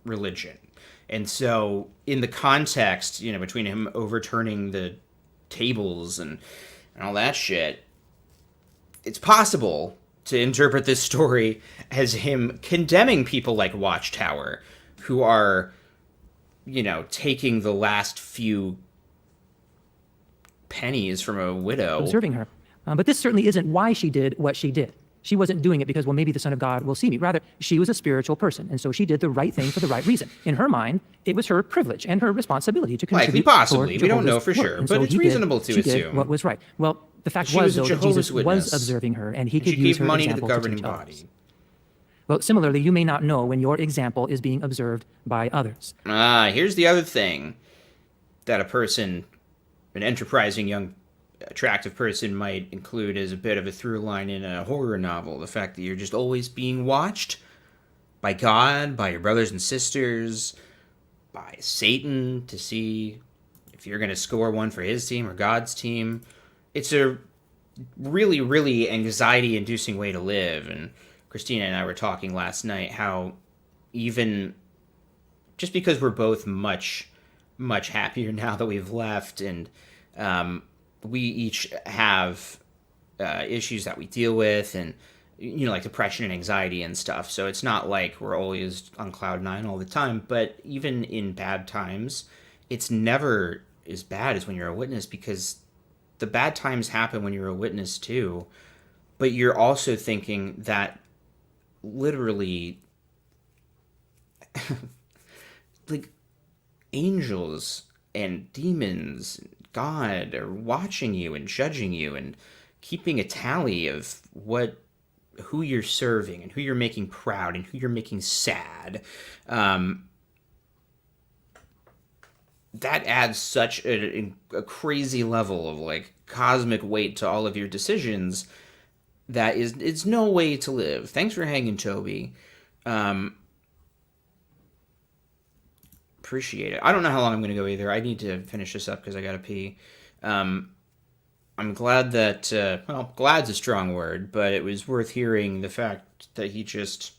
religion. And so in the context, between him overturning the tables and all that shit, it's possible to interpret this story as him condemning people like Watchtower, who are, taking the last few pennies from a widow. Observing her. But this certainly isn't why she did what she did. She wasn't doing it because, well, maybe the Son of God will see me. Rather, she was a spiritual person, and so she did the right thing for the right reason. In her mind, it was her privilege and her responsibility to contribute. Likely, possibly. toward We don't know Jehovah's for work. sure, And but so it's he reasonable to she assume. did what was right. Well, the fact She was, was a though, that Jehovah's Jesus Witness, was observing her, and he and could she use gave her money to the example to governing teach body. others. Well, similarly, you may not know when your example is being observed by others. Here's the other thing that an enterprising young attractive person might include as a bit of a through line in a horror novel. The fact that you're just always being watched by God, by your brothers and sisters, by Satan to see if you're going to score one for his team or God's team. It's a really, really anxiety-inducing way to live. And Kristyna and I were talking last night how even just because we're both much, much happier now that we've left, and we each have issues that we deal with, and like depression and anxiety and stuff. So it's not like we're always on cloud nine all the time. But even in bad times, it's never as bad as when you're a witness, because the bad times happen when you're a witness too, but you're also thinking that literally like angels and demons, God are watching you and judging you and keeping a tally of who you're serving and who you're making proud and who you're making sad. That adds such a crazy level of like cosmic weight to all of your decisions that it's no way to live. Thanks for hanging, Toby. Appreciate it. I don't know how long I'm going to go either. I need to finish this up because I got to pee. I'm glad that, well, glad's a strong word, but it was worth hearing the fact that he just,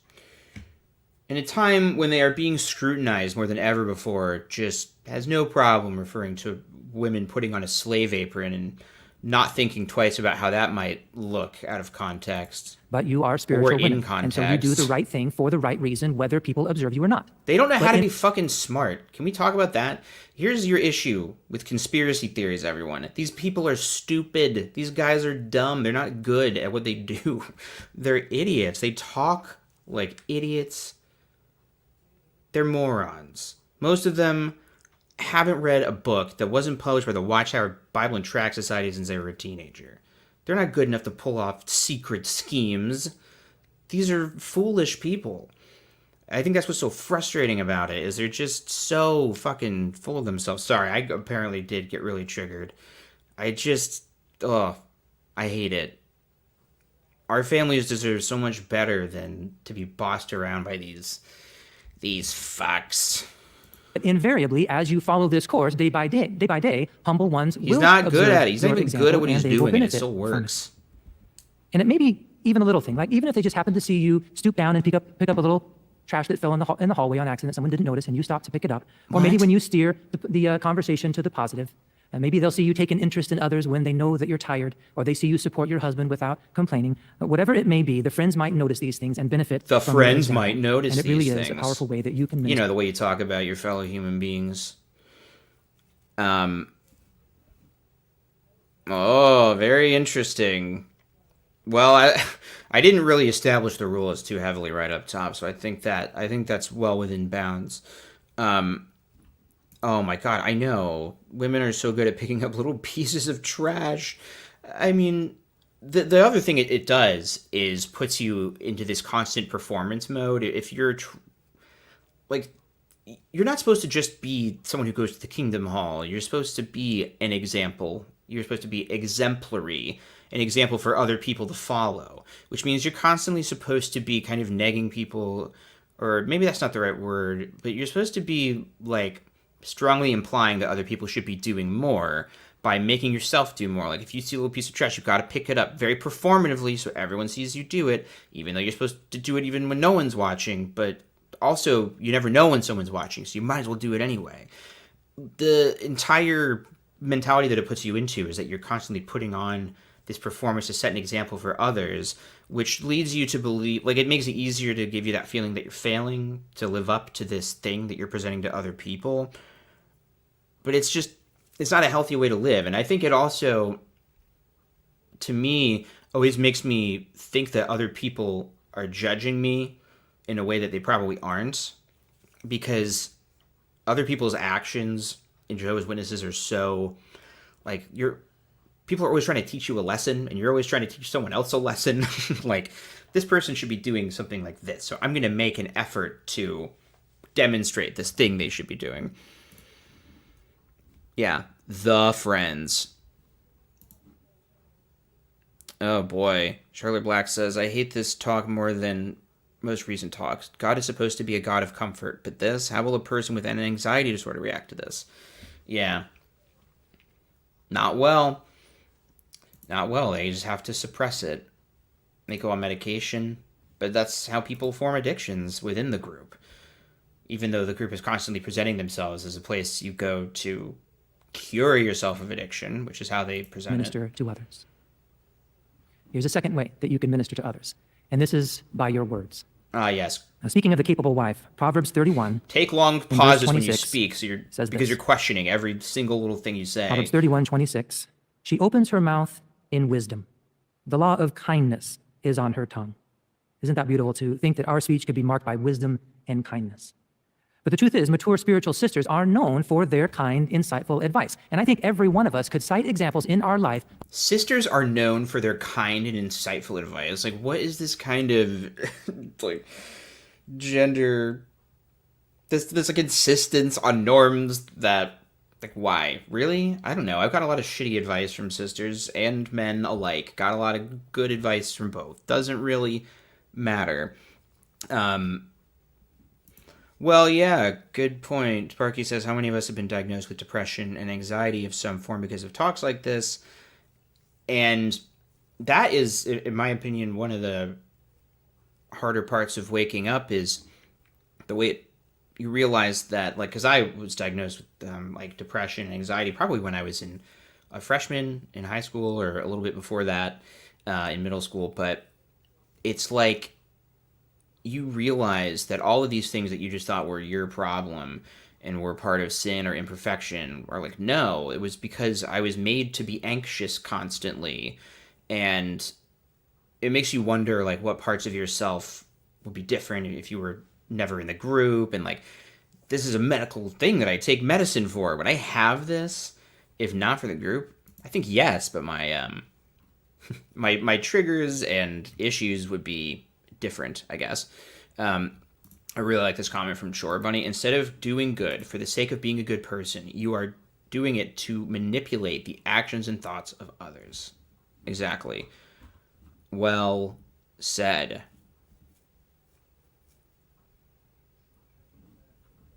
in a time when they are being scrutinized more than ever before, just has no problem referring to women putting on a slave apron and not thinking twice about how that might look out of context. But you are spiritual or in women, context. and so you do the right thing for the right reason, whether people observe you or not. They don't know how to be fucking smart. Can we talk about that? Here's your issue with conspiracy theories, everyone. These people are stupid. These guys are dumb. They're not good at what they do. They're idiots. They talk like idiots. They're morons. Most of them haven't read a book that wasn't published by the Watchtower Bible and Tract Society since they were a teenager. They're not good enough to pull off secret schemes. These are foolish people. I think that's what's so frustrating about it, is they're just so fucking full of themselves. Sorry, I apparently did get really triggered. I hate it. Our families deserve so much better than to be bossed around by these fucks. Invariably, as you follow this course day by day, humble ones will He's not good at it. He's not your even example, good at what he's and they will doing, and it benefit still from works. And it may be even a little thing, like even if they just happen to see you stoop down and pick up a little trash that fell in the hallway on accident, someone didn't notice, and you stopped to pick it up. Or maybe when you steer the conversation to the positive, and maybe they'll see you take an interest in others when they know that you're tired, or they see you support your husband without complaining. Whatever it may be, the friends might notice these things and benefit The from your friends example. might notice and it really these is things. a powerful way that you can You minister. know, the way you talk about your fellow human beings. Oh, very interesting. Well, I didn't really establish the rules too heavily right up top, so I think that's well within bounds. Oh my god, I know. Women are so good at picking up little pieces of trash. I mean, the other thing it does is puts you into this constant performance mode. If you're you're not supposed to just be someone who goes to the Kingdom Hall. You're supposed to be an example. You're supposed to be exemplary, an example for other people to follow, which means you're constantly supposed to be kind of negging people, or maybe that's not the right word, but you're supposed to be like strongly implying that other people should be doing more by making yourself do more. Like if you see a little piece of trash, you've got to pick it up very performatively so everyone sees you do it, even though you're supposed to do it even when no one's watching, but also you never know when someone's watching, so you might as well do it anyway. The entire mentality that it puts you into is that you're constantly putting on this performance to set an example for others, which leads you to believe, like, it makes it easier to give you that feeling that you're failing to live up to this thing that you're presenting to other people. But it's not a healthy way to live. And I think it also, to me, always makes me think that other people are judging me in a way that they probably aren't, because other people's actions in Jehovah's Witnesses are so, like, people are always trying to teach you a lesson, and you're always trying to teach someone else a lesson. Like, this person should be doing something like this, so I'm going to make an effort to demonstrate this thing they should be doing. Yeah, the friends. Oh boy. Charlotte Black says, I hate this talk more than most recent talks. God is supposed to be a God of comfort, but this, how will a person with an anxiety disorder react to this? Yeah. Not well. Not well. They just have to suppress it. They go on medication, but that's how people form addictions within the group. Even though the group is constantly presenting themselves as a place you go to cure yourself of addiction, which is how they present Minister to others. Here's a second way that you can minister to others, and this is by your words. Yes. Now, speaking of the capable wife, Proverbs 31. Take long pauses when you 26 speak, says because this. you're questioning every single little thing you say. Proverbs 31:26 She opens her mouth in wisdom. The law of kindness is on her tongue. Isn't that beautiful to think that our speech could be marked by wisdom and kindness? But the truth is, mature spiritual sisters are known for their kind, insightful advice. And I think every one of us could cite examples in our life. Sisters are known for their kind and insightful advice. Like, what is this kind of, like, gender... This like, insistence on norms that... Like, why? Really? I don't know. I've got a lot of shitty advice from sisters and men alike. Got a lot of good advice from both. Doesn't really matter. Well, yeah, good point. Sparky says, how many of us have been diagnosed with depression and anxiety of some form because of talks like this? And that is, in my opinion, one of the harder parts of waking up is the way you realize that, like, because I was diagnosed with, like, depression and anxiety probably when I was a freshman in high school or a little bit before that in middle school. But it's like you realize that all of these things that you just thought were your problem and were part of sin or imperfection are like, no, it was because I was made to be anxious constantly. And it makes you wonder, like, what parts of yourself would be different if you were never in the group. And, like, this is a medical thing that I take medicine for. Would I have this if not for the group? I think yes, but my my triggers and issues would be different, I guess. I really like this comment from Chore Bunny. Instead of doing good for the sake of being a good person, you are doing it to manipulate the actions and thoughts of others. Exactly. Well said.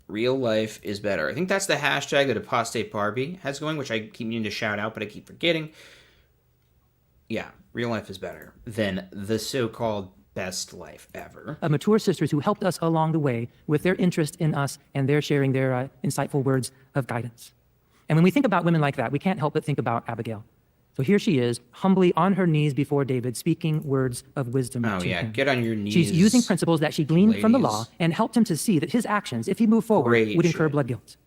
Real life is better. I think that's the hashtag that Apostate Barbie has going, which I keep meaning to shout out, but I keep forgetting. Yeah, real life is better than the so-called best life ever. Mature sisters who helped us along the way with their interest in us and their sharing their insightful words of guidance. And when we think about women like that, we can't help but think about Abigail. So here she is, humbly on her knees before David, speaking words of wisdom to him. Get on your knees. She's using principles that she gleaned from the ladies. law and helped him to see that his actions, if he moved forward, would incur blood guilt.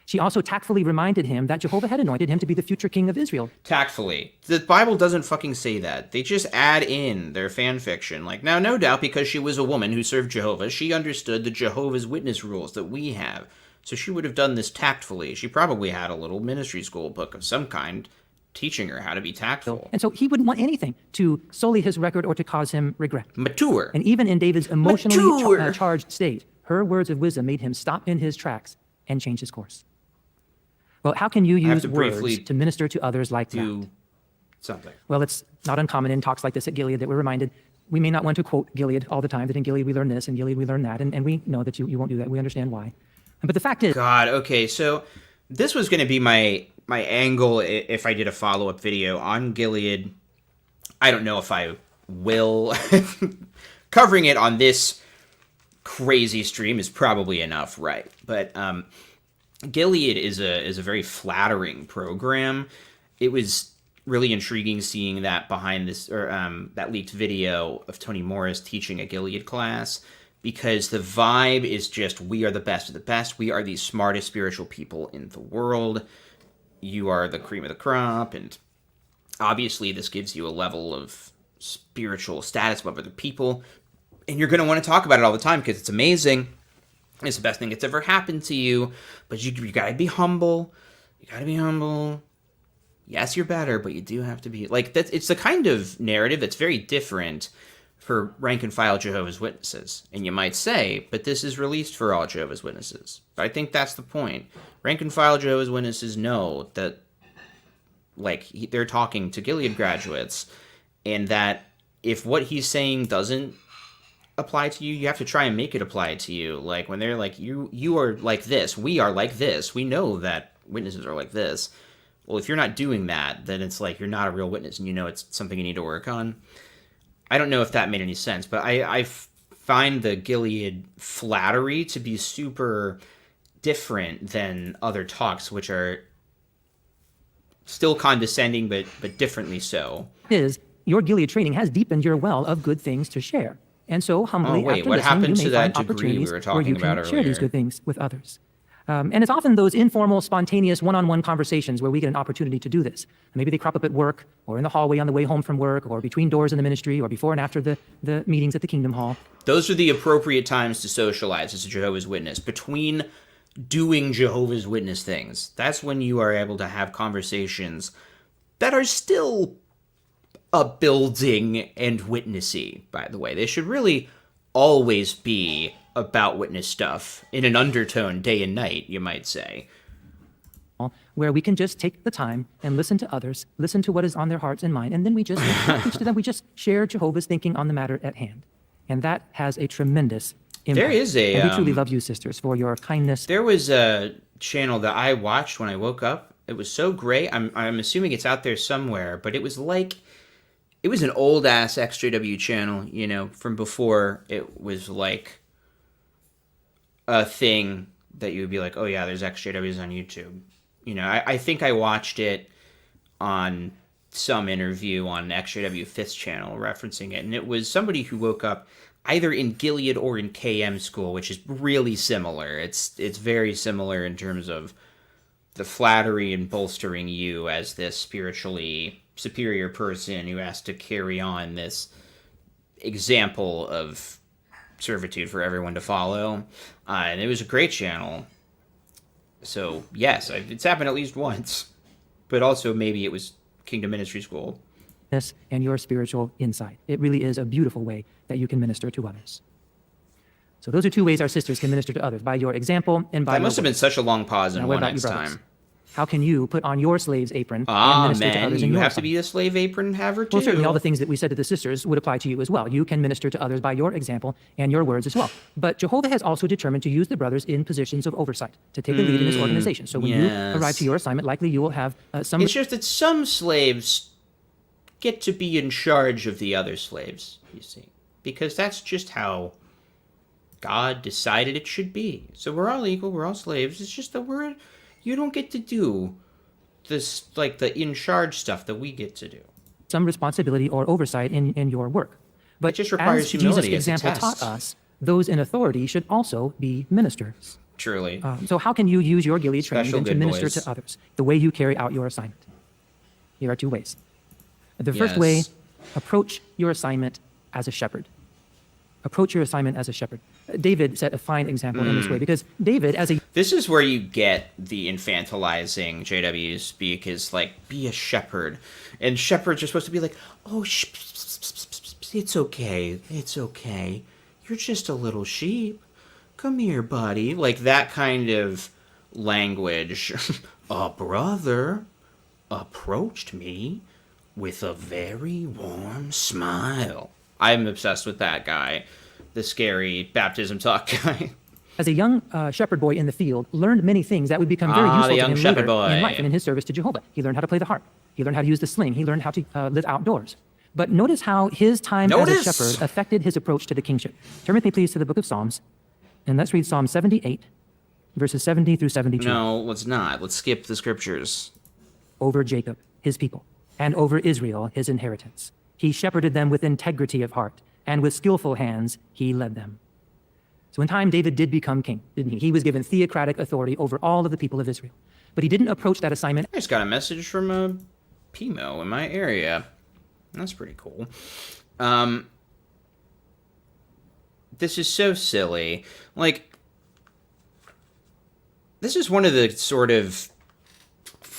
She also tactfully reminded him that Jehovah had anointed him to be the future king of Israel. Tactfully. The Bible doesn't fucking say that. They just add in their fan fiction. Like, now, no doubt, because she was a woman who served Jehovah, she understood the Jehovah's Witness rules that we have. So she would have done this tactfully. She probably had a little ministry school book of some kind teaching her how to be tactful. And so he wouldn't want anything to sully his record or to cause him regret. Mature. And even in David's emotionally charged state, her words of wisdom made him stop in his tracks and change his course. Well, how can you use words to minister to others like that? Something. Well, it's not uncommon in talks like this at Gilead that we're reminded we may not want to quote Gilead all the time, that in Gilead we learn this, and Gilead we learn that, and we know that you won't do that. We understand why. But the fact is... God, okay, so this was going to be my angle if I did a follow-up video on Gilead. I don't know if I will. Covering it on this crazy stream is probably enough, right? But Gilead is a very flattering program. It was really intriguing seeing that behind this, or that leaked video of Toni Morris teaching a Gilead class, because the vibe is just, we are the best of the best. We are the smartest spiritual people in the world. You are the cream of the crop, and obviously this gives you a level of spiritual status above other people, and you're going to want to talk about it all the time because it's amazing. It's the best thing that's ever happened to you, but you got to be humble. You got to be humble. Yes, you're better, but you do have to be, like, that's, it's the kind of narrative that's very different for rank and file Jehovah's Witnesses. And you might say, but this is released for all Jehovah's Witnesses. But I think that's the point. Rank and file Jehovah's Witnesses know that, like, they're talking to Gilead graduates, and that if what he's saying doesn't apply to you, you have to try and make it apply to you. Like, when they're like, you are like this, we are like this, we know that witnesses are like this. Well, if you're not doing that, then it's like you're not a real witness, and you know it's something you need to work on. I don't know if that made any sense, but I find the Gilead flattery to be super different than other talks, which are still condescending, but differently so. Your Gilead training has deepened your well of good things to share. And so humbly, after what listening, happened you to may find that degree we opportunities were where talking you about can share these earlier? good things with others. And it's often those informal, spontaneous, one-on-one conversations where we get an opportunity to do this. Maybe they crop up at work, or in the hallway on the way home from work, or between doors in the ministry, or before and after the meetings at the Kingdom Hall. Those are the appropriate times to socialize as a Jehovah's Witness. Between doing Jehovah's Witness things, that's when you are able to have conversations that are still upbuilding and witnessy, by the way. They should really always be about witness stuff in an undertone, day and night, you might say. Where we can just take the time and listen to others, listen to what is on their hearts and mind, and then we just preach to them. We just share Jehovah's thinking on the matter at hand. And that has a tremendous impact. There is and we truly love you, sisters, for your kindness. There was a channel that I watched when I woke up. It was so great. I'm assuming it's out there somewhere, but it was an old-ass XJW channel, you know, from before it was like a thing that you would be like, oh yeah, there's XJWs on YouTube. You know, I think I watched it on some interview on XJW 5th channel referencing it, and it was somebody who woke up either in Gilead or in KM school, which is really similar. It's very similar in terms of the flattery and bolstering you as this spiritually superior person who has to carry on this example of servitude for everyone to follow. And it was a great channel. So, yes, it's happened at least once. But also, maybe it was Kingdom Ministry School. And your spiritual insight. It really is a beautiful way that you can minister to others. So those are two ways our sisters can minister to others, by your example and by That must have been such a long pause in one next brothers? time. How can you put on your slave's apron and minister to others in you your have to be a slave apron haver too. Well, certainly all the things that we said to the sisters would apply to you as well. You can minister to others by your example and your words as well. But Jehovah has also determined to use the brothers in positions of oversight, to take a lead in this organization. So when you arrive to your assignment, likely you will have some... It's just that some slaves get to be in charge of the other slaves, you see. Because that's just how God decided it should be. So we're all equal, we're all slaves. It's just that you don't get to do this, like, the in-charge stuff that we get to do. Some responsibility or oversight in your work. But it just requires as humility. Jesus' example taught us, those in authority should also be ministers. Truly. So how can you use your Gilead training then to minister boys. to others, the way you carry out your assignment? Here are two ways. The first way, approach your assignment as a shepherd. Approach your assignment as a shepherd. David set a fine example in this way, because David, as a... This is where you get the infantilizing JW speak, is like, be a shepherd. And shepherds are supposed to be like, oh, it's okay, it's okay. You're just a little sheep. Come here, buddy. Like that kind of language. A brother approached me with a very warm smile. I'm obsessed with that guy, the scary baptism talk guy. As a young shepherd boy in the field, learned many things that would become very useful to him later in life and in his service to Jehovah. He learned how to play the harp. He learned how to use the sling. He learned how to live outdoors. But notice how his time as a shepherd affected his approach to the kingship. Turn with me, please, to the book of Psalms, and let's read Psalm 78, verses 70 through 72. No, let's not. Let's skip the scriptures. Over Jacob, his people, and over Israel, his inheritance. He shepherded them with integrity of heart, and with skillful hands he led them. So in time, David did become king, didn't he? He was given theocratic authority over all of the people of Israel. But he didn't approach that assignment. I just got a message from a Pimo in my area. That's pretty cool. This is so silly. Like, this is one of the sort of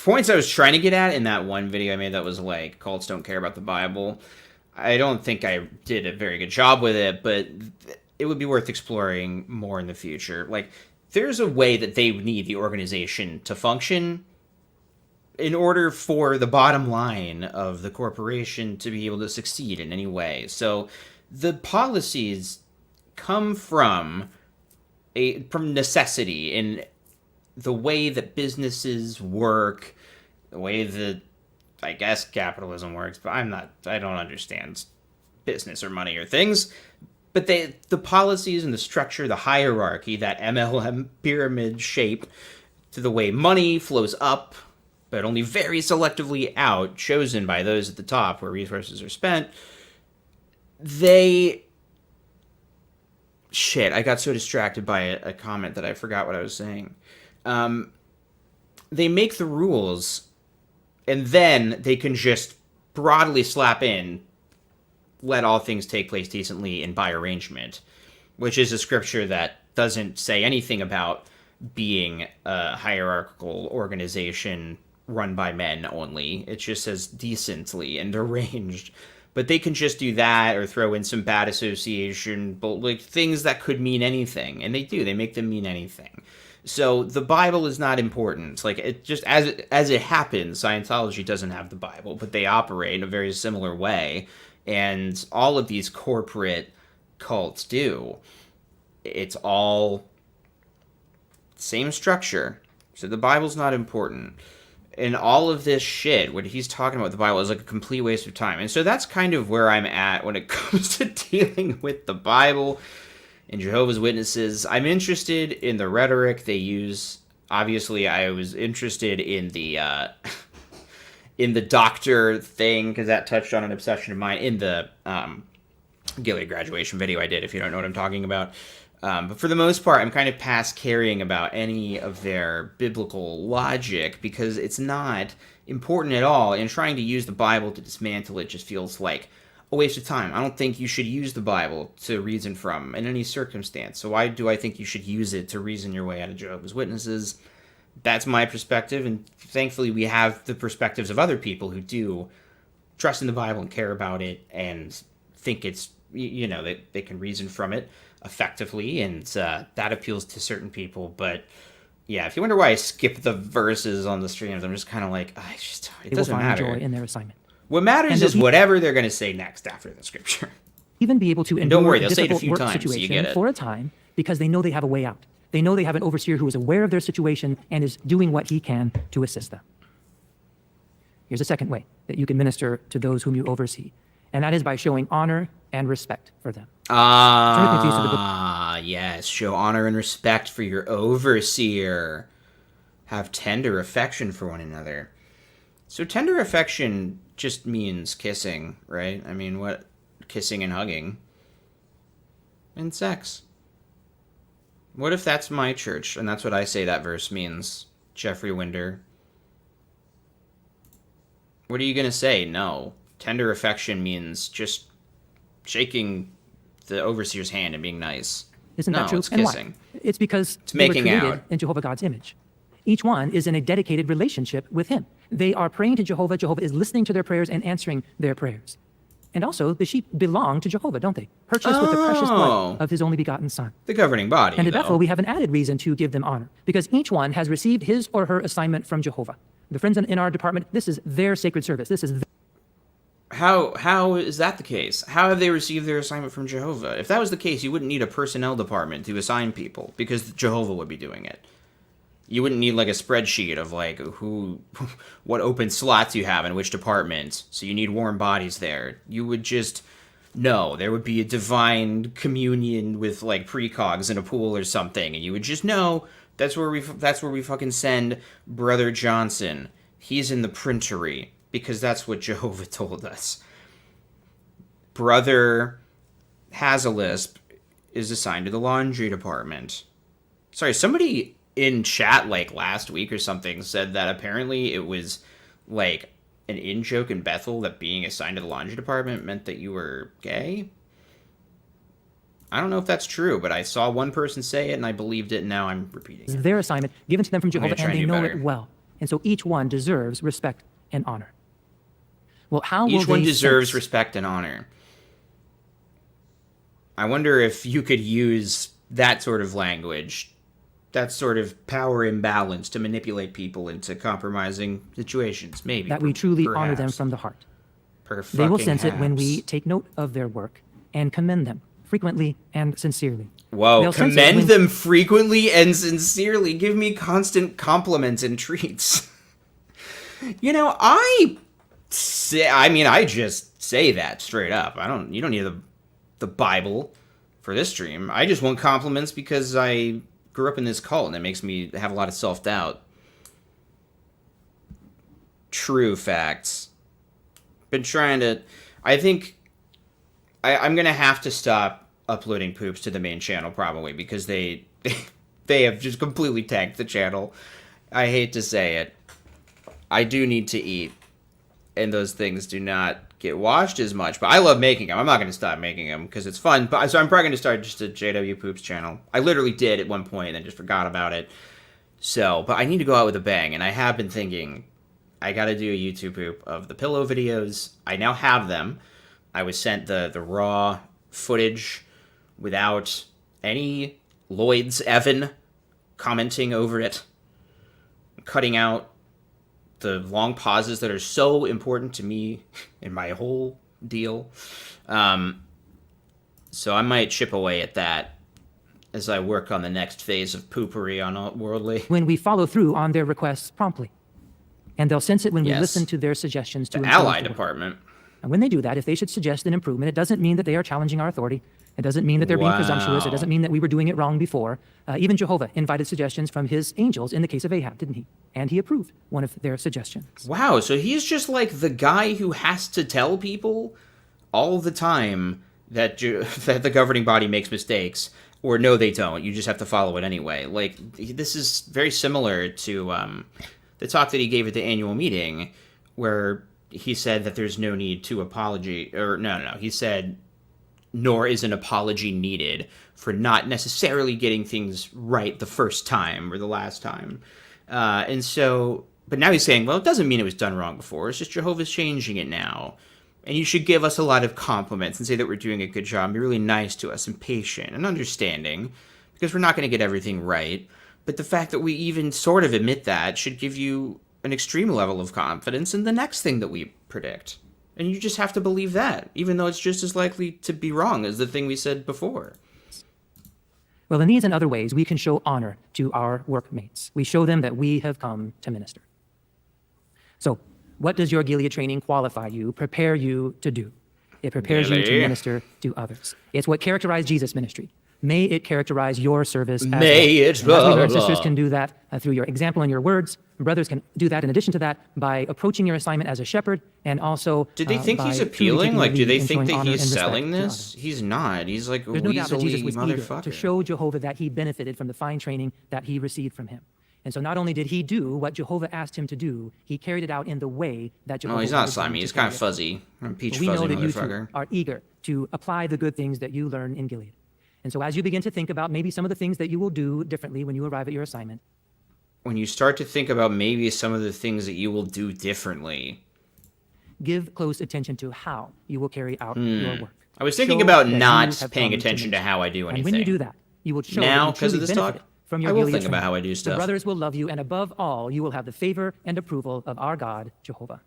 points I was trying to get at in that one video I made that was like, cults don't care about the Bible. I don't think I did a very good job with it, but it would be worth exploring more in the future. Like, there's a way that they need the organization to function in order for the bottom line of the corporation to be able to succeed in any way. So the policies come from necessity in the way that businesses work, the way that, I guess, capitalism works, but I don't understand business or money or things. But the policies and the structure, the hierarchy, that MLM pyramid shape to the way money flows up, but only very selectively out, chosen by those at the top where resources are spent, Shit, I got so distracted by a comment that I forgot what I was saying. they make the rules, and then they can just broadly slap in, let all things take place decently and by arrangement, which is a scripture that doesn't say anything about being a hierarchical organization run by men only. It just says decently and arranged. But they can just do that or throw in some bad association, but like things that could mean anything. And they do. They make them mean anything. So the Bible is not important. Like, it just, as it happens, Scientology doesn't have the Bible, but they operate in a very similar way. And all of these corporate cults do. It's all same structure. So the Bible's not important. And all of this shit, what he's talking about the Bible, is like a complete waste of time. And so that's kind of where I'm at when it comes to dealing with the Bible and Jehovah's Witnesses. I'm interested in the rhetoric they use. Obviously, I was interested in the doctor thing, because that touched on an obsession of mine in the Gilly graduation video I did, if you don't know what I'm talking about. But for the most part, I'm kind of past caring about any of their biblical logic, because it's not important at all, and trying to use the Bible to dismantle it just feels like a waste of time. I don't think you should use the Bible to reason from in any circumstance. So why do I think you should use it to reason your way out of Jehovah's Witnesses? That's my perspective, and thankfully we have the perspectives of other people who do trust in the Bible and care about it and think it's, that they can reason from it effectively, and that appeals to certain people. But yeah, if you wonder why I skip the verses on the streams, I'm just kind of like, it doesn't matter. Joy in their assignment. What matters is whatever they're going to say next after the scripture. Even be able to and don't endure worry, they'll say it a difficult few work times, so you situation get it. for a time, because they know they have a way out. They know they have an overseer who is aware of their situation and is doing what he can to assist them. Here's a second way that you can minister to those whom you oversee, and that is by showing honor and respect for them. Yes, show honor and respect for your overseer. Have tender affection for one another. So tender affection just means kissing, right? I mean, what? Kissing and hugging. And sex. What if that's my church, and that's what I say that verse means, Jeffrey Winder? What are you going to say? No. Tender affection means just shaking the overseer's hand and being nice. Isn't that true? It's And kissing. why? It's because It's they were making created out. in Jehovah God's image. Each one is in a dedicated relationship with him. They are praying to Jehovah. Jehovah is listening to their prayers and answering their prayers. And also, the sheep belong to Jehovah, don't they? Purchased with the precious blood of his only begotten Son. The governing body, And at though. Bethel, we have an added reason to give them honor, because each one has received his or her assignment from Jehovah. The friends in our department, this is their sacred service. This is How is that the case? How have they received their assignment from Jehovah? If that was the case, you wouldn't need a personnel department to assign people, because Jehovah would be doing it. You wouldn't need like a spreadsheet of like what open slots you have in which department, so you need warm bodies there. You would just know there would be a divine communion with like precogs in a pool or something, and you would just know that's where we fucking send Brother Johnson. He's in the printery, because that's what Jehovah told us. Brother Hazelisp is assigned to the laundry department. Sorry, somebody in chat like last week or something said that apparently it was like an in-joke in Bethel that being assigned to the laundry department meant that you were gay. I don't know if that's true, but I saw one person say it and I believed it, and now I'm repeating it. their assignment given to them from Jehovah, try and and they do know better. it well. And so each one deserves respect and honor. Well, how will Each one they deserves sense- respect and honor. I wonder if you could use that sort of language, that sort of power imbalance, to manipulate people into compromising situations. Maybe. that we truly honor them perhaps. from the heart. Per They will fucking sense it when we haps. take note of their work and commend them frequently and sincerely. Whoa, They'll sense it commend when- them frequently and sincerely. Give me constant compliments and treats. I just say that straight up. You don't need the Bible for this stream. I just want compliments because I grew up in this cult and it makes me have a lot of self-doubt. True facts. Been trying to... I think I'm going to have to stop uploading poops to the main channel probably, because they they have just completely tanked the channel. I hate to say it. I do need to eat, and those things do not get watched as much, but I love making them. I'm not going to stop making them because it's fun. But so I'm probably going to start just a JW Poops channel. I literally did at one point and then just forgot about it. So, but I need to go out with a bang, and I have been thinking I got to do a YouTube poop of the pillow videos. I now have them. I was sent the raw footage without any Lloyd's Evan commenting over it, cutting out the long pauses that are so important to me in my whole deal. So I might chip away at that as I work on the next phase of poopery on Worldly. When we follow through on their requests promptly. And they'll sense it when we listen to their suggestions to the improve Ally the work. Department. And when they do that, if they should suggest an improvement, it doesn't mean that they are challenging our authority. It doesn't mean that they're being presumptuous. It doesn't mean that we were doing it wrong before. Even Jehovah invited suggestions from his angels in the case of Ahab, didn't he? And he approved one of their suggestions. Wow, so he's just like the guy who has to tell people all the time that that the governing body makes mistakes, or no, they don't. You just have to follow it anyway. Like, this is very similar to the talk that he gave at the annual meeting, where he said that there's no need to apology, or no. He said, nor is an apology needed for not necessarily getting things right the first time or the last time. And so, but now he's saying, well, it doesn't mean it was done wrong before. It's just Jehovah's changing it now. And you should give us a lot of compliments and say that we're doing a good job. Be really nice to us and patient and understanding, because we're not going to get everything right. But the fact that we even sort of admit that should give you an extreme level of confidence in the next thing that we predict. And you just have to believe that, even though it's just as likely to be wrong as the thing we said before. Well, in these and other ways, we can show honor to our workmates. We show them that we have come to minister. So, what does your Gilead training qualify you, prepare you to do? It prepares you to minister to others. It's what characterized Jesus' ministry. May it characterize your service as well. As we learn, sisters can do that through your example and your words. Brothers can do that in addition to that by approaching your assignment as a shepherd, and also Did they think he's appealing? Like, do they think that he's selling this? He's not. He's like a There's no doubt that Jesus was eager motherfucker. to show Jehovah that he benefited from the fine training that he received from him. And so not only did he do what Jehovah asked him to do, he carried it out in the way that Jehovah. Oh, he's not slimy. He's kind of fuzzy. Peach fuzzy we know that you motherfucker. two are eager to apply the good things that you learn in Gilead. And so as you begin to think about maybe some of the things that you will do differently when you arrive at your assignment. When you start to think about maybe some of the things that you will do differently. Give close attention to how you will carry out your work. I was thinking Show about that not you have paying come to attention to minister. how I do anything. And when you do that, you will show now, that you because of truly this talk, benefited from your I will Gilead think about training. how I do stuff. The brothers will love you, and above all, you will have the favor and approval of our God, Jehovah.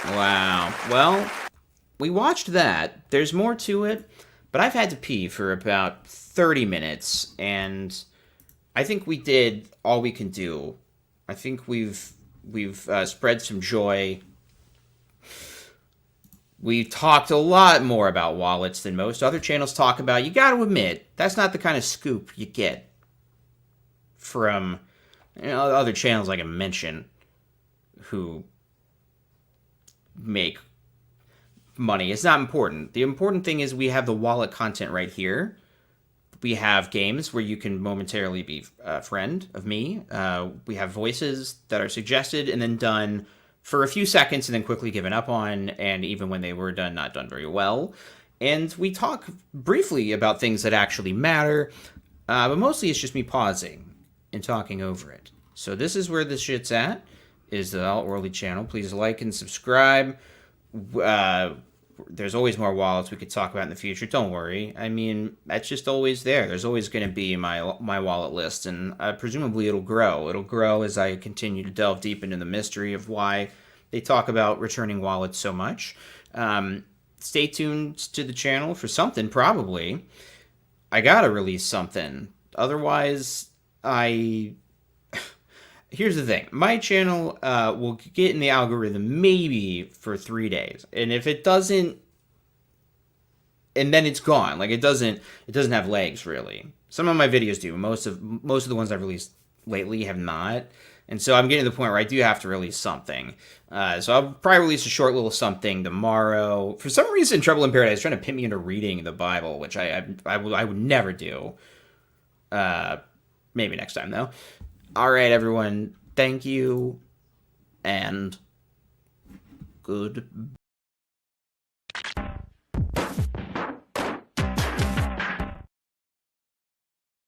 Wow. Well, we watched that. There's more to it, but I've had to pee for about 30 minutes, and I think we did all we can do. I think we've spread some joy. We talked a lot more about wallets than most other channels talk about. You got to admit, that's not the kind of scoop you get from other channels I can mention who make money. It's not important. The important thing is we have the wallet content right here. We have games where you can momentarily be a friend of me. We have voices that are suggested and then done for a few seconds and then quickly given up on, and even when they were done, not done very well. And we talk briefly about things that actually matter, but mostly it's just me pausing and talking over it. So this is where this shit's at, is the Outworldly channel. Please like and subscribe. There's always more wallets we could talk about in the future. Don't worry. I mean, that's just always there. There's always going to be my wallet list, and presumably it'll grow. It'll grow as I continue to delve deep into the mystery of why they talk about returning wallets so much. Stay tuned to the channel for something, probably. I gotta release something. Otherwise, Here's the thing. My channel will get in the algorithm maybe for 3 days. And if it doesn't, and then it's gone. Like, it doesn't have legs, really. Some of my videos do. Most of the ones I've released lately have not. And so I'm getting to the point where I do have to release something. So I'll probably release a short little something tomorrow. For some reason, Trouble in Paradise is trying to pin me into reading the Bible, which I would never do. Maybe next time, though. All right, everyone. Thank you, and goodbye.